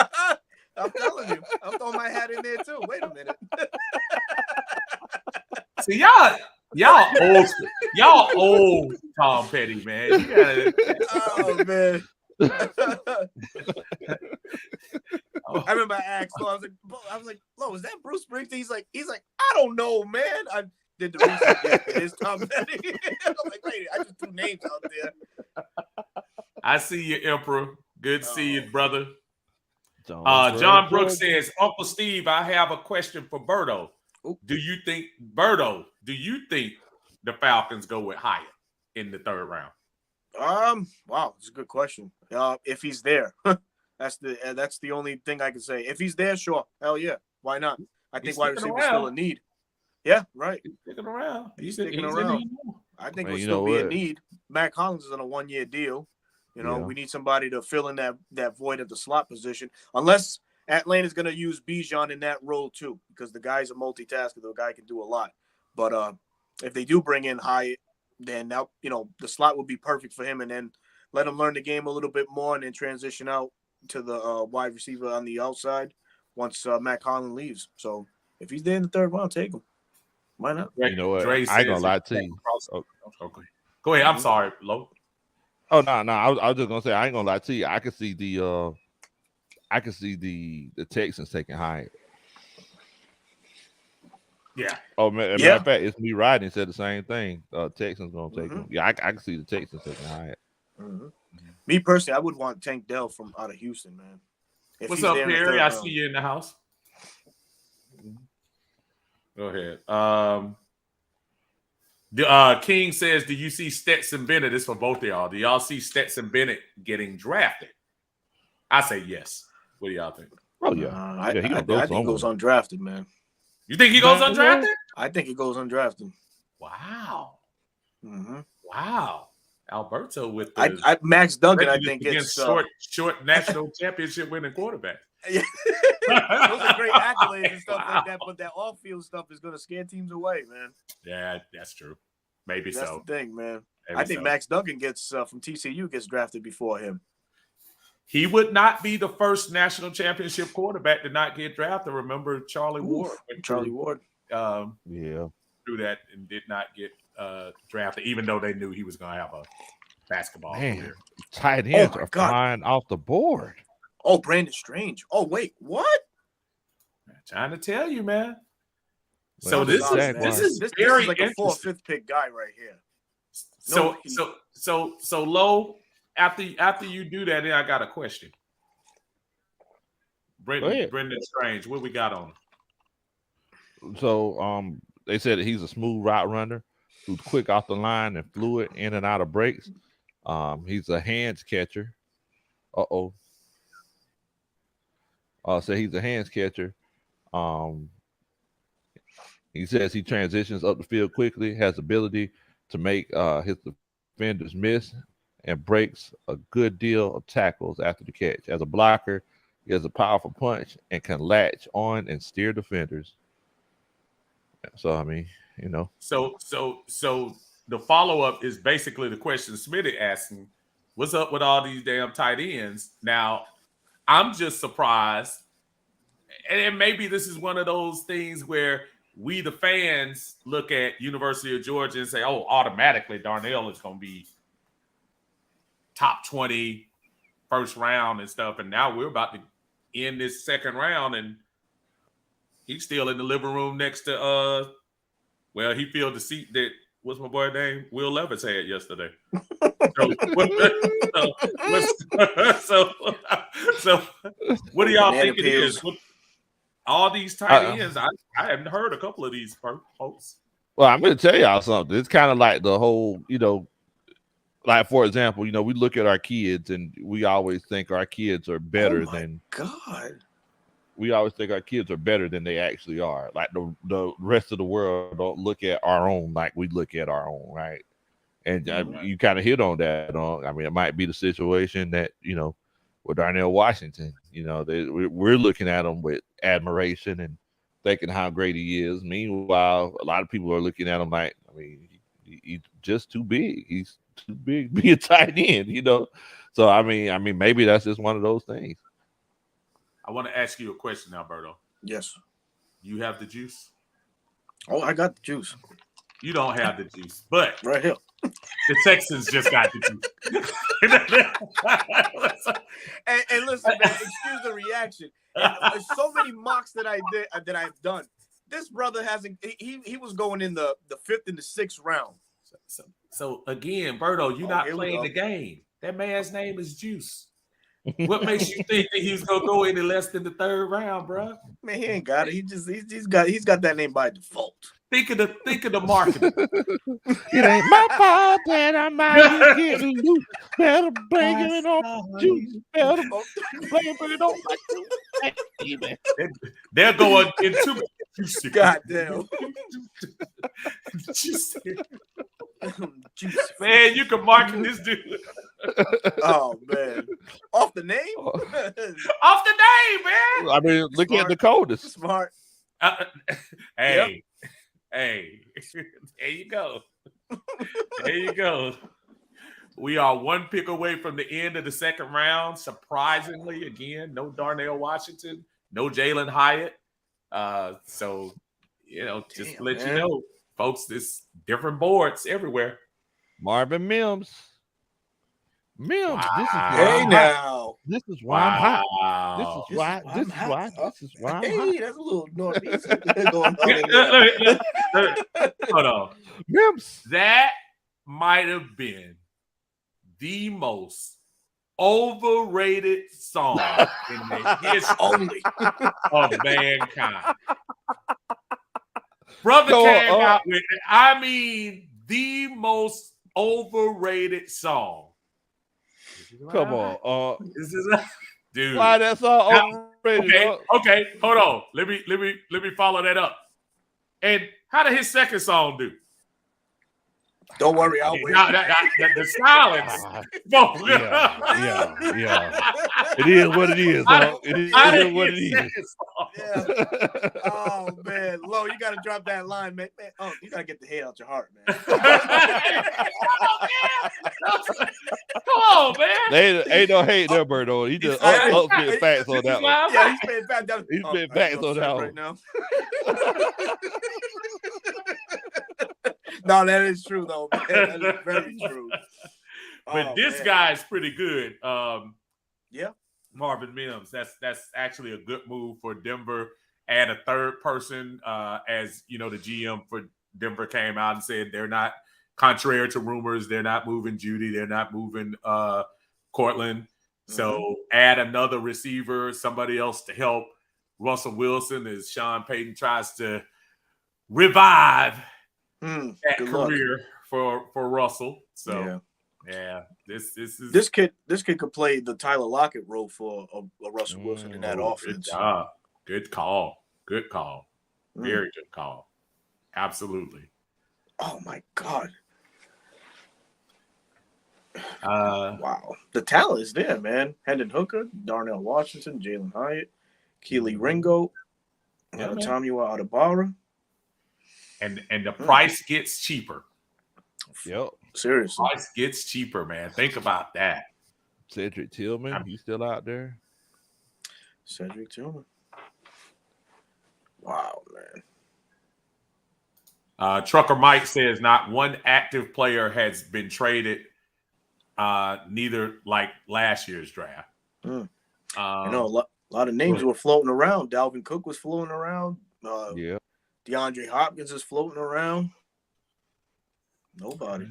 I'm telling you, I'm throwing my hat in there too. Wait a minute. See, y'all old Tom Petty, man. Oh man. I remember I asked Flo, I was like, Flo, is that Bruce Springsteen? He's like, I don't know, man. I did the research. It is Tom Petty. I was like, wait, I just threw names out there. I see you, Emperor. Good to see you, brother. John Brooks says, Uncle Steve, I have a question for Berto. Do you think the Falcons go with Hyatt in the third round? Wow, it's a good question. If he's there, that's the only thing I can say. If he's there, sure, hell yeah, why not? I think wide receiver is still a need. Yeah, right. He's sticking around. He's sticking around. I think it'll still be a need. Mac Hollins is on a 1-year deal. We need somebody to fill in that void at the slot position. Unless Atlanta's going to use Bijan in that role too, because the guy's a multitasker. The guy can do a lot. But if they do bring in Hyatt, then now the slot would be perfect for him, and then let him learn the game a little bit more, and then transition out to the wide receiver on the outside once Mac Hollins leaves. So if he's there in the third round, take him. Why not? You know what? I ain't gonna lie to you. Okay. Go ahead. I'm sorry, Lo. Oh no. I was just gonna say I ain't gonna lie to you. I can see the Texans taking Hyatt. Yeah. Oh, matter of fact, it's me riding said the same thing. Texans gonna take him. Yeah, I can see the Texans taking Hyatt. Me personally, I would want Tank Dell from out of Houston, man. What's up, Perry? I see you in the house. Go ahead. King says, do you see Stetson Bennett? This for both of y'all. Do y'all see Stetson Bennett getting drafted? I say yes. What do y'all think? Oh yeah. I think he goes undrafted, man. You think he goes undrafted? I think he goes undrafted. Wow. Mm-hmm. Wow. Alberto with Max Duncan, I think it's short national championship winning quarterback. Yeah. Those are great accolades and stuff like that, but that off-field stuff is going to scare teams away, man. Yeah, that's true. Maybe that's the thing, man. I think Max Duggan gets from TCU gets drafted before him. He would not be the first national championship quarterback to not get drafted. Remember Charlie Ward? Charlie Ward. Through that and did not get drafted, even though they knew he was going to have a basketball career. Tight ends are flying off the board. Oh, Brandon Strange. Oh, wait, what? I'm trying to tell you, man. Well, so this is very like a 4th or 5th pick guy right here. So low. After you do that, then I got a question. Brendan Strange, what we got on him? So they said that he's a smooth route runner who's quick off the line and fluid in and out of breaks. He's a hands catcher. So he's a hands catcher. He says he transitions up the field quickly, has ability to make his defenders miss, and breaks a good deal of tackles after the catch. As a blocker, he has a powerful punch and can latch on and steer defenders. So, I mean, you know. So the follow-up is basically the question Smitty asking, what's up with all these damn tight ends? Now, I'm just surprised, and maybe this is one of those things where we, the fans, look at University of Georgia and say, oh, automatically Darnell is going to be top 20 first round and stuff. And now we're about to end this second round, and he's still in the living room next to, he filled the seat that, what's my boy name? Will Levis had yesterday. So what do y'all think it is? All these tight ends, I haven't heard a couple of these folks. Well, I'm going to tell y'all something. It's kind of like the whole, like, for example, we look at our kids and we always think our kids are better than God. We always think our kids are better than they actually are. Like the rest of the world don't look at our own like we look at our own, right? And you kind of hit on that. I mean, it might be the situation that, with Darnell Washington, we're looking at him with admiration and thinking how great he is. Meanwhile, a lot of people are looking at him like, I mean, he's just too big. He's too big to be a tight end, So I mean, maybe that's just one of those things. I want to ask you a question, Alberto. Yes. You have the juice? Oh, I got the juice. You don't have the juice, but right here. The Texans just got the juice. and listen, man, excuse the reaction. There's so many mocks that I've done. This brother hasn't. He was going in the 5th and the 6th round. So again, Berto, you're not playing the game. That man's name is Juice. What makes you think that he's gonna go any less than the 3rd round, bro? Man, he ain't got it. He's got that name by default. Think of the marketing. It ain't my fault that I might be getting loose. Better bring it on, Juice. Better bring it on my Juice. They're going into Juice. Goddamn. Juice. Man, you can market this dude. Oh man, off the name? Off the name, man. I mean, look at the coldest. Smart. Hey, there you go. There you go. We are one pick away from the end of the 2nd round. Surprisingly, again, no Darnell Washington, no Jalen Hyatt. So, just to let you know, folks, there's different boards everywhere. Marvin Mims. Wow. This is why I'm hot. This is why I'm hot. Hey, that's a little northeast going on. Hold on. Mims. That might have been the most overrated song in the history of mankind. Brother came out with, the most overrated song. Come on, dude. Why that's all overrated? Okay, hold on. Let me follow that up. And how did his 2nd song do? Don't worry, I'll wait. The silence. Yeah. It is what it is. It is what it is. Yeah. Oh man, Lo, you gotta drop that line, man. Oh, you gotta get the hate out your heart, man. Come on, man. Ain't no hate there, Berto. He just spit facts on that one. Yeah, he's spitting facts. He's spitting facts on that one right now. No, that is true though, man. That is very true. But this guy's pretty good. Yeah. Marvin Mims. That's actually a good move for Denver. Add a third person, as you know, the GM for Denver came out and said they're not, contrary to rumors, they're not moving Judy, they're not moving Cortland. So add another receiver, somebody else to help Russell Wilson as Sean Payton tries to revive that career for Russell. So yeah, this kid could play the Tyler Lockett role for a Russell Wilson in that offense. Good job. Good call. Good call. Very good call. Absolutely. Oh my God. Wow. The talent is there, man. Hendon Hooker, Darnell Washington, Jalen Hyatt, Keely Ringo, Tamuwa Adebawara. And the price gets cheaper. Yep. Seriously. Price gets cheaper, man. Think about that. Cedric Tillman, he's still out there. Cedric Tillman. Wow, man. Trucker Mike says not one active player has been traded, neither like last year's draft. You know, a lot of names were floating around. Dalvin Cook was floating around. DeAndre Hopkins is floating around. Nobody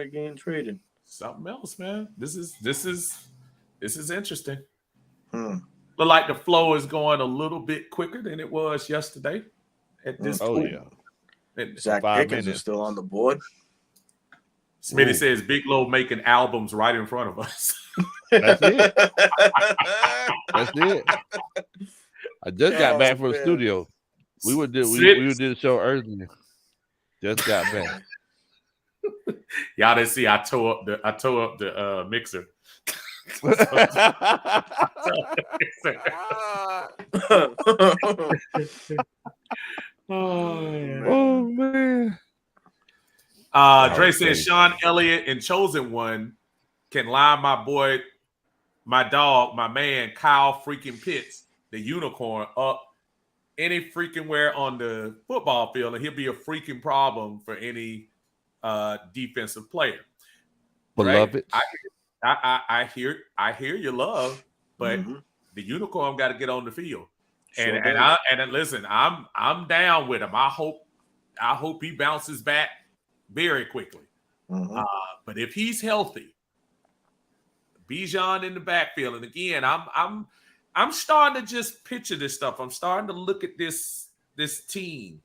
getting traded. Something else, man. This is interesting. Look like the flow is going a little bit quicker than it was yesterday. At this point. Zach Pickens is still on the board. Smitty says Big Low making albums right in front of us. That's it. That's it. I just got back from the studio. We did the show earlier. Just got back. Y'all didn't see I tore up the mixer. Oh man. Dre says Sean Elliott and Chosen One can line my boy, my dog, my man Kyle freaking Pitts, the unicorn, up any freaking where on the football field, and he'll be a freaking problem for any defensive player. Beloved. I hear your love, but the unicorn got to get on the field. And listen, I'm down with him. I hope he bounces back very quickly. But if he's healthy, Bijan in the backfield, and again, I'm starting to just picture this stuff. I'm starting to look at this team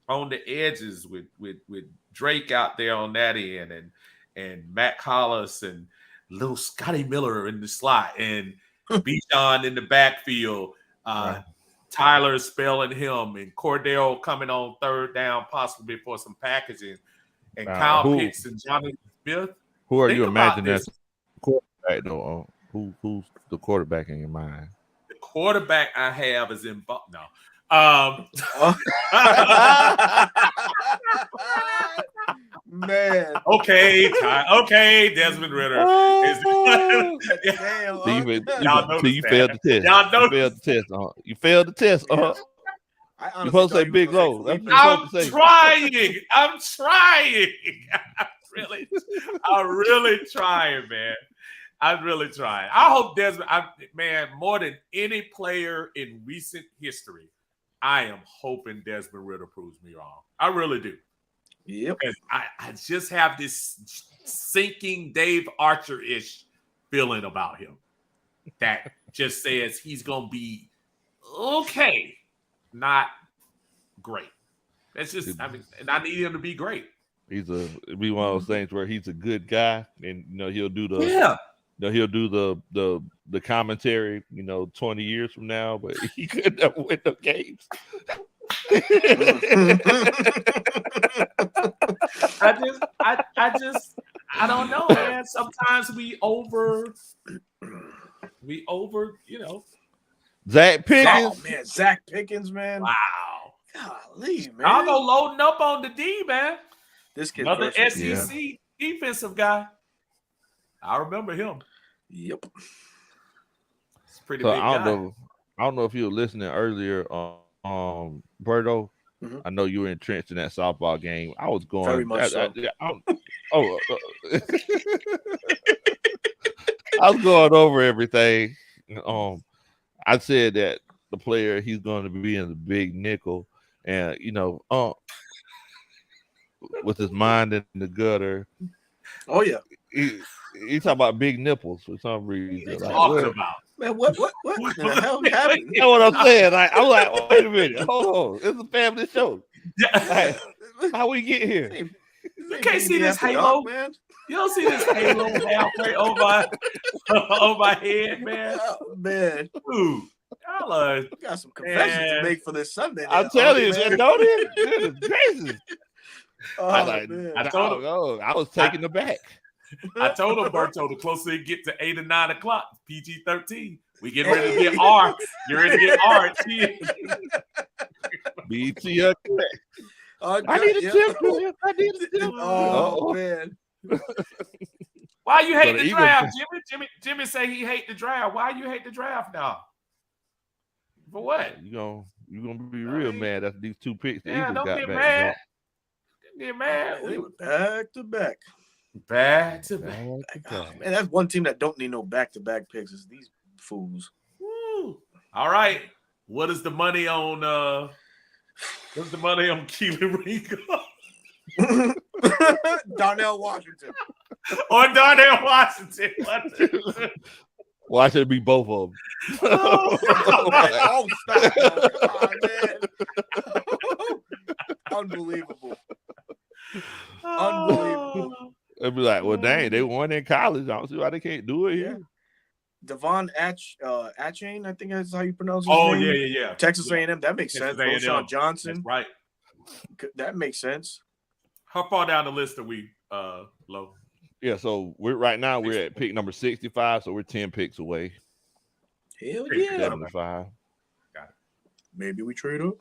on the edges with Drake out there on that end, and Matt Hollis and little Scotty Miller in the slot, and Bijan in the backfield. Tyler spelling him, and Cordell coming on third down, possibly for some packaging, and Kyle Pitts and Johnny Smith. Who are you imagining as quarterback though? Who's the quarterback in your mind? The quarterback I have is in no. Man. Okay, Desmond Ritter. You failed the test. You failed the test. You're supposed to say Big Low. I'm trying. I'm really trying, man. I'm really trying. I hope Desmond, more than any player in recent history, I am hoping Desmond Ritter proves me wrong. I really do. Yep. I just have this sinking Dave Archer-ish feeling about him that just says he's going to be okay, not great. That's just, and I need him to be great. It'll be one of those things where he's a good guy, and he'll do the commentary, 20 years from now, but he couldn't never win no games. I don't know, man. Sometimes we over, Zach Pickens. Oh man, Zach Pickens, man. Wow. Golly, man. I'll go loading up on the D, man. This kid's Another versatile. SEC defensive guy. I remember him. Yep. It's a pretty So big I guy. don't know if you were listening earlier, Berto. Mhm. I know you were entrenched in that softball game. I was going Very much so. I was going over everything. I said that the player he's going to be in the big nickel, and with his mind in the gutter. Oh yeah. He talking about big nipples for some reason. Like, Talking about. Man, what the hell happened? You know what I'm saying? Like, I'm like, wait a minute, hold on, it's a family show. Like, how we get here? You can't see this halo, man. You don't see this halo halfway over my head, man. Oh, man. Dude, y'all We got some confessions to make for this Sunday. I'm telling you, man, don't it? Gracious. Man. I was taken aback. I told him, Berto, the closer it get to 8 or 9 o'clock, PG-13, we get ready to get R. You're ready to get R at 10. BT up. I need a tip. I need a tip. Oh, man. Why you hate the Eagles- draft, Jimmy? Jimmy say he hate the draft. Why you hate the draft now? For what? You gonna be real mad after these two picks the Yeah, Eagles don't got get back. mad. Don't get mad. They were back to back. Back to back. Oh, man, that's one team that don't need no back-to-back picks is these fools. Woo. All right. What is the money on what's the money on Keely Ringo? Darnell Washington. On Darnell Washington. Why should it be both of them? Oh, stop. Come on, man. Unbelievable. Unbelievable. They'd be like, well, dang, they won in college. I don't see why they can't do it here. Devon Achane, I think that's how you pronounce his Oh, name. yeah. Texas A&M, that makes Texas sense. A&M. Roshan Johnson, That's right. that makes sense. How far down the list are we, Lo? Yeah, so we're at pick number 65, so we're 10 picks away. Hell yeah. 75. Got it. Maybe we trade up.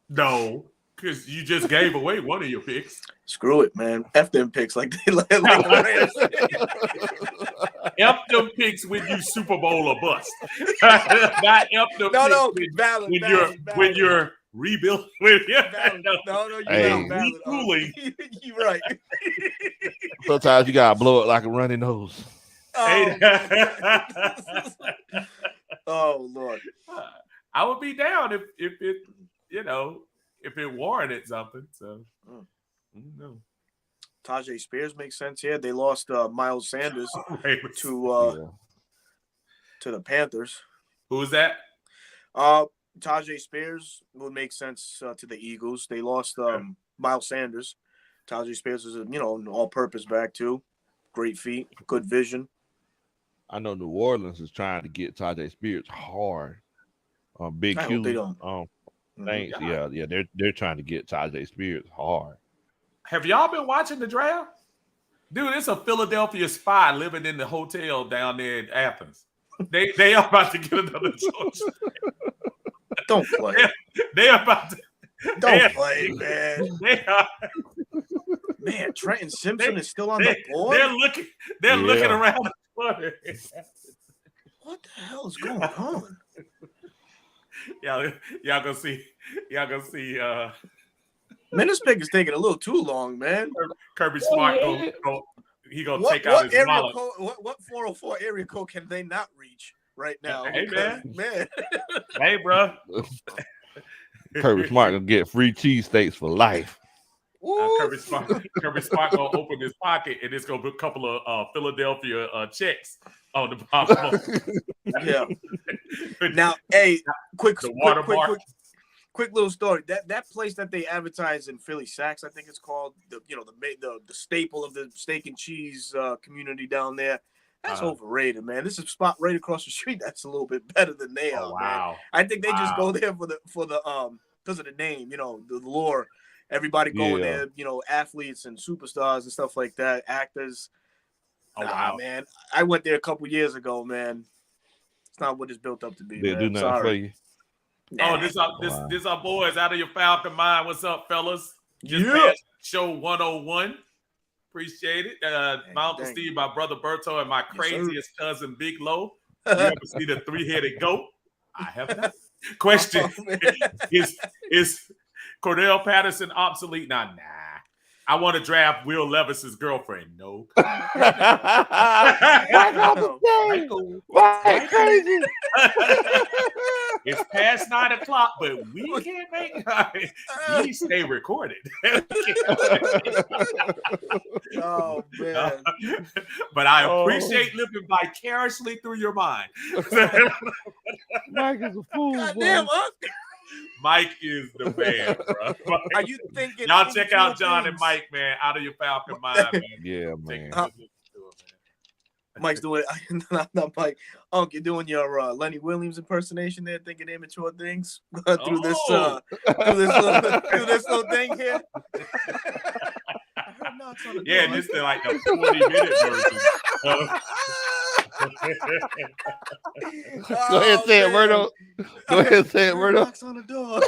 No, because you just gave away one of your picks. Screw it, man. F them picks like the Rams. F them picks when you Super Bowl or bust. Not F them picks when you're rebuilding. No, you're Hey. valid. Retooling. You're right. Sometimes you gotta blow it like a runny nose. Oh Lord. I would be down if it if it warranted something. So no. Tajay Spears makes sense here. They lost Miles Sanders to the Panthers. Who was that? Tajay Spears would make sense to the Eagles. They lost Miles Sanders. Tajay Spears is an all-purpose back too. Great feet, good vision. I know New Orleans is trying to get Tajay Spears hard. Big Q. They don't. Thanks. Yeah. They're trying to get Tajay Spears hard. Have y'all been watching the draft? Dude, it's a Philadelphia spy living in the hotel down there in Athens. They are about to get another George. Don't play. They are about to. Don't play, man. They are. Man, Trenton Simpson is still on the board. They're looking around the corner. What the hell is going on? Y'all gonna see. Man, this pick is taking a little too long, man. Kirby Smart gonna take out his wallet. What 404 area code can they not reach right now? Hey, man. Hey, bro. Kirby Smart gonna get free cheesesteaks for life. Kirby Smart gonna open his pocket and it's gonna be a couple of Philadelphia checks on the bottom. Yeah. Now, hey, quick little story. That place that they advertise in Philly Sacks, I think it's called, the staple of the steak and cheese community down there. That's overrated, man. This is a spot right across the street that's a little bit better than they are. Wow. Man. I think they just go there for the because of the name, the lure. Everybody going there, athletes and superstars and stuff like that, actors. Oh, wow. Man. I went there a couple years ago, man. It's not what it's built up to be. They'll do Man. nothing for Sorry. you. Oh, this our boys out of your Falcon mind. What's up, fellas? Just Yeah. past show 101. Appreciate it. My Uncle Dang. Steve, my brother Berto, and my Yes, craziest cousin Big Low. You ever see the three-headed goat? I have not. Question: Is Cordell Patterson obsolete? Nah. I want to draft Will Levis's girlfriend. No. Michael. Why crazy? It's past 9 o'clock, but we can't make it. These stay recorded. Oh man. But I appreciate living vicariously through your mind. Mike is a fool. Goddamn, Mike is the man, bro. Are you thinking? Y'all check out John and Mike, man. Out of your Falcon mind, man. Yeah, man. Mike's doing. Not Mike. You're doing your Lenny Williams impersonation there, thinking immature things through this little thing here. I heard knocks on the Yeah, door. this is like a 40-minute version. Go ahead and say it, Murdo. Go ahead and say it, Murdo. Knocks on the door.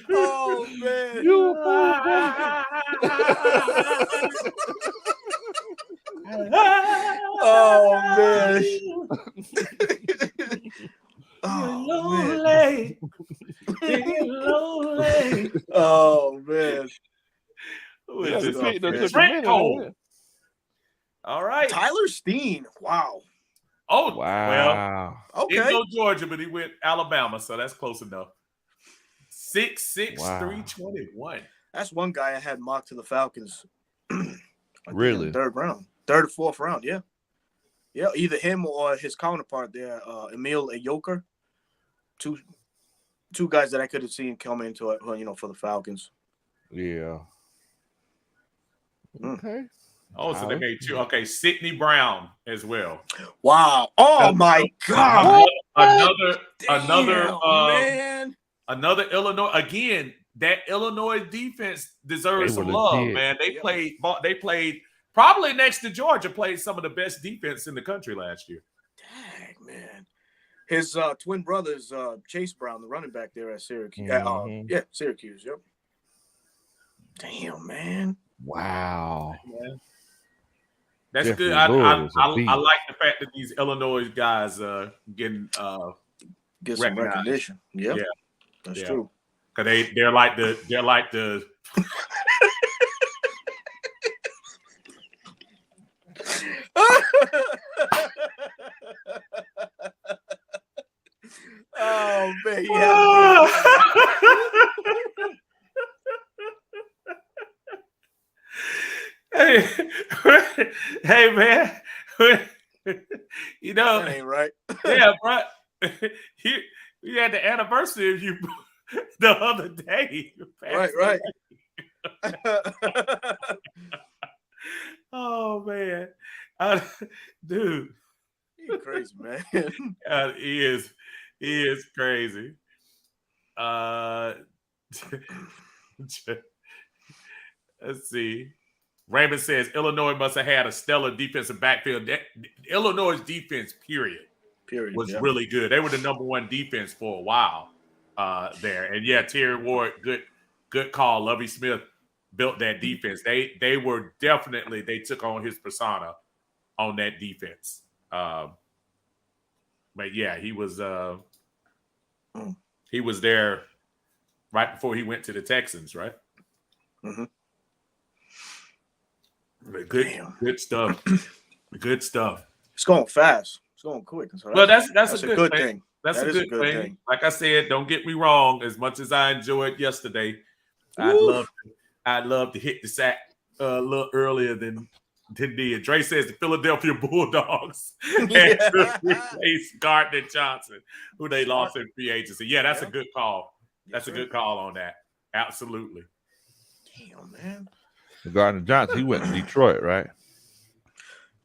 Oh man. You a fool, Oh man. Oh man. Who Yeah, is this? the Trent Trent Cole. Cole. All right. Tyler Steen. Wow. Oh, Wow. well, Okay. didn't go Georgia, but he went Alabama, so that's close enough. 6'6", Wow. 321. That's one guy I had mocked to the Falcons. I think in Really? the third or fourth round. Yeah. Yeah, either him or his counterpart there, Emil Ayoker. Two guys that I could have seen come into it, for the Falcons. Yeah. Okay. Oh, so they made two. Okay, Sidney Brown as well. Wow! Oh my God! Another man. Another Illinois. Again, that Illinois defense deserves some love, man. They played probably next to Georgia, played some of the best defense in the country last year. Dang, man. His twin brothers, Chase Brown, the running back there at Syracuse. Syracuse. Yep. Damn, man. Wow. Man. That's Jeffrey good. I Lord is a like beast. the fact that these Illinois guys getting Get some recognition. Yep. Yeah. That's true. Because they're like the Oh man, hey man, you know that ain't right. Yeah, bro. We had the anniversary of you the other day. Right. Oh man, dude, You're crazy, man. he is crazy. Let's see. Raymond says Illinois must have had a stellar defensive backfield. Illinois' defense, period, was really good. They were the number one defense for a while there. And yeah, Terry Ward, good call. Lovie Smith built that defense. They were definitely, they took on his persona on that defense. But yeah, he was there right before he went to the Texans, right? Mm-hmm. Good stuff. Good stuff. It's going fast. It's going quick. So that's a good thing. That's a good thing. Like I said, don't get me wrong. As much as I enjoyed yesterday, I'd love to hit the sack a little earlier than did. Dre says the Philadelphia Bulldogs had to replace Gardner Johnson, who they lost in free agency. Yeah, that's a good call. That's a good call on that. Absolutely. Damn, man. Gardner Johnson, he went to Detroit, right?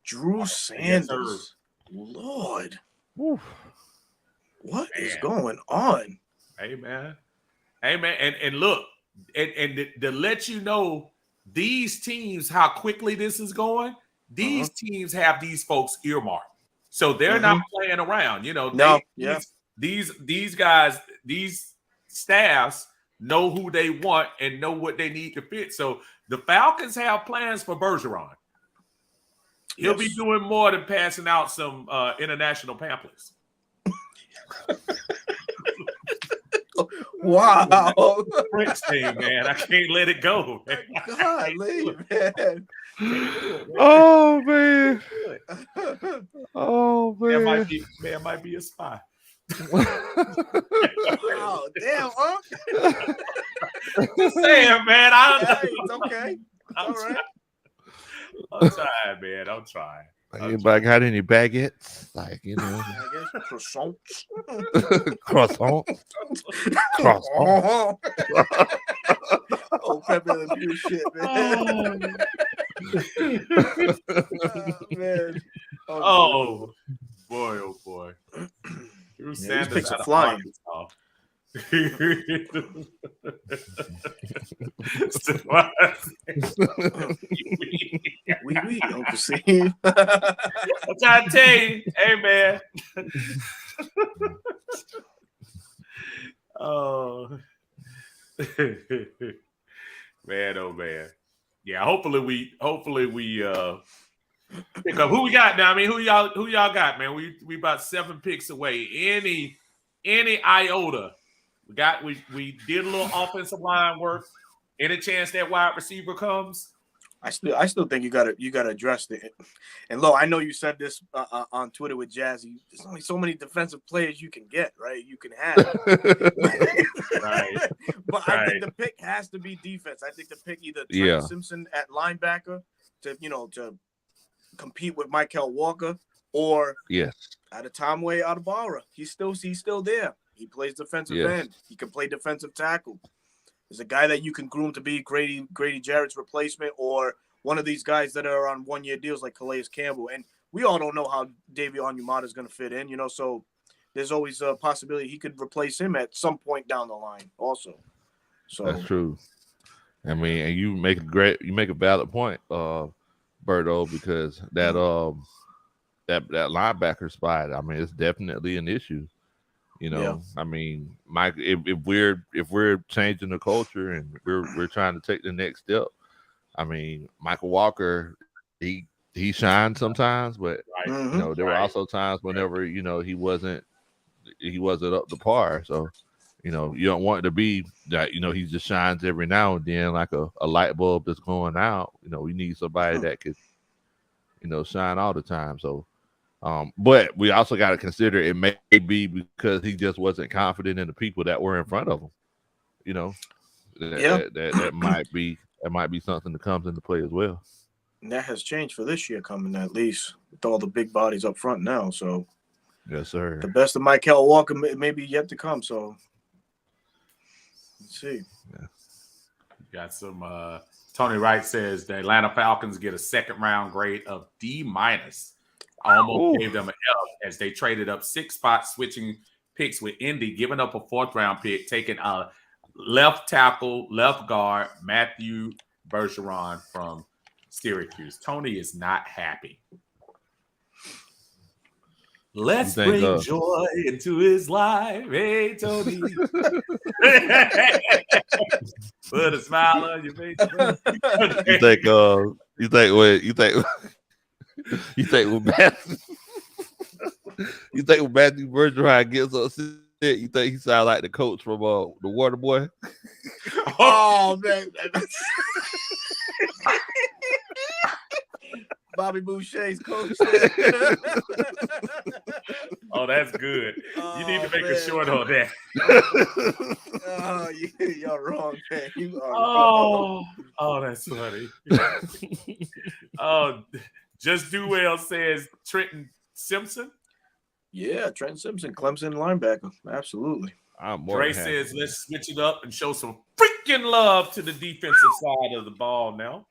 Drew Sanders. Lord. Woo. What is going on? Hey, man. And look, and to let you know these teams, how quickly this is going, these teams have these folks earmarked. So they're not playing around. You know, these guys, these staffs know who they want and know what they need to fit. So the Falcons have plans for Bergeron. He'll be doing more than passing out some international pamphlets. Wow. French thing, man. I can't let it go. Man. Golly, man. Oh man. Oh man. Man might be a spy. Oh, damn, Unc. Just saying, man. It's okay. All right. I'm trying, man. I'm trying. Anybody got any baguettes? Like, you know, I guess croissants. croissants. Croissants. Oh, Pepe Le Pew shit, man. Man. Oh, boy, oh boy. These picks are flying. We Uncle Steve. I'm trying to tell you, hey man. Oh man, oh man. Yeah, hopefully we pick up who we got now. I mean, who y'all got, man? We about 7 picks away. Any iota. We did a little offensive line work. Any chance that wide receiver comes? I still think you gotta address it. And Lo, I know you said this on Twitter with Jazzy. There's only so many defensive players you can get, right? You can have. Right. But I think the pick has to be defense. I think the pick either Trent Simpson at linebacker to compete with Michael Walker, or out of Tomway Adebawara. He's still there. He plays defensive end. He can play defensive tackle. There's a guy that you can groom to be Grady Jarrett's replacement, or one of these guys that are on 1-year deals like Calais Campbell. And we all don't know how David Onyemata is going to fit in, so there's always a possibility he could replace him at some point down the line also. So that's true. I mean, and you make a valid point, Berto, because that linebacker spot, I mean, it's definitely an issue. I mean, Mike, if we're changing the culture and we're trying to take the next step, I mean, Michael Walker, he shined sometimes, but there were also times whenever he wasn't up to par. So you don't want it to be that he just shines every now and then like a light bulb that's going out. We need somebody that could shine all the time. So. But we also got to consider it may be because he just wasn't confident in the people that were in front of him. That might be something that comes into play as well. And that has changed for this year coming, at least with all the big bodies up front now. So yes, sir. The best of Michael Walker may be yet to come. So let's see. Yeah. Got some. Tony Wright says the Atlanta Falcons get a 2nd round grade of D-. Almost gave them an F as they traded up 6 spots, switching picks with Indy, giving up a 4th round pick, taking a left tackle, left guard, Matthew Bergeron from Syracuse. Tony is not happy. Let's bring joy into his life. Hey, Tony. Put a smile on your face. You think when Matthew Bergeron gets upset, you think he sounds like the coach from the Water Boy? Oh man, Bobby Boucher's coach. Oh, that's good. You need to make a short on that. Oh, you're wrong, man. You are wrong. Oh, that's funny. Oh. Just Do Well says Trenton Simpson. Yeah, Trenton Simpson, Clemson linebacker. Absolutely. Dre says, let's switch it up and show some freaking love to the defensive side of the ball now.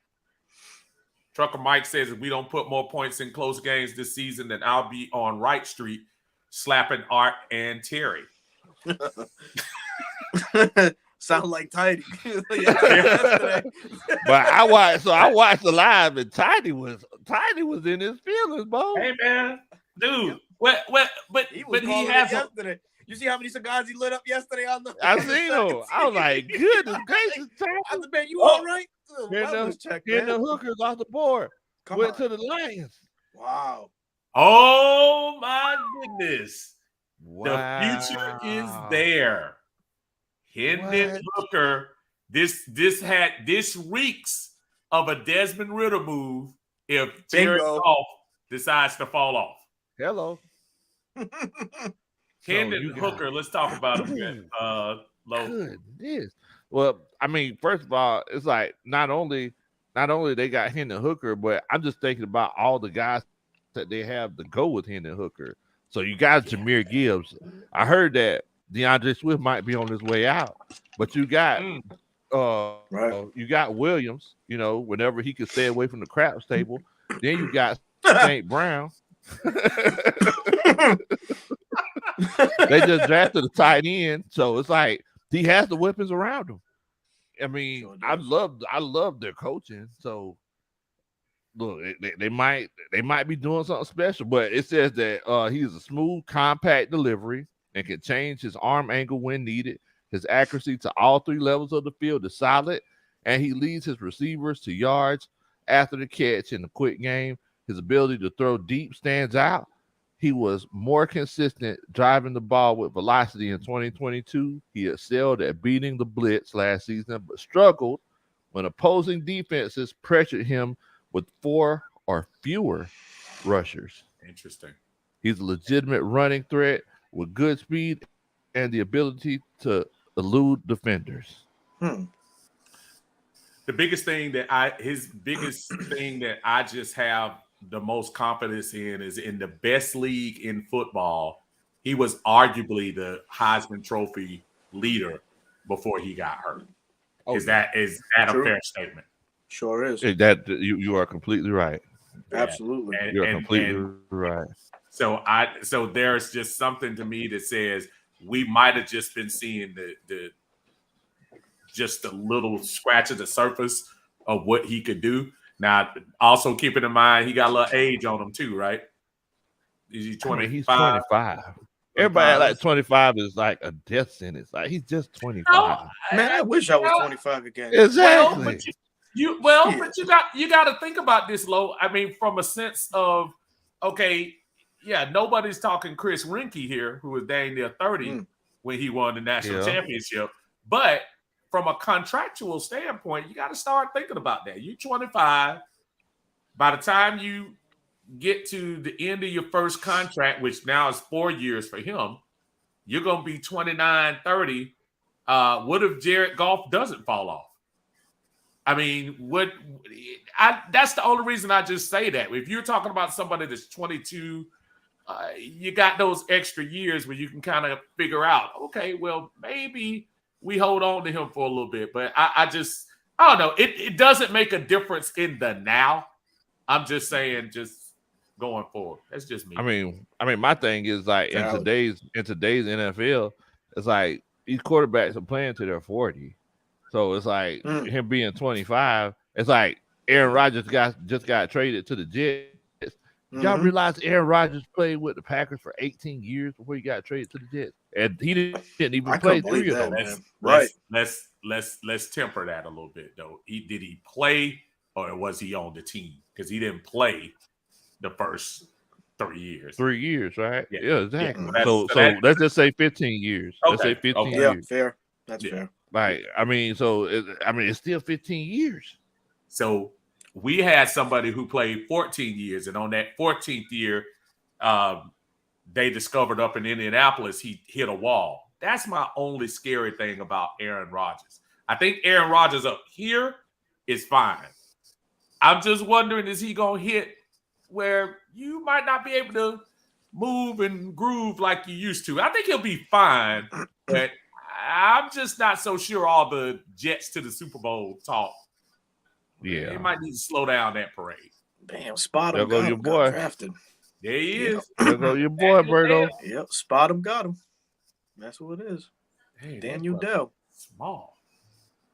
Trucker Mike says, if we don't put more points in close games this season, then I'll be on Wright Street slapping Art and Terry. Sound like Tidy. Yesterday. But I watched the live, and Tidy was in his feelings, bro. Hey man, dude, but He but he calling has it yesterday. You see how many cigars he lit up yesterday on the? I seen him. I was like, goodness gracious, I said, man, you all right? Getting the hookers off the board. Went to the Lions. Wow. Oh my goodness. Wow. The future is there. Hendon Hooker. This reeks of a Desmond Ritter move if Jared Goff decides to fall off. Hello. Hendon Hooker, let's talk about him. Low. Goodness. Well, I mean, first of all, it's like not only they got Hendon Hooker, but I'm just thinking about all the guys that they have to go with Hendon Hooker. So you got Jahmyr Gibbs. I heard that DeAndre Swift might be on his way out, but you got you got Williams, whenever he could stay away from the craps table. Then you got St. Brown. They just drafted a tight end, so it's like he has the weapons around him. I mean, I love their coaching. So look, they might be doing something special, but it says that he's a smooth, compact delivery and can change his arm angle when needed. His accuracy to all three levels of the field is solid, and he leads his receivers to yards after the catch in the quick game. His ability to throw deep stands out. He was more consistent driving the ball with velocity in 2022. He excelled at beating the blitz last season, but struggled when opposing defenses pressured him with 4 or fewer rushers. Interesting. He's a legitimate running threat with good speed and the ability to elude defenders. The biggest thing that I just have the most confidence in is in the best league in football. He was arguably the Heisman Trophy leader before he got hurt. Is that a fair statement? Sure is. That you are completely right. Absolutely. You're completely right. So there's just something to me that says we might have just been seeing the just a little scratch of the surface of what he could do. Now, also keeping in mind he got a little age on him too, right? Is he 25? He's 25. Everybody like 25 is like a death sentence. Like he's just 25. No, man, I wish I was 25 again. Exactly. But you got to think about this, Lo. I mean, from a sense of nobody's talking Chris Rinke here, who was dang near 30 when he won the national championship. But from a contractual standpoint, you got to start thinking about that. You're 25. By the time you get to the end of your first contract, which now is 4 years for him, you're going to be 29, 30. What if Jared Goff doesn't fall off? I mean, that's the only reason I just say that. If you're talking about somebody that's 22, you got those extra years where you can kind of figure out, okay, well, maybe we hold on to him for a little bit. But I don't know. It doesn't make a difference in the now. I'm just saying, just going forward. That's just me. I mean, my thing is like in today's NFL, it's like these quarterbacks are playing to their 40. So it's like him being 25. It's like Aaron Rodgers just got traded to the Jets. Y'all realize Aaron Rodgers played with the Packers for 18 years before he got traded to the Jets, and he didn't even play 3 of those. Right. Let's temper that a little bit though. Did he play or was he on the team? Because he didn't play the first 3 years. 3 years, right? Yeah, exactly. Yeah. So let's just say 15 years. Okay. Let's say 15 years. Yeah, fair. That's fair. Right. I mean, it's still 15 years. So we had somebody who played 14 years, and on that 14th year, they discovered up in Indianapolis he hit a wall. That's my only scary thing about Aaron Rodgers. I think Aaron Rodgers up here is fine. I'm just wondering, is he going to hit where you might not be able to move and groove like you used to? I think he'll be fine, but I'm just not so sure all the Jets to the Super Bowl talk. Yeah. He might need to slow down that parade. Damn, spot him. There go your boy. Drafted. There he is. There go your boy, Berto. Yep, spot him, got him. That's what it is. Hey, Daniel Dell. Small.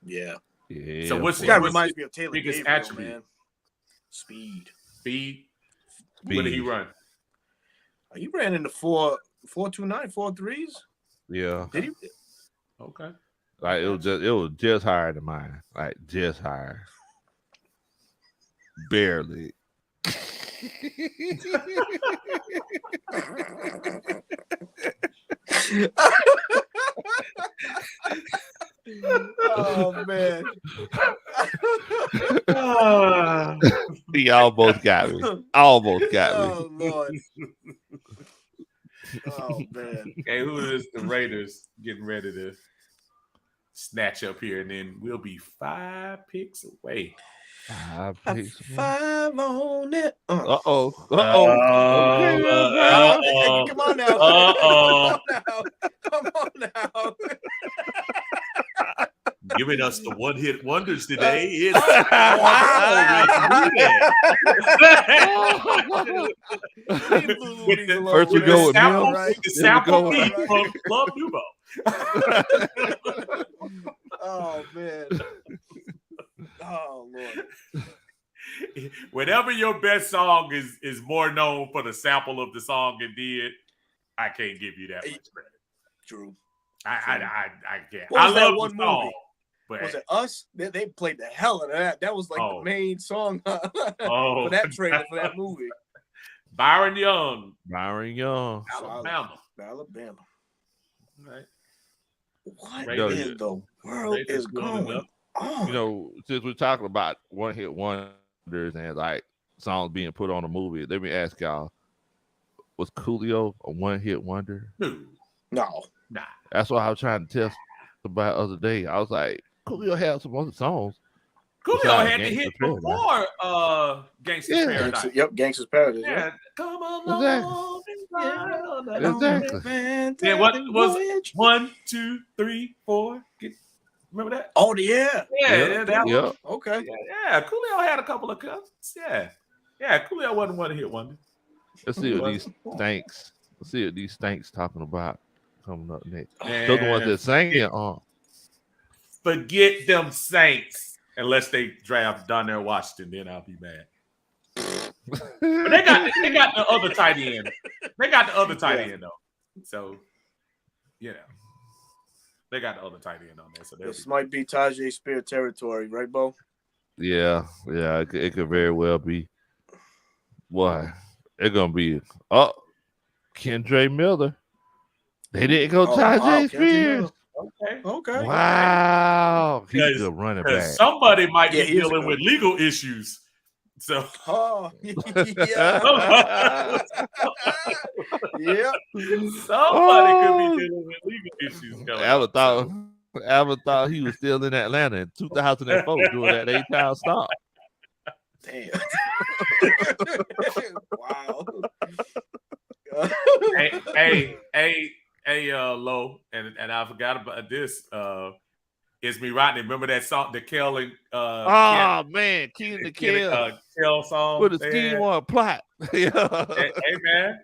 Yeah. Yeah. So what's This guy what's reminds his me of Taylor biggest Gabriel, attribute? man. Speed. What did he run? He ran into 4.29, 4.3s. Yeah. Did he? Okay. Like it was just higher than mine. Like just higher. Barely. Oh man. He almost got me. Almost got me. Oh Lord. Oh man. Okay, who is the Raiders getting ready to snatch up here, and then we'll be 5 picks away. 5 picks. 5 on it. Uh-oh. Okay, Uh-oh. come on now. Uh-oh. Come on now. Giving us the one-hit wonders today. It's First we go with sample, Mills. with the Then we sample go beat with- from Club Nouveau. Oh man. Oh Lord. Whenever your best song is more known for the sample of the song it did, I can't give you that much credit. True. I can't. What I was that love one the song, movie? but Was it Us? They played the hell out of that. That was like the main song for that trailer for that movie. Byron Young, Alabama. Alabama. Right. What Raiders, in the world is going on? You know, since we're talking about one-hit wonders and like songs being put on a movie, let me ask y'all: was Coolio a one-hit wonder? No. Nah. That's what I was trying to tell about the other day. I was like, Coolio had some other songs. Coolio had the hit before Gangsta's Paradise. Gangsta's Paradise. Yeah, come along. Exactly. Then what was 1, 2, 3, 4? Remember that? Oh yeah. Yeah, that one. Okay. Yeah, Coolio had a couple of cuts. Yeah, Coolio wasn't one hit wonder. Let's see what these stanks. Let's see what these stanks talking about coming up next. Man, Those are the ones that sang it on. Forget them Saints unless they draft Donnell Washington, then I'll be mad. But they got the other tight end. They got the other tight end though. So they got the other tight end on there. So this might be Tajay Spear territory, right, Bo? Yeah, it could very well be. Why? It's gonna be Kendra Miller. They didn't go Tajay Spears. Okay. Wow. He's a good running back. Somebody might be dealing with legal issues. So yeah. Somebody could be dealing with legal issues. Albert thought he was still in Atlanta in 2004 doing that 8-time stop. Damn. Wow. Hey, Lo, and I forgot about this. It's Me Rodney. Remember that song, the Kel and man, King the Kel. Kel song. With a scheme or a plot. Hey, man.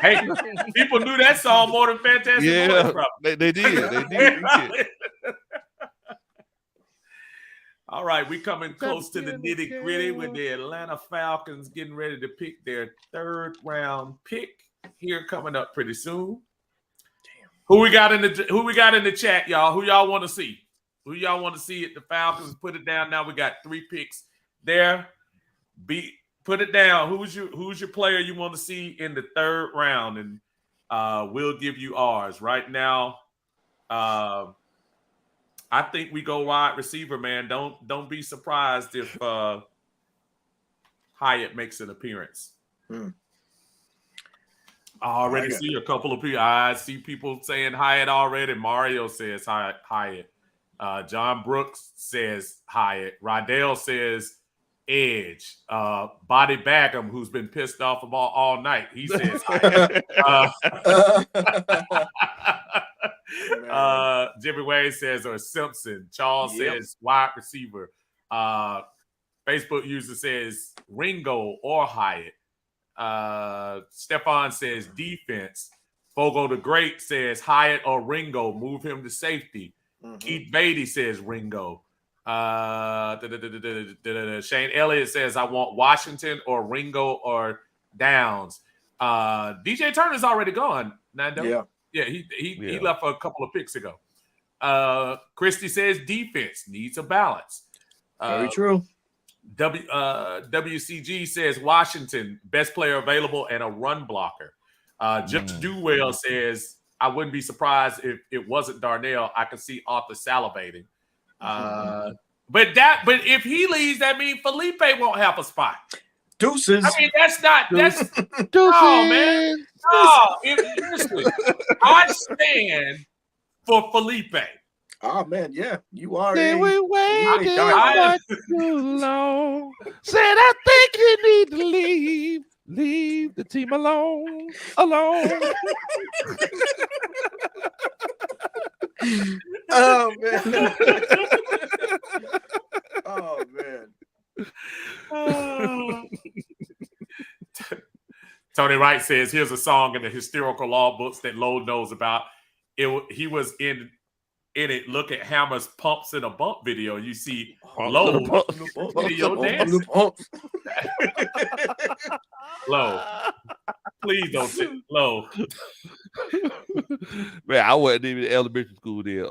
Hey, people knew that song more than Fantastic Voice, they did. They did. All right, we coming close to the nitty gritty with the Atlanta Falcons getting ready to pick their 3rd round pick here coming up pretty soon. Damn. Who we got in the chat, y'all? Who y'all want to see? Who y'all want to see at the Falcons? Put it down now. We got 3 picks there. Put it down. Who's your player you want to see in the 3rd round? And we'll give you ours right now. I think we go wide receiver, man. Don't be surprised if Hyatt makes an appearance. I already see a couple of people. I see people saying Hyatt already. Mario says Hyatt. John Brooks says Hyatt. Rydell says Edge. Body Bagum, who's been pissed off all night, he says Hyatt. Jimmy Wade says or Simpson. Charles says wide receiver. Facebook user says Ringo or Hyatt. Stefan says defense. Fogo the Great says Hyatt or Ringo. Move him to safety. Keith Beatty says Ringo. Shane Elliott says I want Washington or Ringo or Downs. DJ Turner's already gone. Nando. Yeah, he left a couple of picks ago. Christy says defense needs a balance. Very true. WCG says Washington, best player available and a run blocker. Just Do Well says I wouldn't be surprised if it wasn't Darnell. I can see Arthur salivating. But if he leaves, that means Felipe won't have a spot. Deuces. I mean, that's oh man. No, listen, I stand for Felipe. Oh man, yeah, you are. Then we waited too long. Said I think you need to leave the team alone. Oh man. Oh man. Tony Wright says, here's a song in the hysterical law books that Lowe knows about. He was in it. Look at Hammer's Pumps in a Bump video. You see Lowe video dancing. Lowe, please don't Lowe. Man, I wasn't even in elementary school there.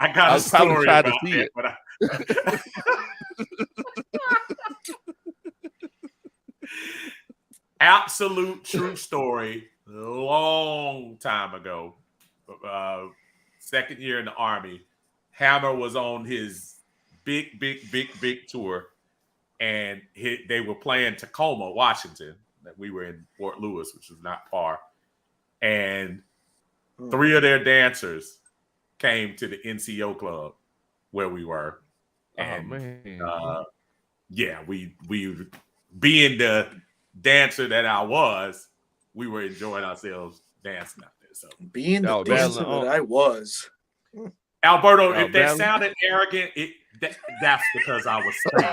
I got a story about it. But absolute true story. Long time ago, second year in the Army, Hammer was on his big tour, and they were playing Tacoma, Washington. That we were in Fort Lewis, which was not far, and 3 of their dancers came to the NCO club where we were, and we being the dancer that I was, we were enjoying ourselves dancing out there. So being the dancer that I was, Alberto, if that sounded arrogant, that's because I was saying.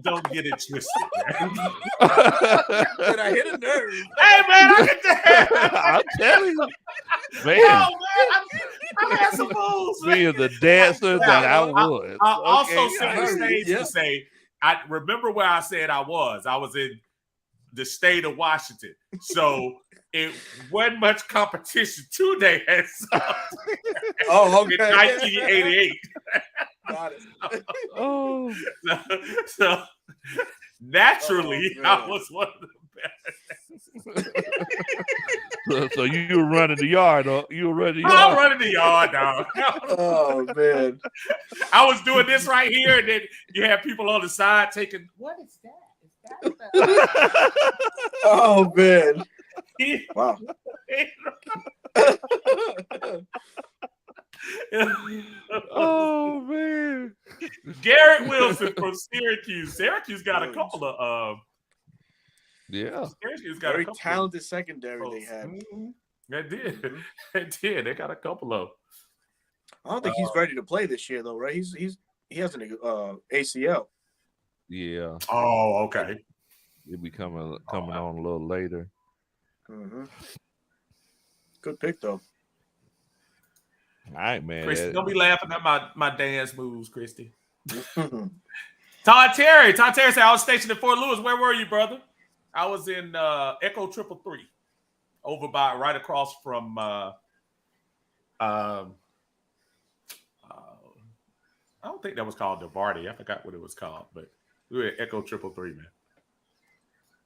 Don't get it twisted, man. Did I hit a nerve? Hey, man, I'm telling you, man. Oh, man, I had some moves. Being the dancer that I was. I also set the stage to say, I remember where I said I was. I was in the state of Washington. So it wasn't much competition 2 days. Oh, okay. In 1988. Got it. So naturally, I was one of the best. So you were running the yard, huh? You were running the yard. I'm running the yard, dog. Oh man. I was doing this right here, and then you have people on the side taking, what is that? Is that? Oh man. Wow. Oh man. Garrett Wilson from Syracuse. Syracuse got a couple of Syracuse got very a couple talented secondary they had. They did. They did. They got a couple of. I don't think he's ready to play this year though, right? He has an ACL. Yeah. Oh, okay. He'll be coming on a little later. Mm-hmm. Good pick though. All right, man. Christy, don't be laughing at my dance moves, Christy. Todd Terry said, I was stationed in Fort Lewis. Where were you, brother? I was in Echo 333, over by right across from I don't think that was called DeVarty. I forgot what it was called, but we were at Echo 333, man.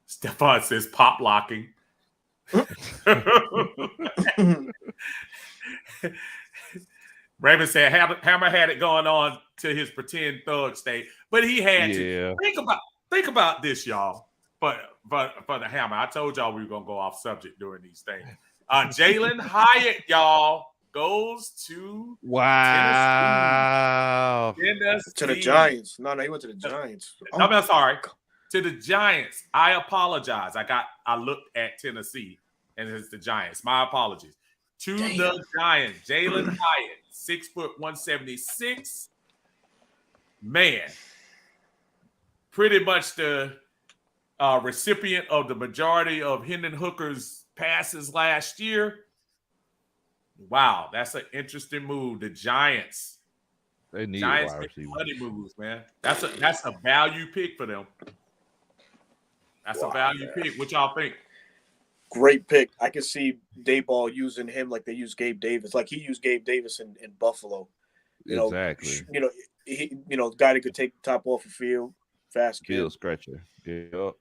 Stefan says pop locking. Raymond said Hammer had it going on to his pretend thug state, but he had to. Think about this, y'all. But for the Hammer, I told y'all we were gonna go off subject during these things. Jalen Hyatt, y'all, goes to Tennessee. To the Giants. No, he went to the Giants. I'm sorry. To the Giants. I apologize. I looked at Tennessee and it's the Giants. My apologies. To the Giants. Jalen Hyatt, 6 foot 176. Man, pretty much the recipient of the majority of Hendon Hooker's passes last year. Wow, that's an interesting move. The Giants. They need Giants wide make receiver. money moves, man. That's a value pick for them. That's a value pick. What y'all think? Great pick. I can see Dayball using him like they use Gabe Davis, like he used Gabe Davis in Buffalo. Exactly. Guy that could take the top off the field, fast kid. Field scratcher. Yep.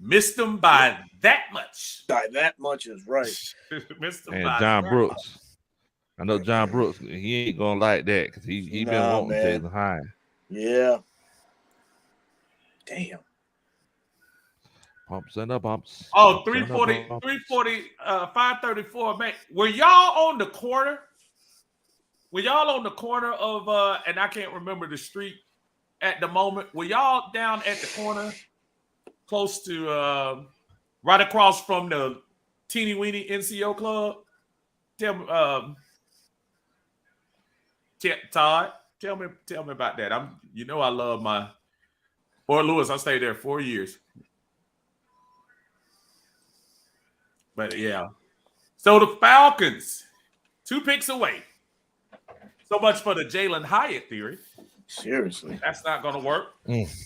Missed them by that much. By that much is right. Missed them And by John that Brooks. much. I know John Brooks. He ain't gonna like that because he been wanting Jalen Hines. Yeah. Damn. Pumps and the bumps. Oh, 340, 534. Man, were y'all on the corner? Were y'all on the corner of and I can't remember the street at the moment. Were y'all down at the corner close to right across from the teeny weeny NCO club? Tell me, Todd, tell me about that. I love my Fort Lewis. I stayed there 4 years. But yeah. So the Falcons, 2 picks away. So much for the Jalen Hyatt theory. Seriously. That's not going to work.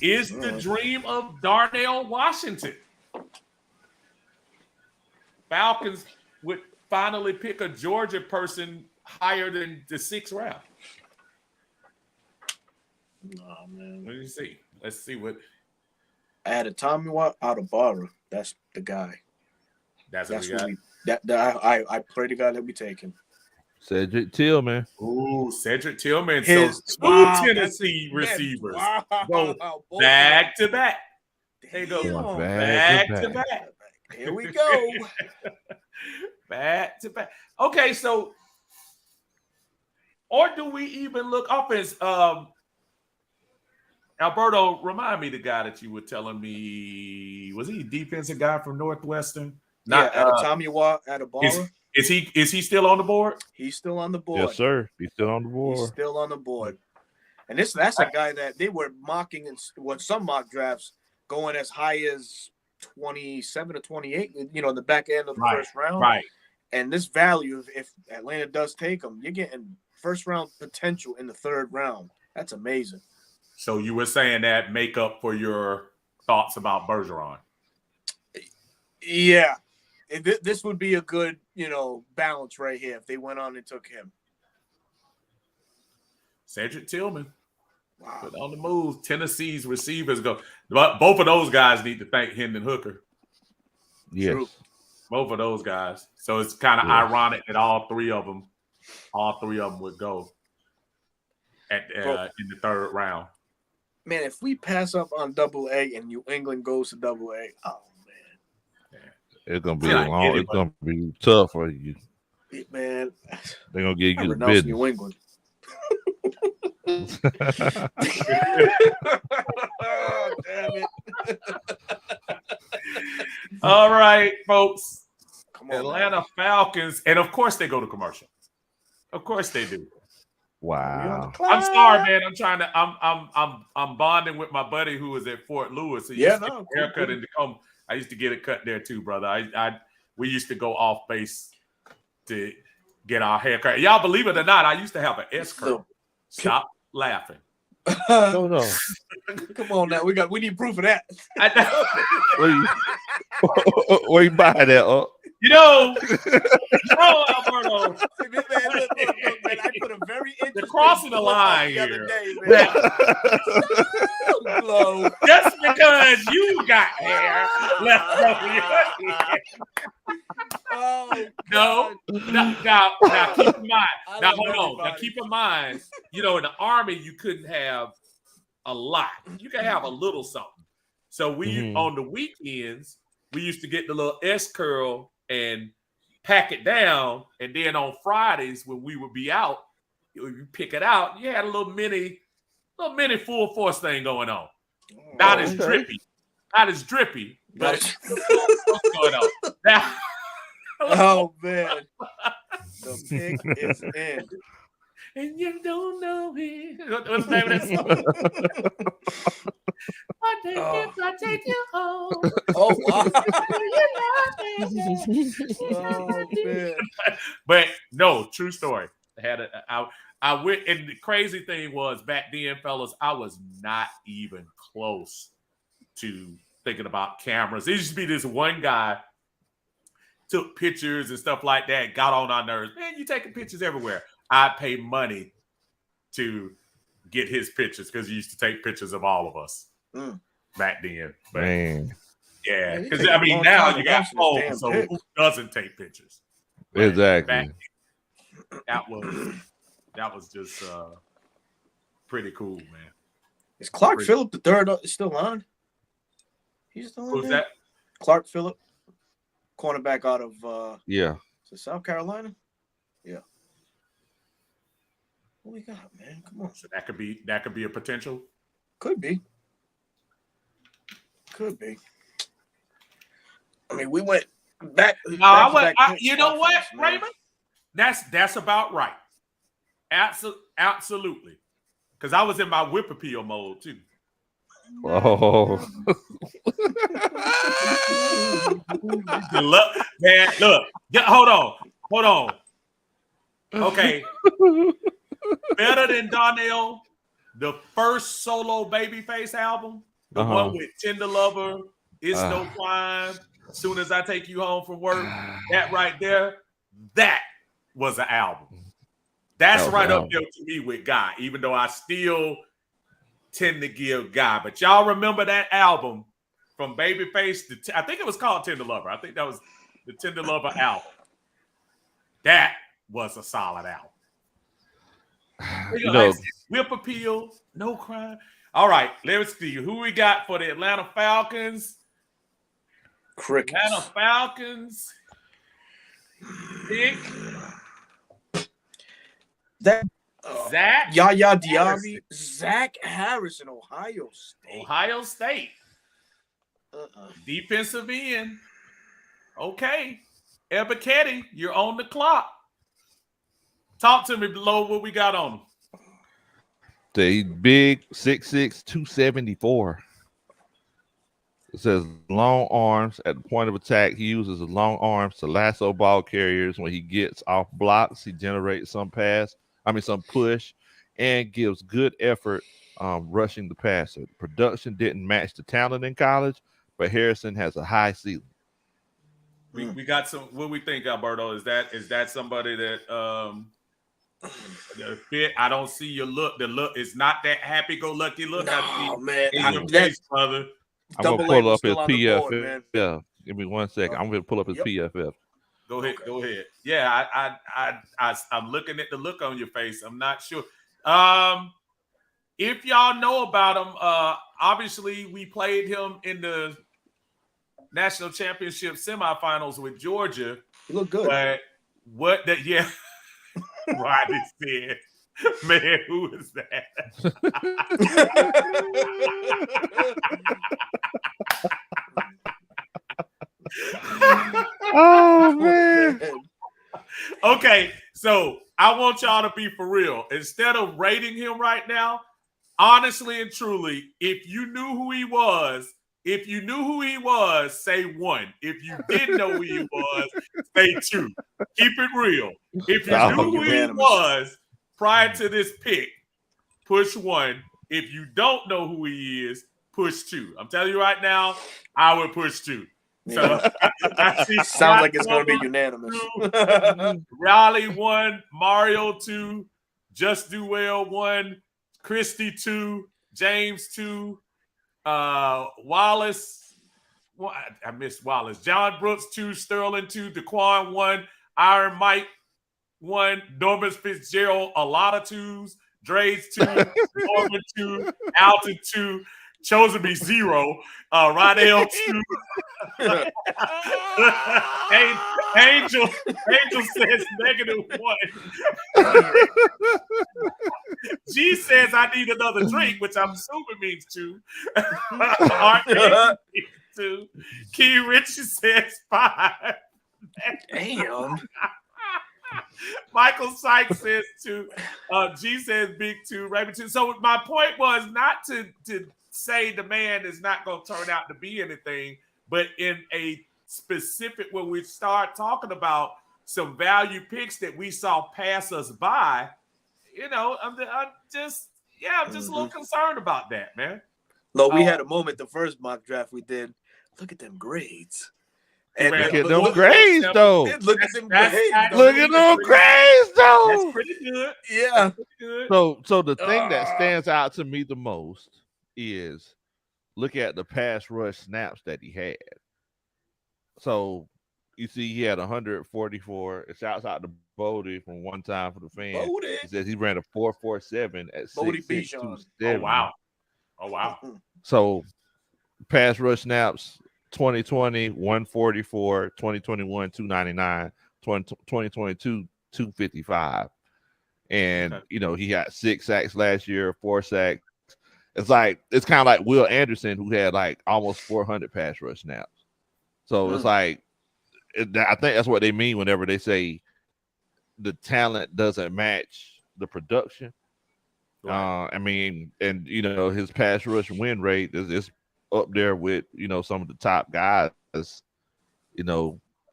Is the dream of Darnell Washington. Falcons would finally pick a Georgia person higher than the 6th round. Nah, man. Let me see. Let's see what. I had a Tommy Watt out of Barra. That's the guy. That's what we got. I pray to God that we take him. Cedric Tillman. Ooh, Cedric Tillman. His, so 2 Tennessee receivers go back to back. They go back to back. Here we go. Back to back. Okay, so or do we even look offense? Alberto, remind me the guy that you were telling me. Was he a defensive guy from Northwestern? Not at Tommy Watt at a Barra. Is he still on the board? He's still on the board. Yes, sir. He's still on the board. He's still on the board. And that's a guy that they were mocking in some mock drafts going as high as 27 or 28, in the back end of the first round. Right. And this value, if Atlanta does take him, you're getting first round potential in the 3rd round. That's amazing. So you were saying that make up for your thoughts about Bergeron. Yeah. This would be a good, balance right here if they went on and took him. Cedric Tillman. Wow. But on the move, Tennessee's receivers go. But both of those guys need to thank Hendon Hooker. Yes. True. Both of those guys. So it's kind of ironic that all three of them would go in the 3rd round. Man, if we pass up on AA and New England goes to AA, oh man, it's gonna be long. It's gonna be tough for you, man. They're gonna give you the business. business. New England. Oh, damn it! All right, folks. Come on, Atlanta Falcons, and of course they go to commercial. Of course they do. Wow. I'm sorry, man. I'm bonding with my buddy who was at Fort Lewis. Haircut in the comb. I used to get it cut there too, brother. We used to go off base to get our haircut. Y'all believe it or not, I used to have an S curl. Stop laughing. No. Come on now. We need proof of that. Where you buy that? Alberto. Look, man, I put a very interesting crossing the line the here. other day, man. Glow. Just because you got hair left over your head. Oh, no. Now keep in mind. Now hold on. Now keep in mind, in the Army you couldn't have a lot. You can have a little something. So we on the weekends we used to get the little S curl and pack it down, and then on Fridays when we would be out, you pick it out. You had a little mini full force thing going on. Not as drippy, but what's going on now? Oh man, the pick is in. and you don't know it. What's the name of that song? I take you home. Oh, wow. Oh, man. But no, true story. I went, and the crazy thing was back then, fellas, I was not even close to thinking about cameras. There used to be this one guy took pictures and stuff like that, got on our nerves. Man, you taking pictures everywhere. I pay money to get his pictures because he used to take pictures of all of us back then. But, man, yeah, because I mean now you got phones, so who doesn't take pictures? But exactly. That was just pretty cool, man. Is Clark Phillip the third still on? He's still on. Who's that? Clark Phillip, cornerback out of South Carolina. Yeah. What we got, man? Come on. So that could be a potential. Could be. I mean, we went back. You know what, Raymond? That's about right. Absolutely. Because I was in my whip appeal mode too. Oh. Look, man, look. Hold on. Okay. Better than Donnell, the first solo Babyface album, the one with Tender Lover, It's No Crime, Soon As I Take You Home From Work, that right there, that was an album. That's right up there to me with Guy, even though I still tend to give Guy. But y'all remember that album from Babyface? I think it was called Tender Lover. I think that was the Tender Lover album. That was a solid album. Whip appeal, no crime. All right, let's see who we got for the Atlanta Falcons. Crickets. Atlanta Falcons. Pick. Zach. Yaya Diaby. Zach Harrison, Ohio State. Defensive end. Okay. Ebiketie, you're on the clock. Talk to me below what we got on him. The big 6'6", 274. It says long arms at the point of attack. He uses his long arms to lasso ball carriers. When he gets off blocks, he generates some push, and gives good effort rushing the passer. Production didn't match the talent in college, but Harrison has a high ceiling. We got some. What we think, Alberto? Is that somebody that fit? I don't see your look. The look is not that happy-go-lucky look. No, man. Brother. I'm gonna pull up his PFF. Yeah, give me 1 second. I'm gonna pull up his PFF. Go ahead. Yeah, I'm looking at the look on your face. I'm not sure. If y'all know about him, obviously we played him in the national championship semifinals with Georgia. He looked good. But Rodney said, man, who is that? Oh, man. Okay, so I want y'all to be for real. Instead of rating him right now, honestly and truly, if you knew who he was, say 1. If you didn't know who he was, say 2. Keep it real. If you knew who he was prior to this pick, push 1. If you don't know who he is, push 2. I'm telling you right now, I would push 2. So sounds like it's going to be unanimous. 2, Raleigh 1, Mario 2, Just Do Well 1, Christie 2, James 2, Wallace. Well, I missed Wallace. John Brooks 2, Sterling 2, Daquan 1, Iron Mike 1, Norman Fitzgerald a lot of 2s, Dre's 2, Norman 2, Alton 2, Chosen Me 0, Rydell 2. Angel says -1. G says I need another drink, which I'm assuming means 2. Art 2. Key Richie says 5. Damn. Michael Sykes says to G says big two, Raven two. So my point was not to say the man is not going to turn out to be anything, but in a specific when we start talking about some value picks that we saw pass us by, I'm just a little concerned about that, man. No, we had a moment the first mock draft we did. Look at them grades. And look at them grades, though. Look at them grades. Look at them grades, though. That's pretty good. Yeah. Pretty good. So the thing that stands out to me the most is look at the pass rush snaps that he had. So you see, he had 144. It shouts out to Bodie from one time for the fans. He says he ran a 4.47 at 6.6. Oh wow. So pass rush snaps 2020 144, 2021 299, 2022 255. And he had 6 sacks last year, 4 sacks. It's kind of like Will Anderson, who had like almost 400 pass rush snaps. So it's like, I think that's what they mean whenever they say the talent doesn't match the production. Right. His pass rush win rate is up there with some of the top guys in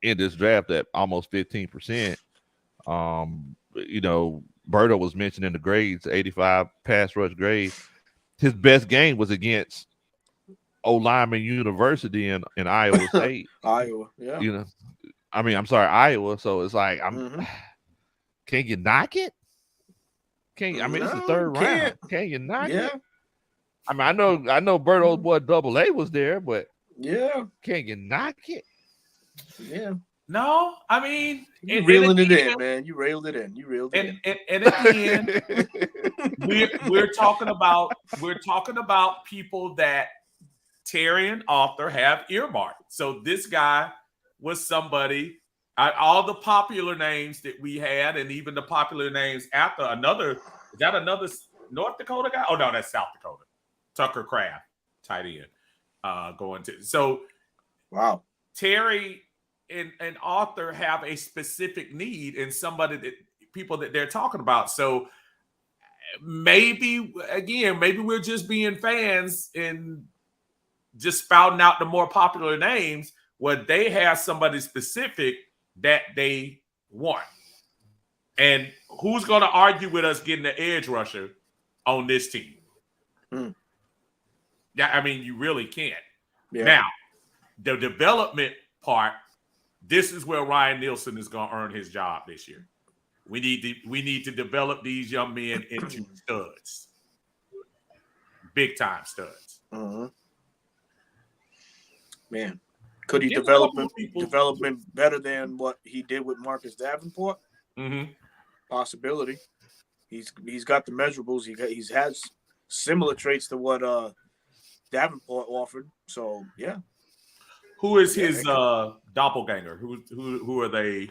this draft at almost 15%. Berto was mentioned in the grades, 85 pass rush grade. His best game was against Lyman University in Iowa State. Iowa, yeah. Iowa. So it's like, can you knock it? It's the third round. Can you knock it? I know Berto's boy Double A was there, but can you knock it? Yeah. No, you reeling it in, man. You reeled it in. And at the end, we're talking about people that Terry and Arthur have earmarked. So this guy was somebody. All the popular names that we had, and even the popular names after another. Is that another North Dakota guy? Oh no, that's South Dakota. Tucker Kraft, tight end, going to. So, wow. Terry and Arthur have a specific need in people that they're talking about. So maybe we're just being fans and just spouting out the more popular names where they have somebody specific that they want. And who's going to argue with us getting the edge rusher on this team? Yeah, you really can't. Yeah. Now, the development part, this is where Ryan Nielsen is going to earn his job this year. We need to develop these young men into studs. Big time studs. Man. Could he develop him better than what he did with Marcus Davenport? Possibility. He's got the measurables. He's has similar traits to what Davenport offered. So yeah. Who is his doppelganger? Who are they?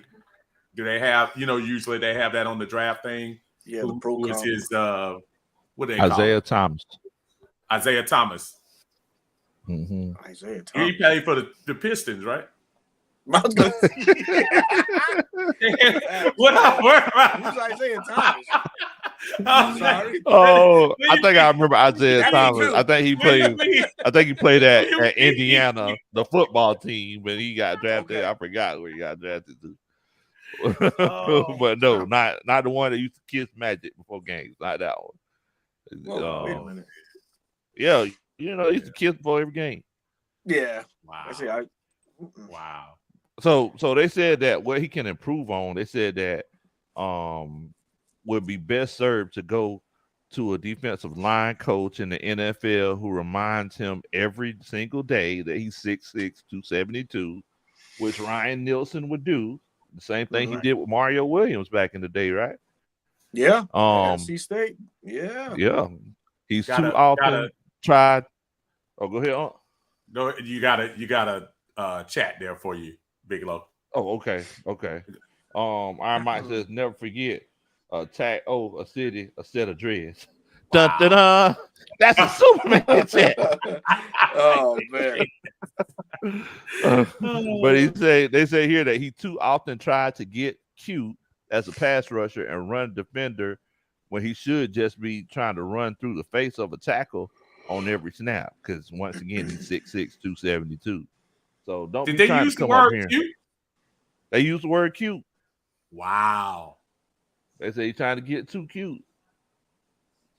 Do they have? Usually they have that on the draft thing. Yeah. Who is his? What do they Isaiah call Thomas. Isaiah Thomas. Isaiah Thomas. He played for the Pistons, right? What Who's Isaiah Thomas? I'm sorry. Oh, I think I remember Isaiah Thomas. I think he played at Indiana, the football team, when he got drafted. Okay. I forgot where he got drafted to. But no, not the one that used to kiss Magic before games. Not that one. Wait a minute. Yeah. He used to kiss before every game. Yeah. Wow. Wow. So they said that what he can improve on, they said that would be best served to go to a defensive line coach in the NFL who reminds him every single day that he's 6'6", 272, which Ryan Nielsen would do. The same thing he did with Mario Williams back in the day, right? Yeah. NC State. Yeah. Yeah. He's too often tried. Oh, go ahead. No, you got a chat there for you, Big Low. Oh, okay. Iron Mike says, never forget, attack a city, a set of dreads. Wow. Dun, dun, dun. That's a Superman chat. Oh man. But they say here that he too often tried to get cute as a pass rusher and run defender when he should just be trying to run through the face of a tackle on every snap. Because once again, he's 6'6", 272. So don't Did be they trying use to the come up word here. cute? They use the word cute. Wow. They say he's trying to get too cute.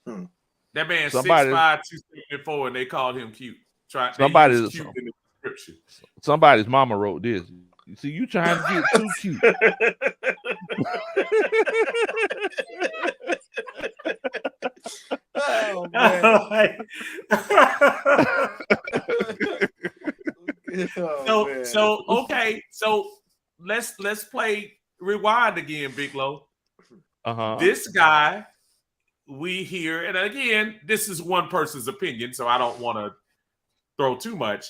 That man 6'5", Somebody- 274, and they called him cute. They Somebody- used cute in the description. Somebody's mama wrote this. You see, you trying to get too cute. Oh man. Okay. So let's play rewind again, Big Low. This guy we hear, and again, this is one person's opinion, so I don't want to throw too much.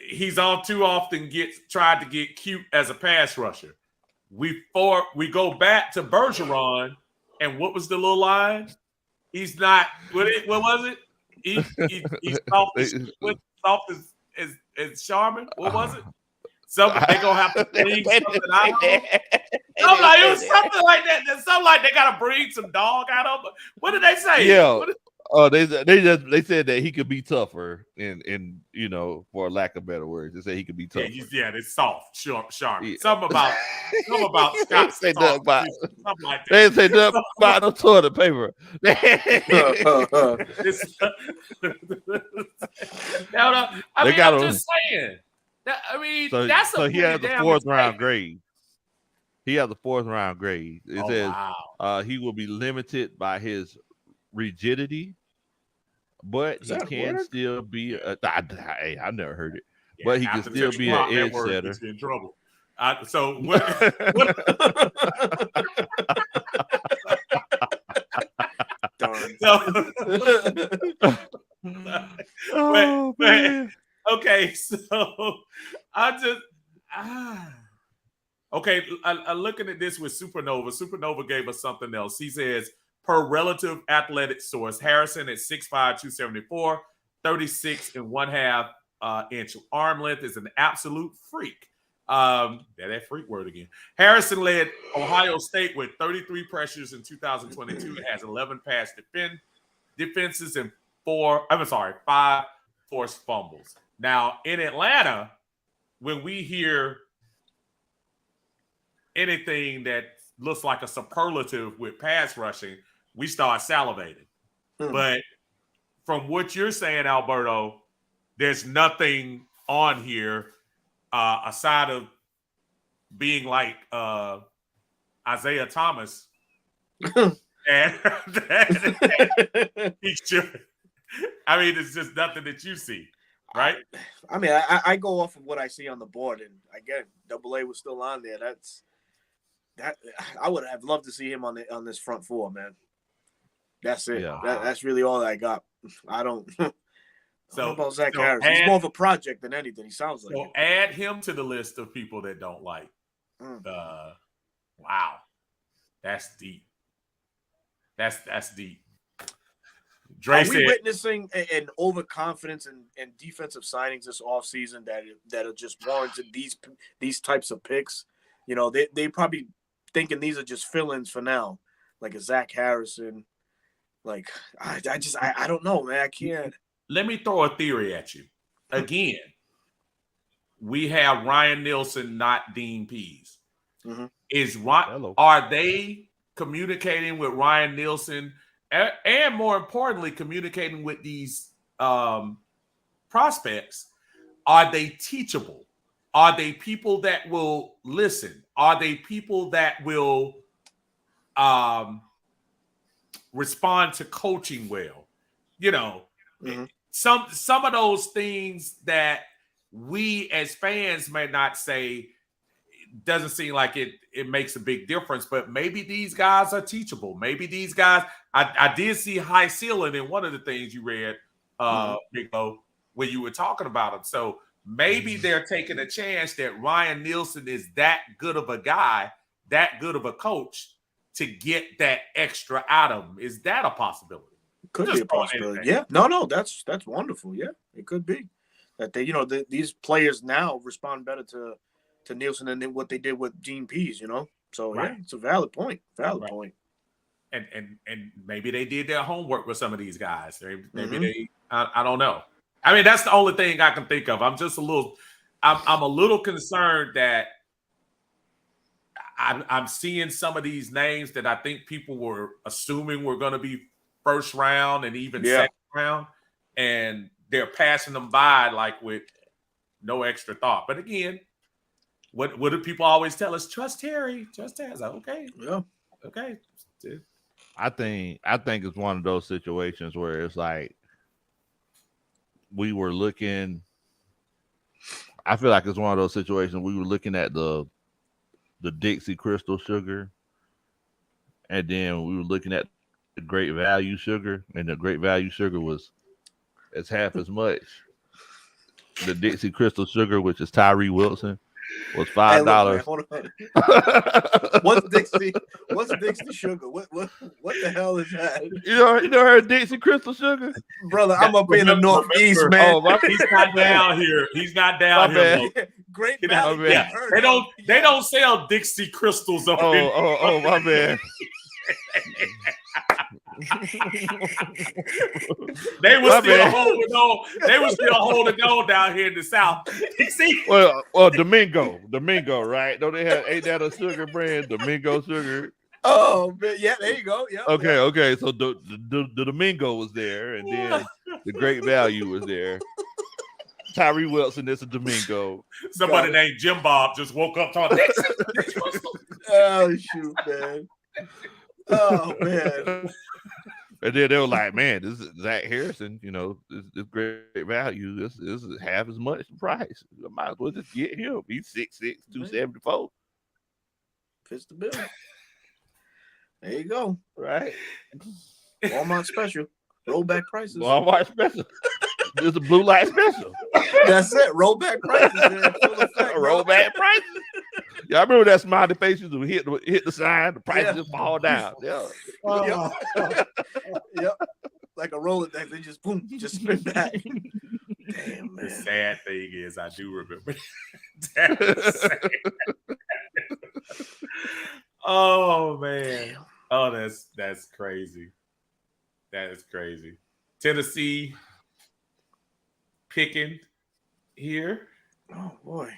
He's all too often tried to get cute as a pass rusher. We go back to Bergeron, and what was the little line? He's not. What was it? He's soft as Charmin. What was it? Something they gonna have to bring something out of him. It was something like that. Something like they gotta bring some dog out of him. What did they say? Yeah. They said that he could be tougher in for lack of better words. They said he could be tougher. Yeah, it's soft, sharp. Yeah. Something about Scott. They say nothing about something like that. They didn't say nothing about no toilet paper. I'm just saying. That's so he has a fourth round grade. He has a fourth round grade. It says he will be limited by his rigidity, but he can still be I never heard it. Yeah, but he can still be an edge setter. In trouble. So what? Darn. Man. Okay, so I just okay. I'm looking at this with Supernova. Supernova gave us something else. He says, per relative athletic source, Harrison at 6'5", 274, 36 and 1/2 inch arm length is an absolute freak. That freak word again. Harrison led Ohio State with 33 pressures in 2022. It has 11 pass defenses and 5 forced fumbles. Now, in Atlanta, when we hear anything that looks like a superlative with pass rushing, we start salivating. But from what you're saying, Alberto, there's nothing on here aside of being like Isaiah Thomas. And he should. It's just nothing that you see. Right. I go off of what I see on the board, and again, AA was still on there. That I would have loved to see him on this front four, man. That's it. Yeah. That's really all I got. I don't. So about Zach Harris, he's more of a project than anything. He sounds like. So add him to the list of people that don't like. Wow, that's deep. That's deep. Are we witnessing an overconfidence in defensive signings this offseason that are just warranted these types of picks? They probably thinking these are just fill-ins for now, like a Zach Harrison. Like I don't know, man. I can't. Let me throw a theory at you. Again, we have Ryan Nielsen, not Dean Pease. Are they communicating with Ryan Nielsen? And more importantly, communicating with these prospects, are they teachable? Are they people that will listen? Are they people that will respond to coaching well? Some of those things that we as fans may not say, doesn't seem like it makes a big difference, but maybe these guys are teachable. Maybe these guys, I did see high ceiling in one of the things you read, Big O, where you were talking about them. So maybe they're taking a chance that Ryan Nielsen is that good of a guy, that good of a coach to get that extra out of him. Is that a possibility? Could be a possibility. Yeah. No, that's wonderful. Yeah, it could be that they, these players now respond better to Nielsen than what they did with Gene Pease. So Right. yeah, it's a valid point. Right. And maybe they did their homework with some of these guys. Maybe they I don't know. I mean, that's the only thing I can think of. I'm a little concerned that I'm seeing some of these names that I think people were assuming were going to be first round and even second round, and they're passing them by like with no extra thought. But again, what do people always tell us? Trust Terry. Trust Terry. Like, okay. Yeah. Okay. I think it's one of those situations where it's like we were looking. I feel like it's one of those situations we were looking at the Dixie Crystal Sugar, and then we were looking at the Great Value Sugar, and the Great Value Sugar was half as much. The Dixie Crystal Sugar, which is Tyree Wilson, was $5. What's Dixie Sugar? What the hell is that? You know her Dixie Crystal Sugar, brother. I'm up in the Northeast, man. Oh, he's not down here. He's not down here. Great Valley. Yeah, they don't sell Dixie crystals up in. Oh, my bad. They were still holding on. They were still holding on down here in the South. See? Well, Domingo, right? Don't they ain't that a sugar brand? Domingo Sugar. Oh, man. Yeah, there you go. Yeah. Okay. So the Domingo was there, and then the Great Value was there. Tyree Wilson is a Domingo. Somebody named Jim Bob just woke up talking. Oh shoot, man. Oh man. And then they were like, man, this is Zach Harrison, this Great Value. This is half as much the price. I might as well just get him. He's 6'6", 274. Fits the bill. There you go. Right. Walmart special. Rollback prices. Walmart special. There's a blue light special. That's it. Rollback prices. Rollback prices. Yeah, I remember that smiley face used to hit the sign, the prices just fall down. Yeah. Yep. Like a Rolodex, they just boom, just spin back. Damn, man. The sad thing is, I do remember that. Oh man. Damn. Oh, that's crazy. That is crazy. Tennessee picking here. Oh boy.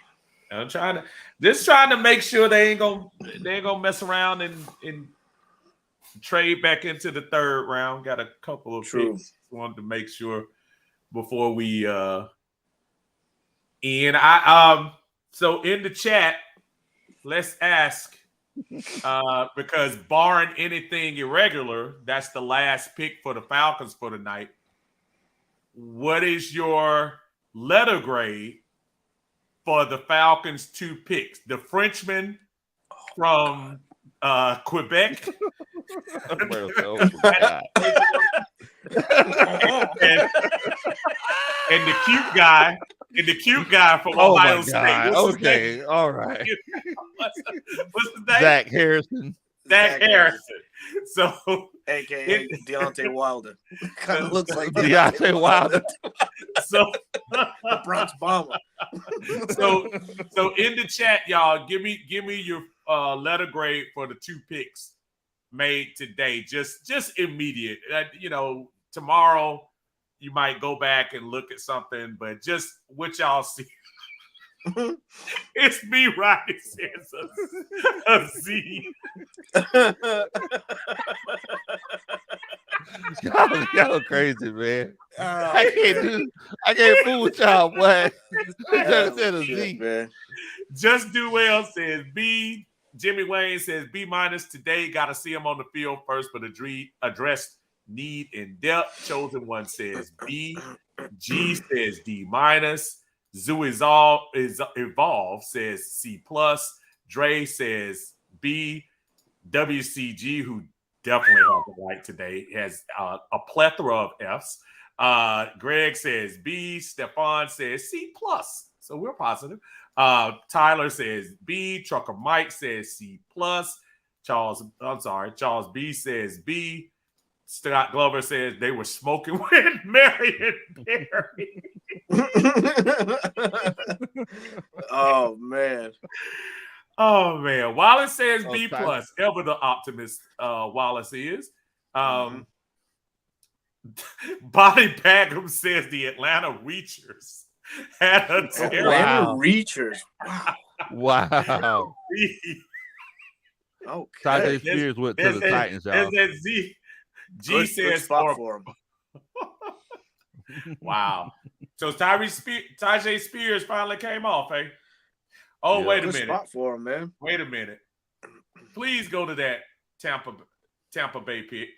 I'm trying to make sure they ain't gonna mess around and trade back into the third round. Got a couple of picks. Wanted to make sure before we end. So in the chat, let's ask because barring anything irregular, that's the last pick for the Falcons for the night. What is your letter grade for the Falcons' 2 picks? The Frenchman from Quebec. and the cute guy from Ohio State. Okay, all right. What's the name? Zach Harrison. Zach Harrison. So, AKA Deontay Wilder. Kind of looks like Deontay Wilder. So the Bronx Bomber. so in the chat, y'all, give me your letter grade for the 2 picks made today. Just immediate. Tomorrow you might go back and look at something, but just what y'all see. It's me, Rodney says a Z. Y'all crazy, man. I can't fool with y'all, boy. Just said a Z. Man. Just Do Well says B. Jimmy Wayne says B- today. Got to see him on the field first, but address need in depth. Chosen One says B. G says D-. Zoo Evolve says C+. Dre says B. WCG, who definitely has a right today, has a plethora of Fs. Greg says B. Stefan says C+. So we're positive. Tyler says B. Trucker Mike says C+. Charles B says B. Scott Glover says they were smoking with Marion Barry. Oh man. Oh man, Wallace says Oh, B Ty- plus. Ever the optimist, Wallace is. Bobby Bagum says the Atlanta Reachers had a terrible. Atlanta Wow. Reachers. Wow. Wow. Okay. Tajay Spears went to the Titans, y'all. That Z. G Good says spot for him. Wow. So Tajay Spears finally came off, eh? Oh, Yeah. wait a Good minute. spot for him, man. Wait a minute. Please go to that Tampa Bay pick.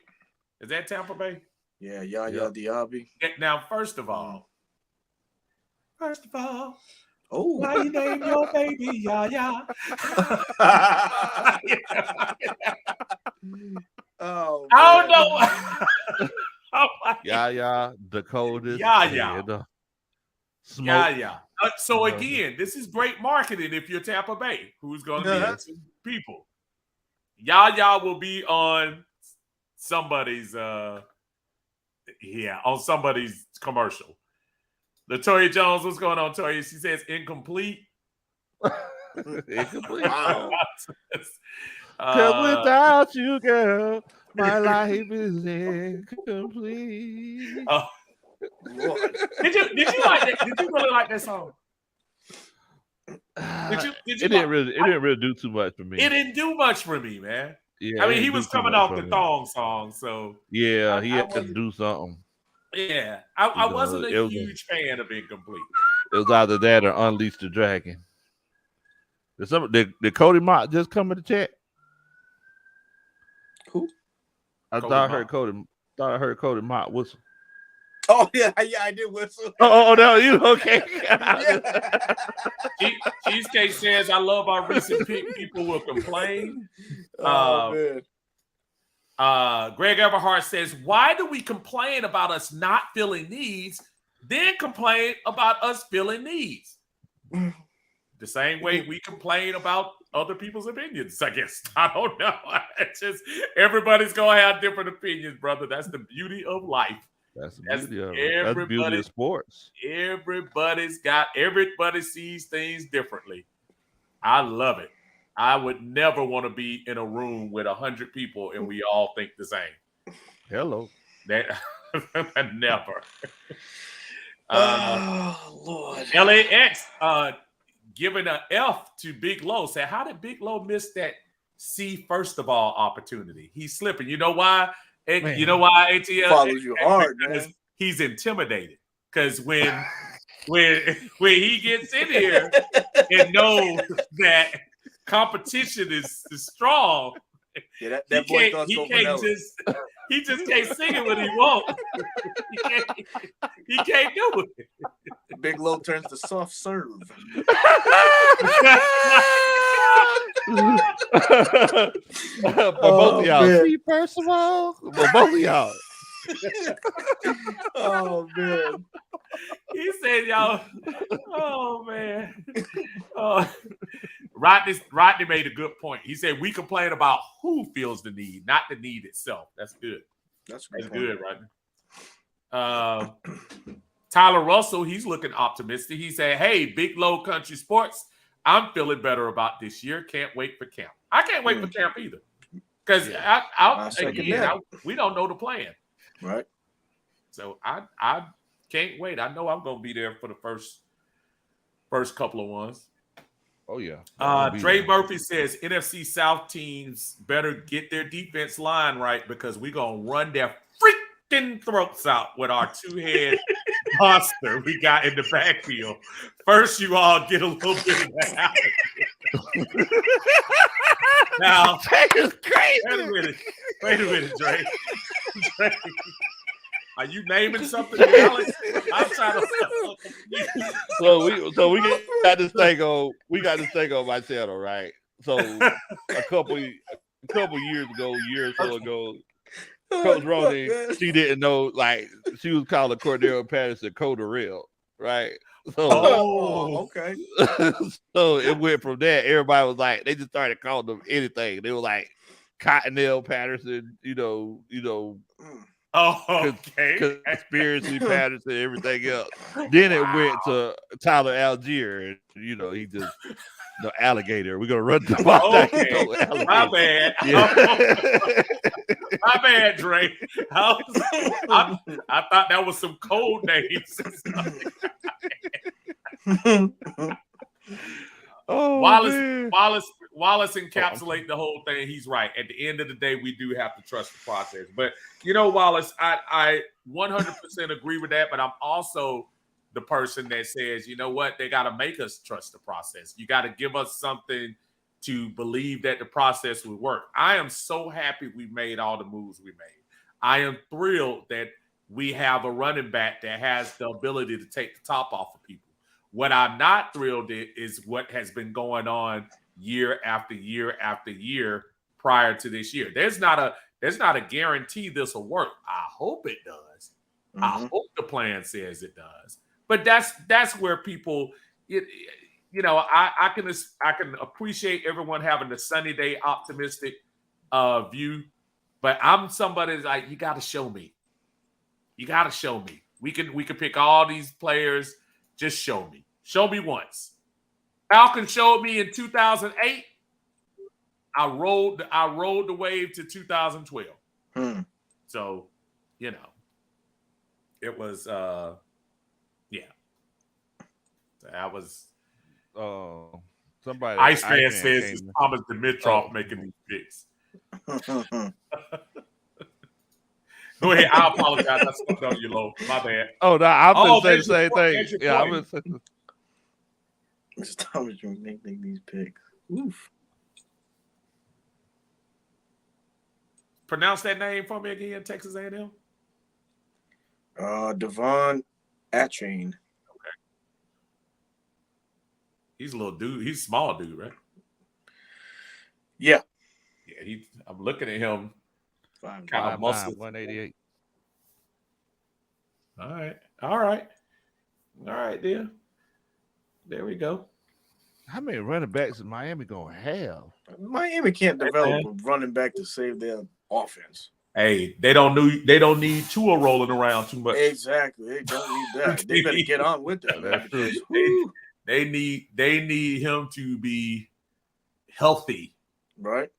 Is that Tampa Bay? Yeah, Yaya Diaby. Now, first of all, Oh, why you name your baby Yaya? oh, I don't man. know. Oh, Yaya, Dakota's Yaya. head. Smoke. Yeah. So again, this is great marketing if you're Tampa Bay, who's going to be people. Yaya will be on somebody's on somebody's commercial. Latoya Jones, what's going on, Toya? She says incomplete. Incomplete. Wow. 'Cause without you, girl, my life is incomplete. Lord. Did you like that? Did you really like that song? Did you It didn't really do too much for me. It didn't do much for me, man. Yeah, I mean, he was coming off the thong song, so yeah, he had to do something. yeah. I wasn't a huge fan of Incomplete. It was either that or Unleash the Dragon. Did Cody Mott just come in the chat? Who? I heard Cody Mott whistle. Oh yeah, I did whistle. Oh no, you okay? Cheesecake says, "I love our recent pick. People will complain." Man. Greg Everhart says, "Why do we complain about us not filling needs, then complain about us filling needs? The same way we complain about other people's opinions, I guess. I don't know. It's just everybody's gonna have different opinions, brother. That's the beauty of life. That's the beauty of sports. Everybody sees things differently. I love it. I would never want to be in a room with 100 people and we all think the same. Hello. That never. Oh Lord. LAX giving an F to Big Low. Said, how did Big Low miss that C first of all opportunity? He's slipping. You know why? You know why ATL follows you hard, man. He's intimidated. Because when he gets in here and knows that competition is strong, yeah, that boy does go vanilla. He just can't sing it when he wants. He can't do it. Big Low turns to soft serve. Both of y'all. See, first of all, both of y'all. Oh man. He said, y'all. Oh man. Rodney made a good point. He said we complain about who feels the need, not the need itself. That's good. That's good, Rodney. Tyler Russell, he's looking optimistic. He said, "Hey, Big Low Country Sports, I'm feeling better about this year. Can't wait for camp. I can't wait for camp either, because we don't know the plan, right? So I can't wait. I know I'm gonna be there for the first couple of ones. Oh yeah. Dre Murphy says NFC South teams better get their defense line right because we're gonna run their freaking throats out with our two-head monster we got in the backfield. First, you all get a little bit of that out. Now, that is crazy. Wait a minute, Dre. Are you naming something, Alex? I'm trying to. So we got this thing on. We got this thing on my channel, right? So a couple years ago, year or so ago, Coach Ronan, she didn't know, like, she was calling Cordero Patterson Coderell, right? So, okay. So it went from there. Everybody was like, they just started calling them anything. They were like Cottonelle Patterson, Oh, okay. Conspiracy patterns and everything else. Then it went to Tyler Algier, and he just the alligator. We're gonna run the ball down. Okay. Alligator. My bad. Yeah. My bad, Dre. I thought that was some code names. Oh, Wallace encapsulate the whole thing. He's right. At the end of the day, we do have to trust the process. But Wallace, I 100% agree with that. But I'm also the person that says, you know what, they got to make us trust the process. You got to give us something to believe that the process will work. I am so happy we made all the moves we made. I am thrilled that we have a running back that has the ability to take the top off of people. What I'm not thrilled at is what has been going on year after year after year prior to this year. There's not a guarantee this will work. I hope it does. Mm-hmm. I hope the plan says it does. But that's where people, I can appreciate everyone having the sunny day optimistic view, but I'm somebody that's like, you got to show me. You got to show me. We can pick all these players. Just show me. Show me once. Falcon showed me in 2008. I rolled the wave to 2012. So, it was that was somebody. Ice fan says it's Thomas Dimitrov making these picks. Go ahead. I apologize. I stepped on you, Low. My bad. Oh no, I'm gonna say the same thing. Yeah, I'm gonna say. It's Thomas making these picks. Oof. Pronounce that name for me again, Texas A&M. Devon Achane. Okay. He's a little dude. He's a small dude, right? Yeah. Yeah. I'm looking at him. 5'9", 188. All right, then. There we go. How many running backs is Miami gonna have? Miami can't develop a running back to save their offense. Hey, they don't need Tua rolling around too much. Exactly. They don't need that. They better get on with that. They need him to be healthy. Right.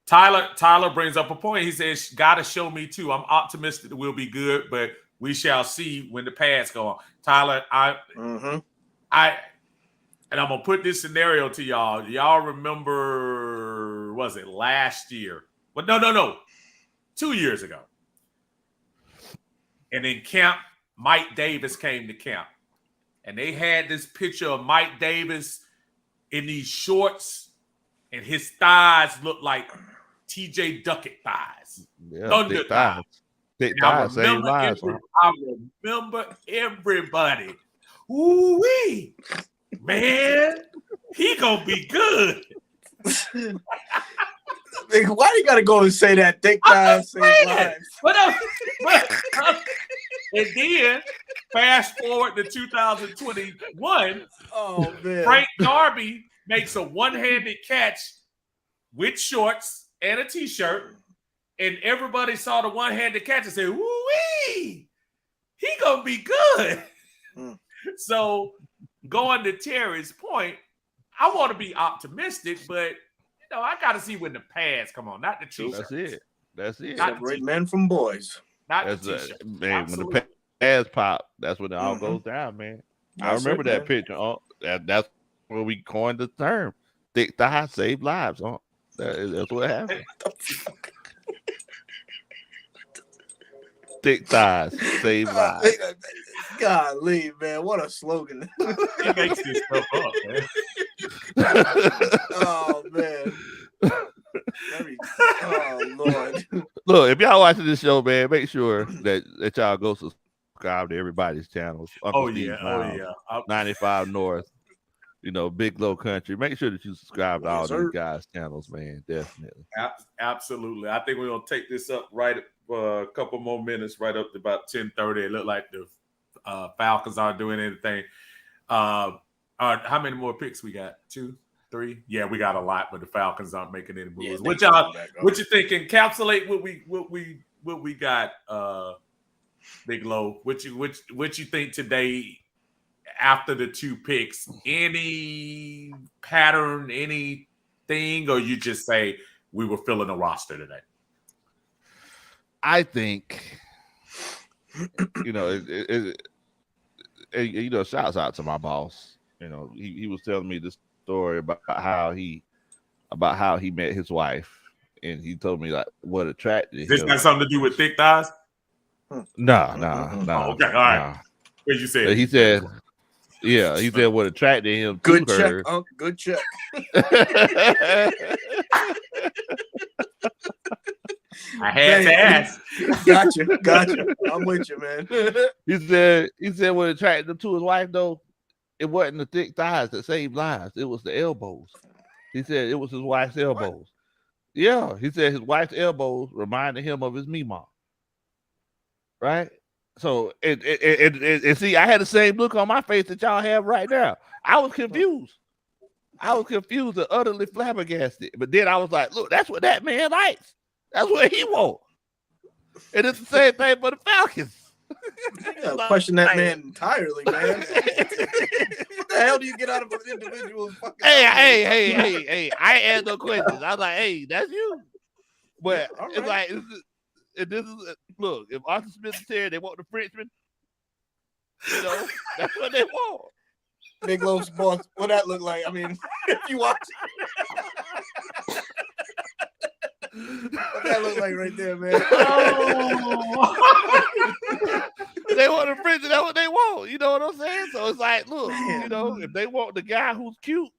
Tyler brings up a point. He says, gotta show me too. I'm optimistic that we'll be good, but we shall see when the pads go on. Tyler, and I'm gonna put this scenario to y'all. Y'all remember, was it last year? But no, 2 years ago. And in camp, Mike Davis came to camp. And they had this picture of Mike Davis in these shorts, and his thighs looked like TJ Duckett thighs. Yeah, Thunder thighs. Thick thighs, same lives. I remember everybody. Ooh-wee. Man, he gonna be good. Why you gotta go and say that? Thick thighs, same lives. And then fast forward to 2021. Oh man, Frank Darby makes a one-handed catch with shorts and a t-shirt, and everybody saw the one-handed catch and said, "Woo-wee, he gonna be good." So, going to Terry's point, I want to be optimistic, but I got to see when the pads come on, not the t-shirts. That's it. Separate men from boys. Not the t-shirts. Man, when the pads pop, that's when it all goes down, man. I remember that picture. That's where we coined the term. Thick thighs save lives. That's what happened. Thick thighs save lives. Golly, man, what a slogan. He makes this stuff up, man. Oh, man. Oh, Lord. Look, if y'all watching this show, man, make sure that y'all go subscribe to everybody's channels. Uncle Steve Brown, 95 North, Big Low Country. Make sure that you subscribe to all these guys' channels, man. Definitely. Absolutely. I think we're going to take this up right a couple more minutes, right up to about 10:30. It looked like the Falcons aren't doing anything. How many more picks we got? 2, 3? Yeah, we got a lot, but the Falcons aren't making any moves. What you think? Encapsulate what we got, Big Low? What you think today after the 2 picks? Any pattern, anything, or you just say we were filling a roster today? I think, shouts out to my boss. He was telling me this story about how he met his wife, and he told me like what attracted him. This got something to do with thick thighs? No. Oh, okay, all right. What you said? He said, yeah, he said what attracted him. Good to check, her. Good check. I had to ask. Gotcha. I'm with you, man. He said what attracted him to his wife, though, it wasn't the thick thighs that saved lives. It was the elbows. He said it was his wife's elbows. What? Yeah, he said his wife's elbows reminded him of his Mima. Right? So, and see, I had the same look on my face that y'all have right now. I was confused. And utterly flabbergasted. But then I was like, look, that's what that man likes. That's what he wants. And it's the same thing for the Falcons. Yeah, question that man entirely, man. What the hell do you get out of an individual's fucking? Hey! I ain't had no questions. I was like, hey, that's you. But yeah, it's like, look, if Arthur Smith and Terry, they want the Frenchman, that's what they want. Big Loaf's boss. What that look like? I mean, if you watch what that look like right there, man? Oh. They want the Frenchman. That's what they want. You know what I'm saying? So it's like, look, if they want the guy who's cute,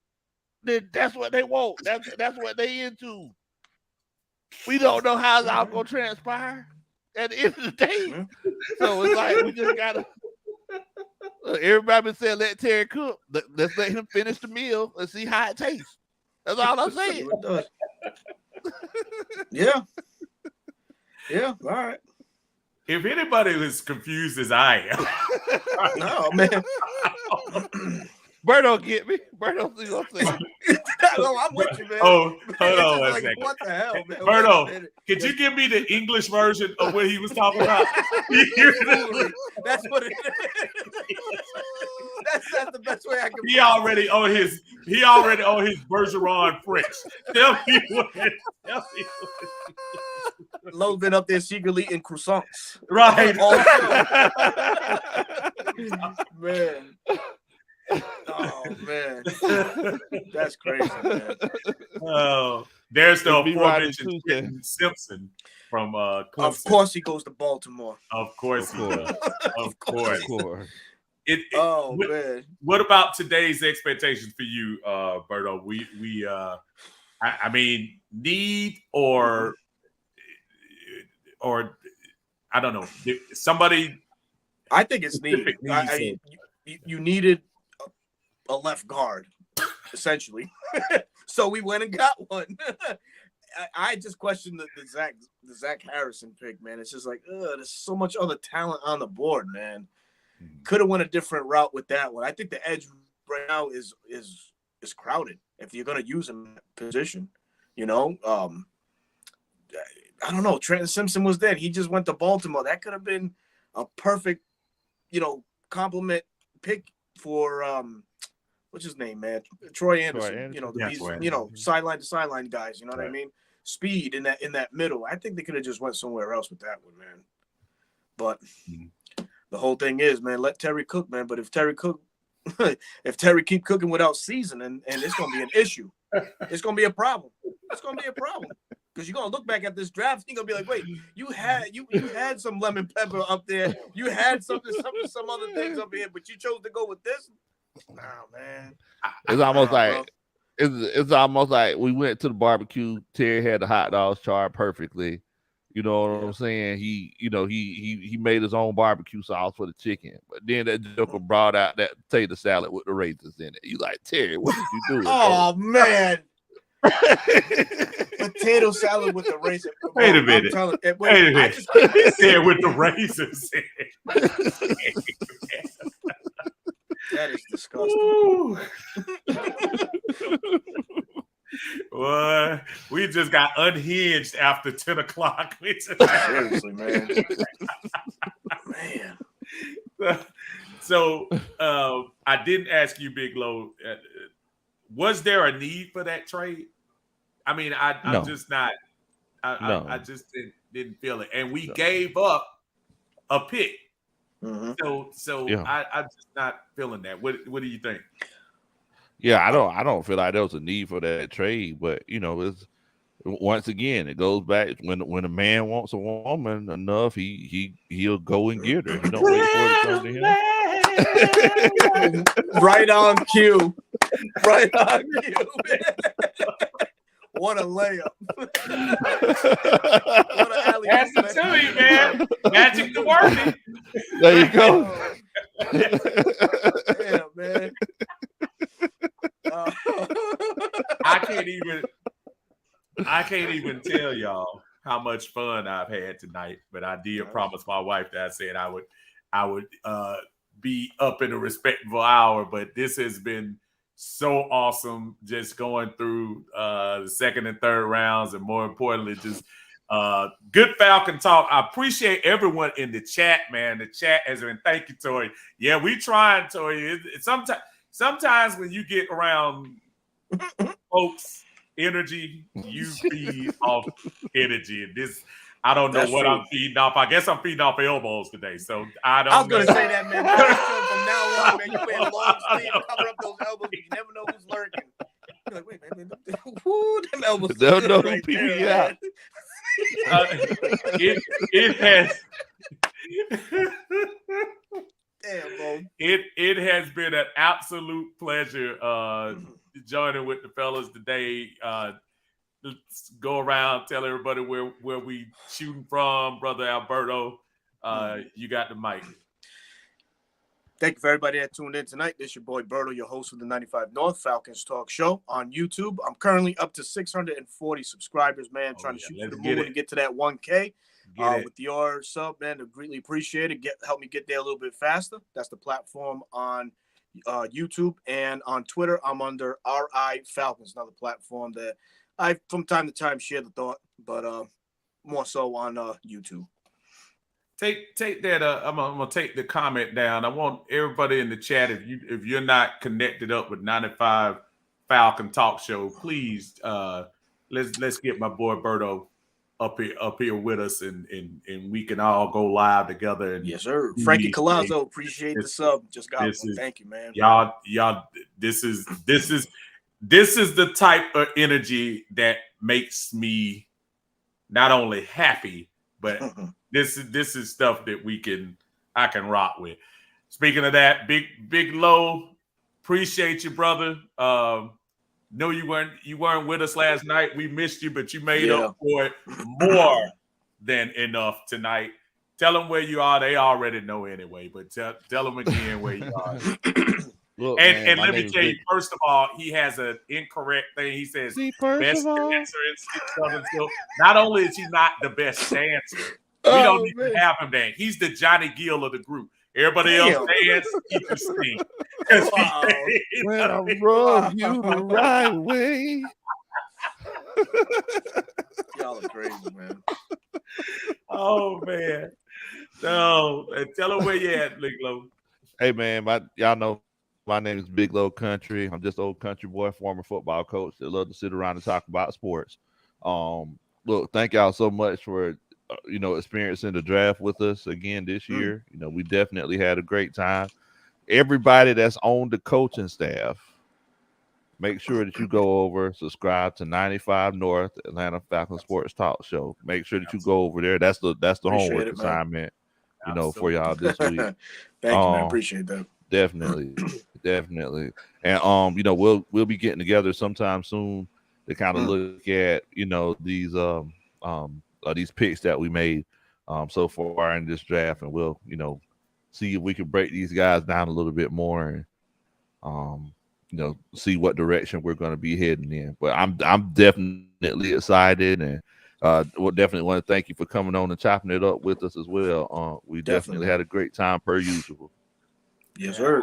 then that's what they want. That's what they into. We don't know how it's all gonna transpire at the end of the day. So it's like we just gotta. Everybody been saying let Terry cook. Let's let him finish the meal and see how it tastes. That's all I'm saying. Yeah. All right. If anybody is confused as I am, no man. Berto get me. Berto see what I'm saying. No, I'm with you, man. Oh, hold on one second. What the hell, man? Berto, could you give me the English version of what he was talking about? That's what it is. That's the best way I can. He already on his Bergeron French. Tell me what. Lowe's been up there secretly eating croissants. Right. Man. Oh man, that's crazy, man. Oh, there's the aforementioned Simpson from Clemson. Of course, he goes to Baltimore. Of course, he does. Of course. Man. What about today's expectations for you, Berto? We I mean, need or I don't know. Somebody. I think it's need. You needed a left guard, essentially. So we went and got one. I just questioned the Zach Harrison pick, man. It's just like, there's so much other talent on the board, man. Could have went a different route with that one. I think the edge right now is crowded if you're gonna use him in that position. I don't know. Trenton Simpson was there. He just went to Baltimore. That could have been a perfect, compliment pick for what's his name, man? Troy Anderson. Sideline to sideline guys. You know what I mean? Speed in that middle. I think they could have just went somewhere else with that one, man. But the whole thing is, man, let Terry cook, man. But if Terry keep cooking without seasoning, and it's gonna be an issue. It's gonna be a problem. It's gonna be a problem. Because you're gonna look back at this draft, you're gonna be like, wait, you had some lemon pepper up there, you had some other things up here, but you chose to go with this. Nah, man. It's almost like it's almost like we went to the barbecue. Terry had the hot dogs charred perfectly. You know what I'm saying? He made his own barbecue sauce for the chicken, but then that joker brought out that potato salad with the raisins in it. You like, Terry, what did you do? Oh man. Potato salad with the raisins. Wait a minute. Wait a minute. Said with the raisins. That is disgusting. Well, we just got unhinged after 10 o'clock. Seriously, man. Man. So I didn't ask you, Big Low. Was there a need for that trade? I mean, I'm just not. I just didn't feel it, and we gave up a pick. Mm-hmm. So yeah. I'm just not feeling that. What do you think? Yeah, I don't feel like there was a need for that trade, but it's once again it goes back when a man wants a woman enough, he'll go and get her. He don't wait for it to come to him. Right on cue. Right on cue. What a layup. What an alley. That's the to you, man. Magic to working. There you go. Damn, man. I can't even tell y'all how much fun I've had tonight, but I did promise my wife that I said I would be up in a respectable hour, but this has been so awesome, just going through the second and third rounds, and more importantly, just good Falcon talk. I appreciate everyone in the chat, man. The chat has been, thank you, Tori. Yeah, we trying, Tori. Sometimes when you get around folks' energy, you feed off energy. And this, I don't know what I'm feeding off. I guess I'm feeding off elbows today. So I was going to say that, man. From now on, man, you wear long sleeve, cover up those elbows. You never know who's lurking. You're like, wait, man, them elbows. They'll know who people out. It has. Damn, bro. It has been an absolute pleasure joining with the fellas today. Let's go around, tell everybody where we shooting from, Brother Alberto. You got the mic. Thank you for everybody that tuned in tonight. This is your boy Berto, your host of the 95 North Falcons Talk Show on YouTube. I'm currently up to 640 subscribers, man. Trying to shoot for the moon and get to that 1K. With your sub, man, I greatly appreciate it. Help me get there a little bit faster. That's the platform on YouTube, and on Twitter, I'm under RI Falcons, another platform that I from time to time share the thought, but more so on YouTube. Take that. I'm gonna take the comment down. I want everybody in the chat, if you're not connected up with 95 Falcon Talk Show, please let's get my boy Berto up here with us, and we can all go live together. And yes, sir. Frankie Colazzo, appreciate the sub. Just got one. Thank you, man. Y'all. This is the type of energy that makes me not only happy, but this is stuff that I can rock with. Speaking of that, Big Low, appreciate you, brother. No, you weren't with us last night. We missed you, but you made up for it more than enough tonight. Tell them where you are. They already know anyway, but tell them again where you are. Look, and let me tell you, first of all, he has an incorrect thing. He says best dancer in 6'7". So not only is he not the best dancer, we don't even have him there. He's the Johnny Gill of the group. Everybody else dance, he can sing. When I rub you the right way. Y'all are crazy, man. Oh, man. So, tell them where you at, Big Low. Hey, man, y'all know my name is Big Low Country. I'm just old country boy, former football coach that love to sit around and talk about sports. Look, thank y'all so much for experiencing the draft with us again this year. We definitely had a great time. Everybody that's on the coaching staff, make sure that you go over, subscribe to 95 North Atlanta Falcon Sports Talk Show. Make sure that you go over there. That's the homework assignment, for y'all this week. Thank you, man. Appreciate that. Definitely. And we'll be getting together sometime soon to kind of look at these picks that we made so far in this draft, and we'll see if we can break these guys down a little bit more and see what direction we're going to be heading in. But I'm definitely excited, and we'll definitely want to thank you for coming on and chopping it up with us as well. We definitely had a great time per usual. Yes, sir.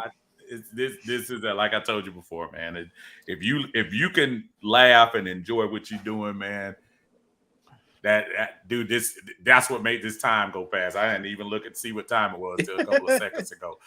this is like I told you before, man. If you can laugh and enjoy what you're doing, man, dude, that's what made this time go fast. I didn't even look and see what time it was till a couple of seconds ago.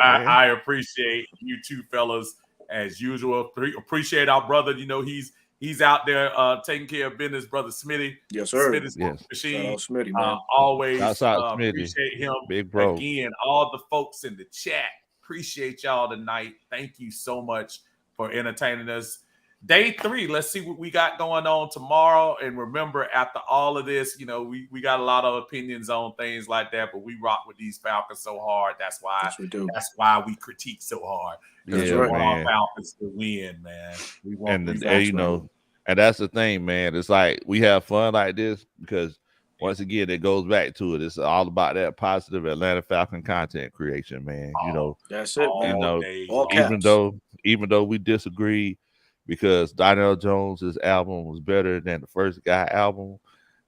I appreciate you two fellas as usual. Appreciate our brother. You know, he's out there taking care of business, brother Smitty. Yes, sir. Smitty's machine. Smitty, man. Always Smitty. appreciate him. Big bro. Again, all the folks in the chat. Appreciate y'all tonight. Thank you so much for entertaining us. Day 3, let's see what we got going on tomorrow. And remember, after all of this, you know, we got a lot of opinions on things like that, but we rock with these Falcons so hard. That's why yes, we do. That's why we critique so hard. Because we want our Falcons to win, man. We want you know, and that's the thing, man. It's like we have fun like this because once again, it goes back to it. It's all about that positive Atlanta Falcon content creation, man. You know, that's it, man. You know, even though we disagree, because Donnell Jones's album was better than the first Guy album,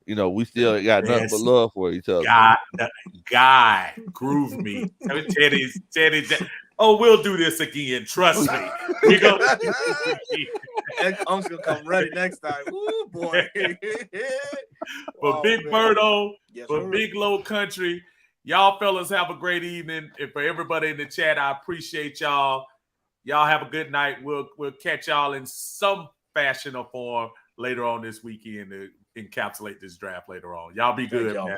you know, we still got nothing but love for each other. Guy, groove me. Teddy. Oh, we'll do this again. Trust me. We're gonna I'm gonna come ready next time. Ooh, boy. But Big Birdo, for Big Low Country, y'all fellas have a great evening. And for everybody in the chat, I appreciate y'all. Y'all have a good night. We'll catch y'all in some fashion or form later on this weekend to encapsulate this draft later on. Y'all be good, man.